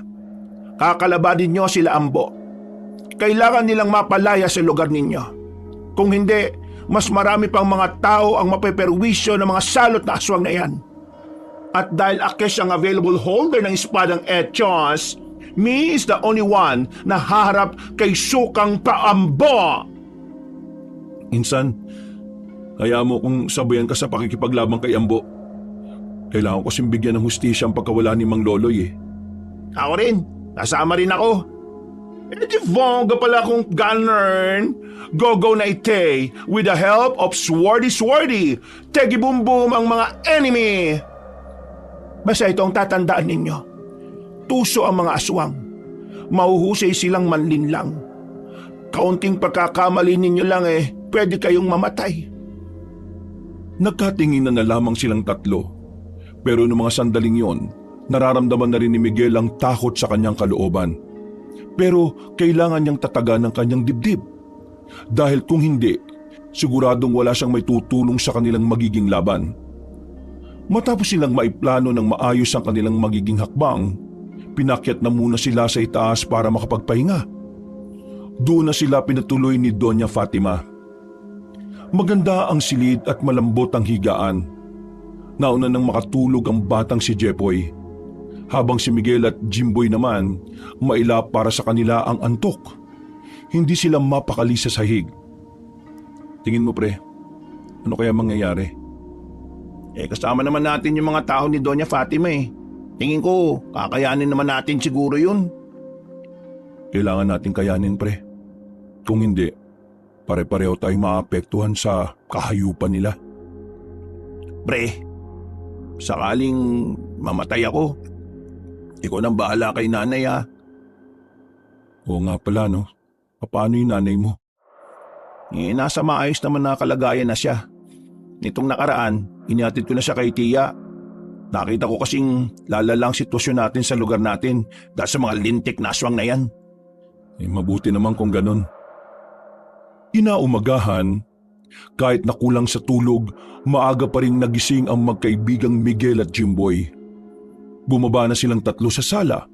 Kakalabanin nyo sila Ambo. Kailangan nilang mapalaya sa lugar ninyo. Kung hindi, mas marami pang mga tao ang mapeperwisyo ng mga salot na aswang na yan. At dahil Akesh ang available holder ng espadang Echos, me is the only one na haharap kay Sukang Paambo. Insan, kaya mo kung sabayan ka sa pakikipaglabang kay Ambo. Kailangan ko simbigyan ng hustisya ang pagkawala ni Mang Loloy eh. Ako rin, kasama rin ako. Di bongga pala akong gunner. Go na ite with the help of Swordy. Tegi boom boom ang mga enemy. Basta ito ang tatandaan ninyo. Tuso ang mga aswang. Mahuhusay silang manlinlang. Kaunting pagkakamali ninyo lang pwede kayong mamatay. Nagkatinginan na lamang silang tatlo. Pero noong mga sandaling yon, nararamdaman na rin ni Miguel ang takot sa kanyang kalooban. Pero kailangan niyang tatagan ang kanyang dibdib. Dahil kung hindi, siguradong wala siyang may tutulong sa kanilang magiging laban. Matapos silang maiplano ng maayos ang kanilang magiging hakbang, pinakyat na muna sila sa itaas para makapagpahinga. Doon na sila pinatuloy ni Doña Fatima. Maganda ang silid at malambot ang higaan. Nauna nang makatulog ang batang si Jepoy, habang si Miguel at Jimboy naman maila para sa kanila ang antok. Hindi sila mapakali sa sahig. Tingin mo pre, ano kaya mangyayari? Kasama naman natin yung mga tao ni Doña Fatima eh. Tingin ko, kakayanin naman natin siguro yun. Kailangan natin kayanin pre. Kung hindi, pare-pareho tayong maapektuhan sa kahayupan nila. Pre, sakaling mamatay ako, ikaw nang bahala kay nanay ha. Oo nga pala no, paano yung nanay mo? Nasa maayos naman na kalagayan na siya. Nitong nakaraan, inihatid ko na siya kay tiya. Nakita ko kasing lalalang sitwasyon natin sa lugar natin dahil sa mga lintik na aswang na yan. Mabuti naman kung ganun. Inaumagahan, kahit nakulang sa tulog, maaga pa rin nagising ang magkaibigang Miguel at Jimboy. Bumaba na silang tatlo sa sala.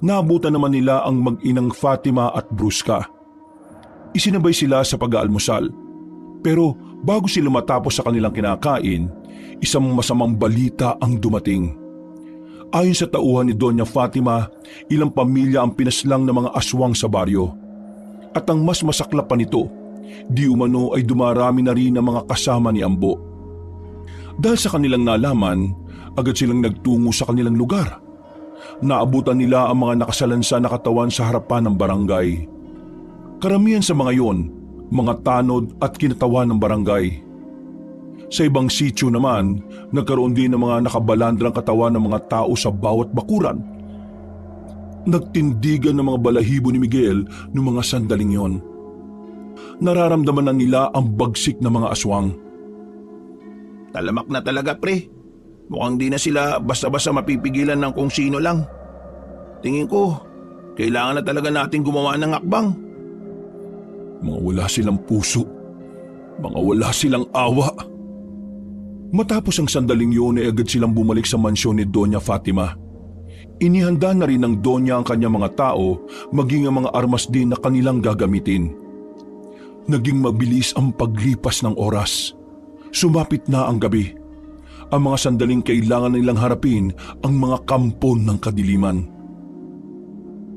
Naabutan naman nila ang mag-inang Fatima at Brusca. Isinabay sila sa pag-aalmusal. Pero bago sila matapos sa kanilang kinakain, isang masamang balita ang dumating. Ayon sa tauhan ni Doña Fatima, ilang pamilya ang pinaslang ng mga aswang sa baryo. At ang mas masaklap pa nito, di umano ay dumarami na rin ang mga kasama ni Ambo. Dahil sa kanilang nalaman, agad silang nagtungo sa kanilang lugar. Naabutan nila ang mga nakasalansa na katawan sa harapan ng barangay. Karamihan sa mga yon, mga tanod at kinatawan ng barangay. Sa ibang sityo naman, nagkaroon din ng mga nakabalandrang katawan ng mga tao sa bawat bakuran. Nagtindigan ng mga balahibo ni Miguel noong mga sandaling yon. Nararamdaman na nila ang bagsik ng mga aswang. Talamak na talaga pre. Mukhang di na sila basta-basta mapipigilan ng kung sino lang. Tingin ko, kailangan na talaga natin gumawa ng akbang. Mga wala silang puso. Mga wala silang awa. Matapos ang sandaling yun ay agad silang bumalik sa mansyon ni Doña Fatima. Inihanda na rin ng Doña ang kanyang mga tao, maging ang mga armas din na kanilang gagamitin. Naging mabilis ang paglipas ng oras. Sumapit na ang gabi. Ang mga sandaling kailangan nilang harapin ang mga kampon ng kadiliman.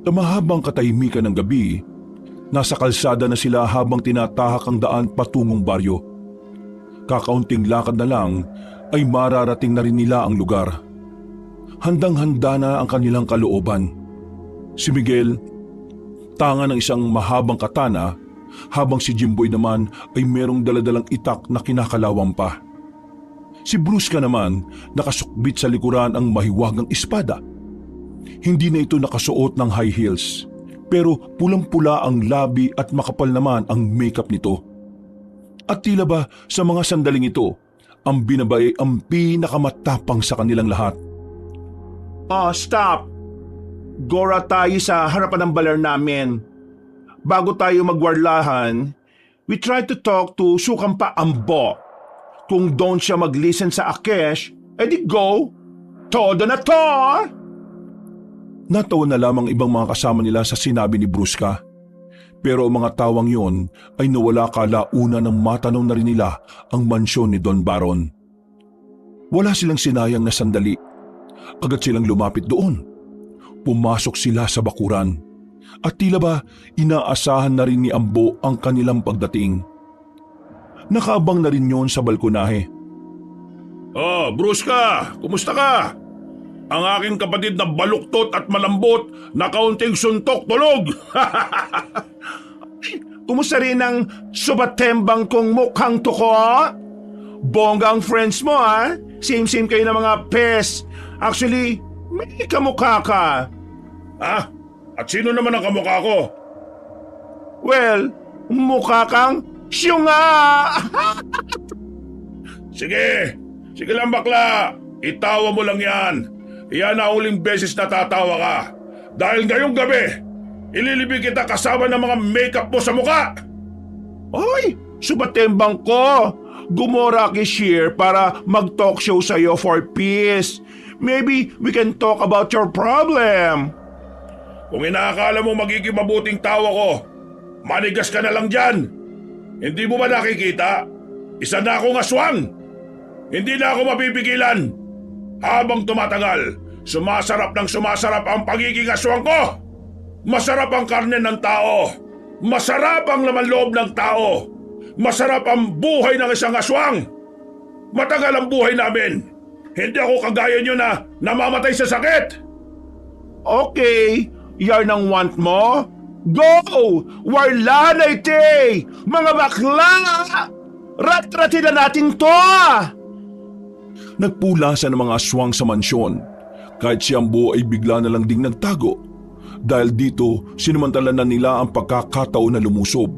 Sa mahabang katahimikan ng gabi, nasa kalsada na sila habang tinatahak ang daan patungong baryo. Kakaunting lakad na lang ay mararating na rin nila ang lugar. Handang-handa na ang kanilang kalooban. Si Miguel, tanga ng isang mahabang katana, habang si Jimboy naman ay merong daladalang itak na kinakalawang pa. Si Brusca naman nakasukbit sa likuran ang mahiwagang espada. Hindi na ito nakasuot ng high heels, pero pulang-pula ang labi at makapal naman ang makeup nito. At tila ba sa mga sandaling ito, ang binabae ang pinakamatapang sa kanilang lahat. Stop! Gora tayo sa harapan ng baler namin. Bago tayo magwarlahan, we try to talk to Sukampa Ambo. Kung doon siya mag-listen sa Akesh, edi go! Todo na to! Natawa na lamang ibang mga kasama nila sa sinabi ni Brusca. Pero ang mga tawang yon ay nawala kalauna nang matanaw na rin nila ang mansyon ni Don Baron. Wala silang sinayang na sandali. Agad silang lumapit doon. Pumasok sila sa bakuran. At tila ba inaasahan na rin ni Ambo ang kanilang pagdating. Nakaabang na rin yon sa balkonahe. Oh, Brusca, kumusta ka? Ang aking kapatid na baluktot at malambot na kaunting suntok tulog. Kumusta rin ang subatembang kong mukhang tuko? Bongga ang friends mo ha? Same-same kayo ng mga pes. Actually, may kamukha ka. Ah, at sino naman ang kamukha ko? Well, mukha kang siyunga. Sige lang bakla. Itawa mo lang yan. Iyan ang uling beses na tatawa ka. Dahil ngayong gabi, ililibig kita kasama ng mga makeup mo sa mukha. Oy, subatembang ko. Gumora ki Sheer para mag-talk show sa'yo for peace. Maybe we can talk about your problem. Kung inaakala mo magiging mabuting tao ko, manigas ka na lang dyan. Hindi mo ba nakikita? Isa na akong aswang. Hindi na ako mapipigilan. Habang tumatagal, sumasarap ang pagiging aswang ko. Masarap ang karne ng tao. Masarap ang laman loob ng tao. Masarap ang buhay ng isang aswang. Matagal ang buhay namin. Hindi ako kagaya nyo na namamatay sa sakit. Okay, yarn ang want mo? Go! Warla na ite! Mga bakla! Rat-ratin na natin to! Nagpulasan ng mga aswang sa mansyon, kahit si Ambo ay bigla na lang ding nagtago. Dahil dito, sinumantala na nila ang pagkakataon na lumusob.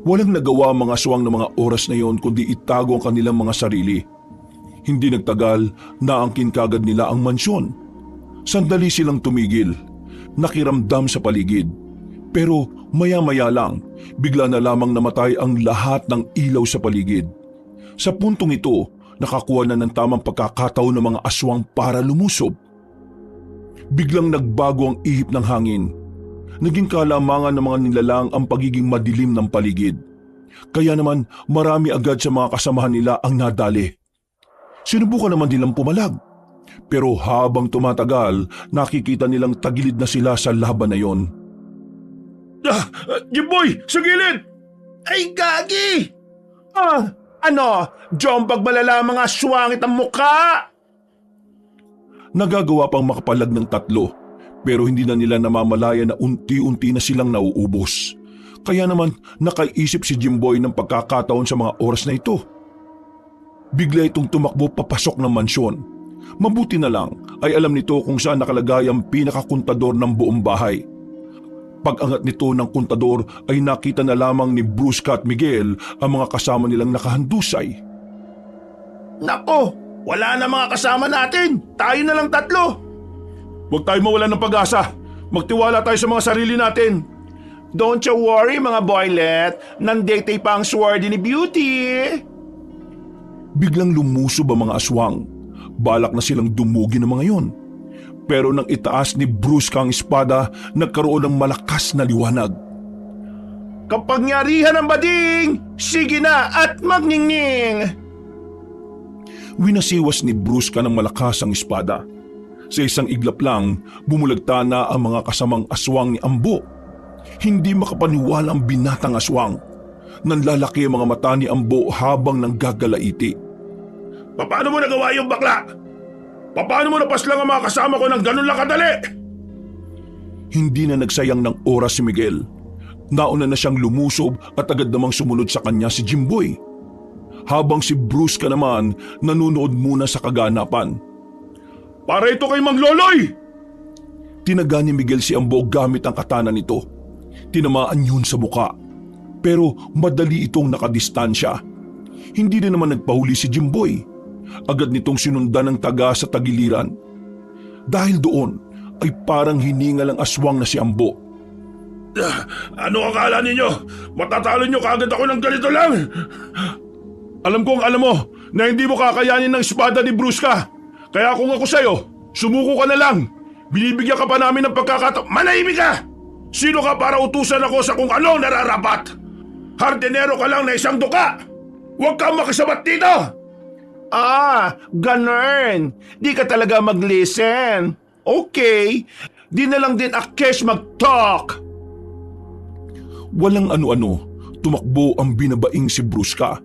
Walang nagawa ang mga aswang ng mga oras na yon kundi itago ang kanilang mga sarili. Hindi nagtagal, naangkin kagad nila ang mansyon. Sandali silang tumigil, nakiramdam sa paligid. Pero maya-maya lang, bigla na lamang namatay ang lahat ng ilaw sa paligid. Sa puntong ito, nakakuha na ng tamang pagkakataon ng mga aswang para lumusob. Biglang nagbago ang ihip ng hangin. Naging kalamangan ng mga nilalang ang pagiging madilim ng paligid. Kaya naman marami agad sa mga kasamahan nila ang nadali. Sinubukan naman nilang pumalag. Pero habang tumatagal, nakikita nilang tagilid na sila sa laban na yon. Jimboy, sa gilid! Ay, gagi! Ano? Jombag malala mga aswangit ang muka! Nagagawa pang makapalag ng tatlo, pero hindi na nila namamalaya na unti-unti na silang nauubos. Kaya naman nakaisip si Jimboy ng pagkakataon sa mga oras na ito. Bigla itong tumakbo papasok ng mansyon. Mabuti na lang ay alam nito kung saan nakalagay ang pinakakuntador ng buong bahay. Pag-angat nito ng kuntador ay nakita na lamang ni Brusca at Miguel ang mga kasama nilang nakahandusay. Nako, wala na mga kasama natin. Tayo na lang tatlo. Huwag tayo mawalan ng pag-asa. Magtiwala tayo sa mga sarili natin. Don't you worry mga boylet. Nandete pa ang sword ni Beauty. Biglang lumusob ang mga aswang. Balak na silang dumugi ng mga yon. Pero nang itaas ni Brusca ang espada, nagkaroon ng malakas na liwanag. Kapangyarihan ng bading! Sige na at magningning! Winasiwas ni Brusca ng malakas ang espada. Sa isang iglap lang, bumulagta na ang mga kasamang aswang ni Ambo. Hindi makapaniwala ang binatang aswang. Nanlalaki ang mga mata ni Ambo habang nanggagalaiti. Paano mo nagawa yung bakla? Paano mo napaslang ang mga kasama ko ng ganun lang kadali? Hindi na nagsayang ng oras si Miguel. Nauna na siyang lumusob at agad namang sumunod sa kanya si Jimboy. Habang si Brusca naman nanunood muna sa kaganapan. Para ito kay Mang Loloy! Tinaga ni Miguel si Ambo gamit ang katana nito. Tinamaan yun sa muka. Pero madali itong nakadistansya. Hindi na naman nagpahuli si Jimboy. Agad nitong sinundan ng taga sa tagiliran. Dahil doon ay parang hiningal ang aswang na si Ambo. Ano akala ninyo? Matatalo nyo kaagad ako ng ganito lang? Alam kong alam mo na hindi mo kakayanin ng espada ni Brusca. Kaya kung ako sa'yo, sumuko ka na lang. Binibigyan ka pa namin ng pagkakataon. Manahimik ka! Sino ka para utusan ako sa kung ano nararapat? Hardinero ka lang na isang duka! Huwag kang makasabat dito! Ganun. Di ka talaga mag-listen. Okay, di na lang din Akesh mag-talk. Walang ano-ano, tumakbo ang binabaing si Brusca.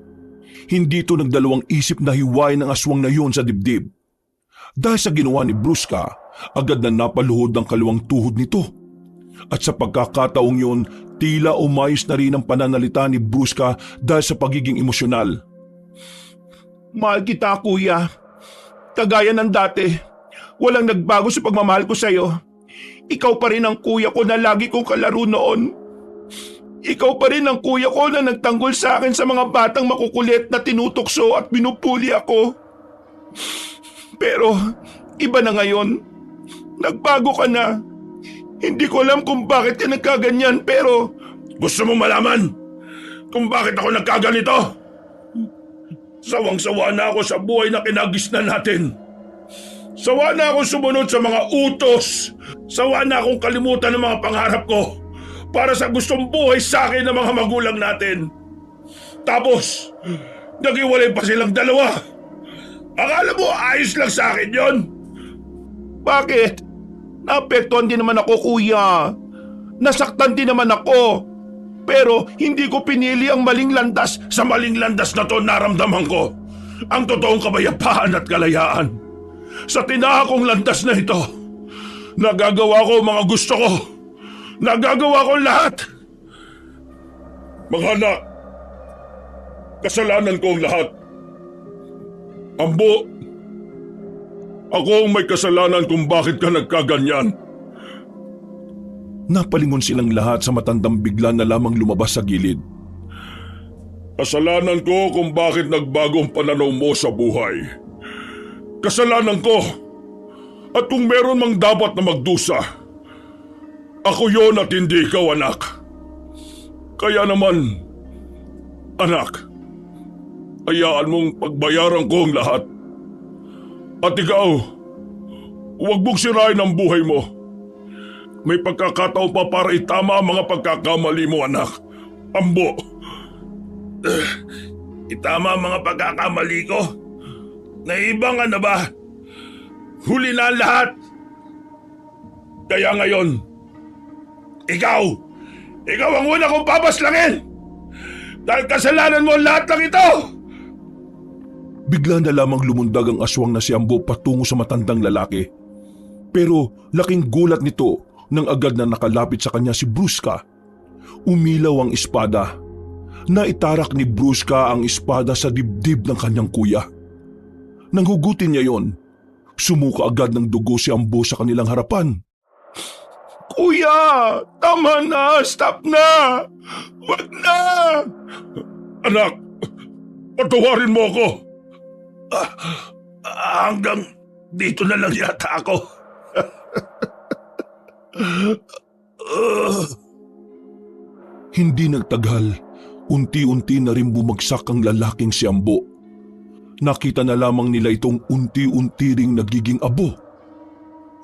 Hindi ito nagdalawang isip na hiwain ng aswang na yun sa dibdib. Dahil sa ginawa ni Brusca, agad na napaluhod ang kaliwang tuhod nito. At sa pagkakataong yun, tila umayos na rin ang pananalita ni Brusca dahil sa pagiging emosyonal. Mahal kita, kuya. Kagaya ng dati. Walang nagbago sa pagmamahal ko sa'yo. Ikaw pa rin ang kuya ko na lagi kong kalaro noon. Ikaw pa rin ang kuya ko na nagtanggol sa akin sa mga batang makukulit na tinutokso at pinupuli ako. Pero iba na ngayon. Nagbago ka na. Hindi ko alam kung bakit ka nagkaganyan pero... Gusto mo malaman kung bakit ako nagkaganito? Sawang-sawa na ako sa buhay na kinagisnan natin. Sawa na akong sumunod sa mga utos. Sawa na akong kalimutan ng mga pangarap ko para sa gustong buhay sa akin ng mga magulang natin. Tapos, naghiwalay pa silang dalawa. Akala mo ayos lang sa akin yon? Bakit? Naapektuhan din naman ako, kuya. Nasaktan din naman ako. Pero hindi ko pinili ang maling landas. Sa maling landas na to naramdaman ko ang totoong kapayapaan at kalayaan. Sa tinahakong landas na ito, nagagawa ko ang mga gusto ko. Nagagawa ko lahat. Mga anak, kasalanan ko ang lahat. Ambo, ako ang may kasalanan kung bakit ka nagkaganyan. Napalingon silang lahat sa matandang bigla na lamang lumabas sa gilid. Kasalanan ko kung bakit nagbago ang pananaw mo sa buhay. Kasalanan ko. At kung meron mang dapat na magdusa, ako yon at hindi ikaw, anak. Kaya naman, anak, hayaan mong pagbayaran ko ang lahat. At ikaw, huwag mong sirain ang buhay mo. May pagkakataon pa para itama ang mga pagkakamali mo, anak. Ambo. Itama ang mga pagkakamali ko? Naibang na ba? Huli na ang lahat. Kaya ngayon, ikaw ang una kong papaslangin! Dahil kasalanan mo lahat ng ito! Bigla na lamang lumundag ang aswang na si Ambo patungo sa matandang lalaki. Pero laking gulat nito nang agad na nakalapit sa kanya si Brusca. Umilaw ang espada. Naitarak ni Brusca ang espada sa dibdib ng kanyang kuya. Nang hugutin niya yon, sumuka agad ng dugo si Ambo sa kanilang harapan. Kuya, tama na, stop na! Wag na! Anak, patawarin mo ako. Hanggang dito na lang yata ako. Hindi nagtagal, unti-unti na rin bumagsak ang lalaking si Ambo. Nakita na lamang nila itong unti-unti ring nagiging abo.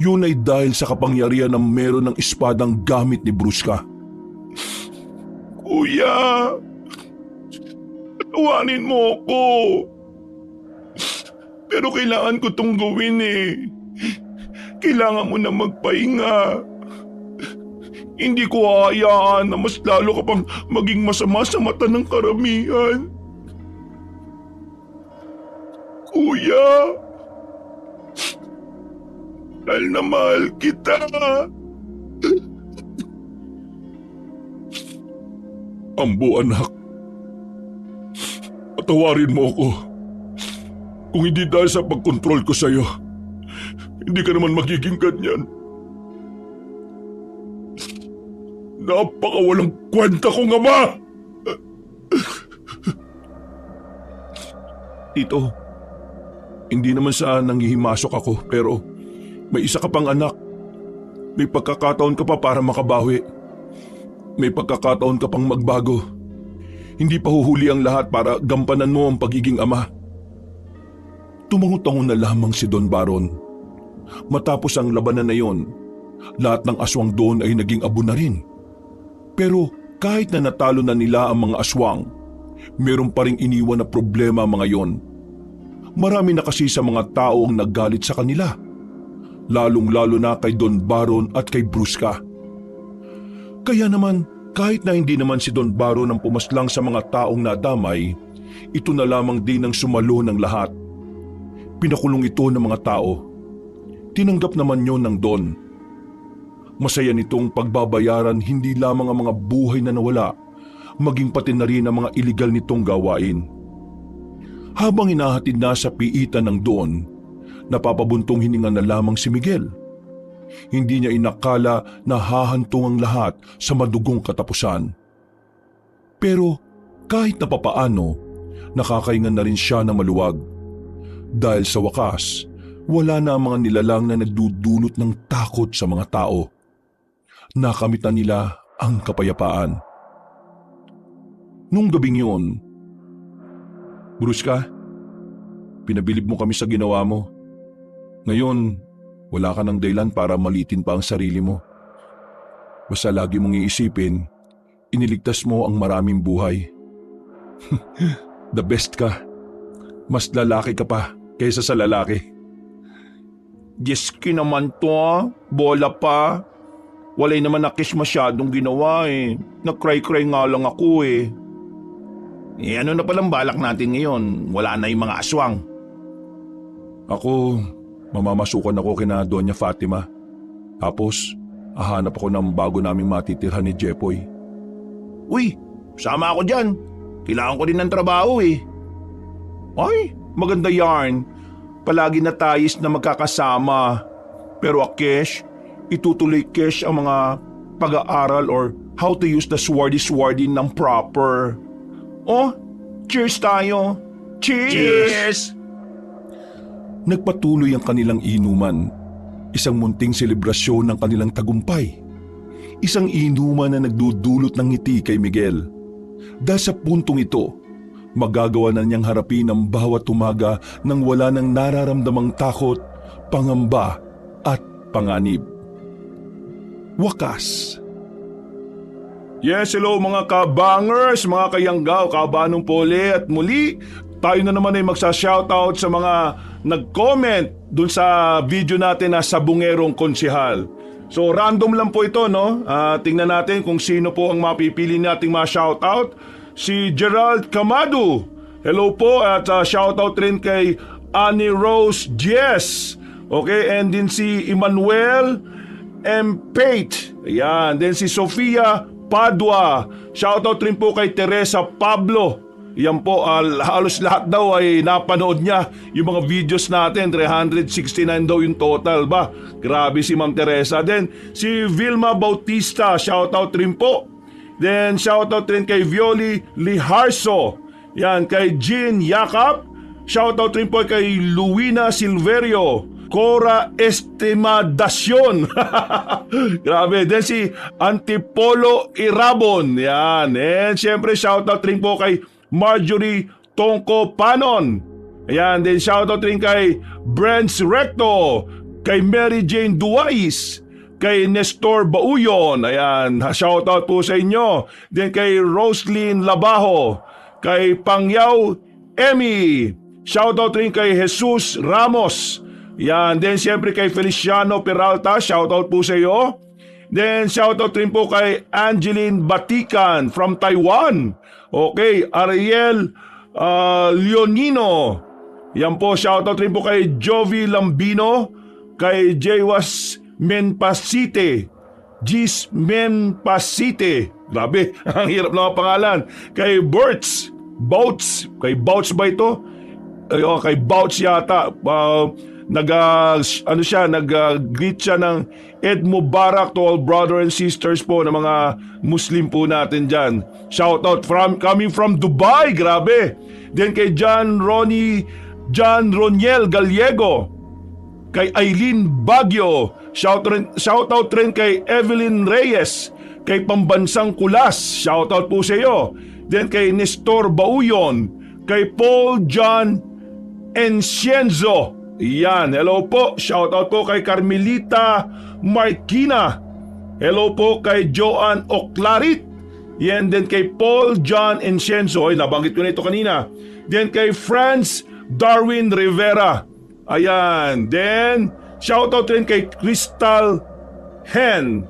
Yun ay dahil sa kapangyarihan na meron ng espadang gamit ni Brusca. Kuya, tawanin mo ako. Pero kailangan ko itong gawin eh. Kailangan mo na magpahinga. Hindi ko hahayaan na mas lalo ka pang maging masama sa mata ng karamihan. Kuya, mahal na mahal kita. Ambo, anak. Patawarin mo ako. Kung hindi dahil sa pagkontrol ko sa'yo, hindi ka naman magiging ganyan. Napakawalang kwenta kong ama! Tito, hindi naman sa nanghihimasok ako pero may isa ka pang anak. May pagkakataon ka pa para makabawi. May pagkakataon ka pang magbago. Hindi pa huhuli ang lahat para gampanan mo ang pagiging ama. Tumangot-tango na lamang si Don Baron. Matapos ang labanan na yon, lahat ng aswang doon ay naging abo na rin. Pero kahit na natalo na nila ang mga aswang, meron pa ring iniwan na problema mga yon. Marami na kasi sa mga tao ang naggalit sa kanila. Lalong-lalo na kay Don Baron at kay Brusca. Kaya naman, kahit na hindi naman si Don Baron ang pumaslang sa mga taong nadamay, ito na lamang din ang sumalo ng lahat. Pinakulong ito ng mga tao. Tinanggap naman yon ng Don. Masaya nitong pagbabayaran hindi lamang ang mga buhay na nawala, maging pati na rin ang mga iligal nitong gawain. Habang hinahatid na sa piitan ng Don, napapabuntong hininga na lamang si Miguel. Hindi niya inakala na hahantong ang lahat sa madugong katapusan. Pero kahit na papaano, nakakahinga na rin siya ng maluwag. Dahil sa wakas, wala na ang mga nilalang na nagdudulot ng takot sa mga tao. Nakamit na nila ang kapayapaan. Nung gabing yun, Brusca, pinabilib mo kami sa ginawa mo. Ngayon, wala ka ng dahilan para malitin pa ang sarili mo. Basta lagi mong iisipin, iniligtas mo ang maraming buhay. The best ka. Mas lalaki ka pa kaysa sa lalaki. Diyos naman to bola pa. Walay naman na kiss masyadong ginawa eh. Nag-cry-cry nga lang ako eh. Ano na palang balak natin ngayon? Wala na yung mga aswang. Ako, mamamasukan ako kina Doña Fatima. Tapos, hahanap ako ng bago naming matitirhan ni Jepoy. Uy, sama ako dyan. Kailangan ko din ng trabaho eh. Ay, maganda yarn. Palagi na tayis na magkakasama. Pero Kesh, itutuloy Kesh ang mga pag-aaral or how to use the swordy ng proper. Oh, cheers tayo. Cheers! Nagpatuloy ang kanilang inuman. Isang munting selebrasyon ng kanilang tagumpay. Isang inuman na nagdudulot ng ngiti kay Miguel. Dahil sa puntong ito, magagawa na niyang harapin ang bawat umaga nang wala nang nararamdamang takot, pangamba at panganib. Wakas. Yes, hello mga kabangers, mga kayanggaw, kabanong poli at muli. Tayo na naman ay magsa-shoutout sa mga nag-comment dun sa video natin na Sabungerong Konsehal. So random lang po ito, no? Tingnan natin kung sino po ang mapipili nating ma-shoutout. Si Gerald Camado. Hello po at shoutout rin kay Annie Rose Jess. Okay, and din si Emmanuel M. Pate. Ayan, then si Sofia Padua. Shoutout rin po kay Teresa Pablo. Yan po, halos lahat daw ay napanood niya yung mga videos natin. 369 daw yung total ba? Grabe si Ma'am Teresa. Then si Vilma Bautista, shoutout rin po. Then shoutout rin kay Violi Liharso. Yan, kay Jean Yakap. Shoutout rin po kay Luina Silverio. Cora Estimadacion. Grabe. Then si Antipolo Irabon. Yan. And syempre shoutout rin po kay Marjorie Tongko Panon. Ayan. Then shoutout rin kay Brents Recto. Kay Mary Jane Duais. Kay Nestor Bauyon. Ayan. Shoutout po sa inyo. Then kay Roslyn Labajo. Kay Pangyaw Emmy. Shoutout rin kay Jesus Ramos. Yan, then siyempre kay Feliciano Peralta, shoutout po sa iyo. Then shoutout rin po kay Angeline Batikan from Taiwan. Okay, Ariel Leonino. Yan po, shoutout rin po kay Jovi Lambino, kay Jewas Menpasite. Gis Menpasite. Grabe, ang hirap na ang pangalan. Kay Bouts, kay Bouts ba ito? Kay Bouts yata. Nag-greet siya ng Eid Mubarak to all brother and sisters po ng mga Muslim po natin dyan. Shoutout coming from Dubai, grabe. Then kay John Roniel Gallego, kay Aileen Baguio, shoutout rin kay Evelyn Reyes, kay Pambansang Kulas, shoutout po sa iyo. Then kay Nestor Bauyon, kay Paul John Encienzo. Yan, hello po. Shoutout po kay Carmelita Marquina. Hello po kay Joan Oclarit. Yan din kay Paul John Encienzo. Ay, nabanggit ko na ito kanina. Then kay Franz Darwin Rivera. Ayan. Then, shoutout rin kay Crystal Hen.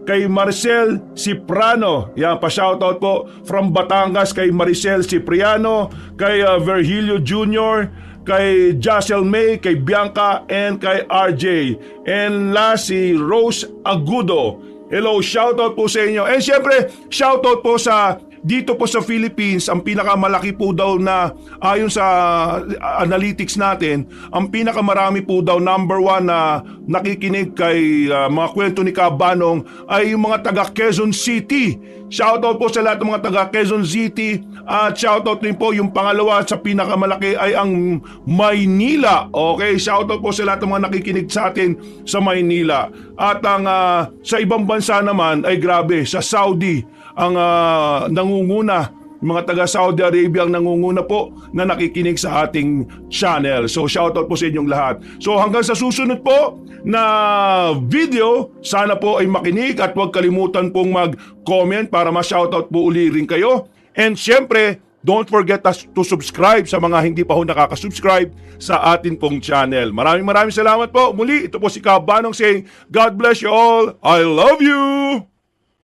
Kay Marcel Cipriano. Yan, pa-shoutout po from Batangas kay Maricel Cipriano, kay Virgilio Jr., kay Jacel May, kay Bianca, and kay RJ. And last, si Rose Agudo. Hello, shoutout po sa inyo. And syempre, shoutout po sa dito po sa Philippines, ang pinakamalaki po daw na ayon sa analytics natin, ang pinakamarami po daw number 1 na nakikinig kay mga kwento ni Kabanong ay yung mga taga Quezon City. Shoutout po sa lahat ng mga taga Quezon City at shoutout din po yung pangalawa sa pinakamalaki ay ang Maynila. Okay, shoutout po sa lahat ng mga nakikinig sa atin sa Maynila. At ang sa ibang bansa naman ay grabe, sa Saudi ang nangunguna, mga taga Saudi Arabia ang nangunguna po na nakikinig sa ating channel. So shoutout po sa inyong lahat. So hanggang sa susunod po na video, sana po ay makinig at huwag kalimutan pong mag-comment para ma-shoutout po uli rin kayo. And syempre, don't forget to subscribe sa mga hindi pa ho nakaka-subscribe sa atin pong channel. Maraming salamat po. Muli, ito po si Kabanong saying, God bless you all. I love you!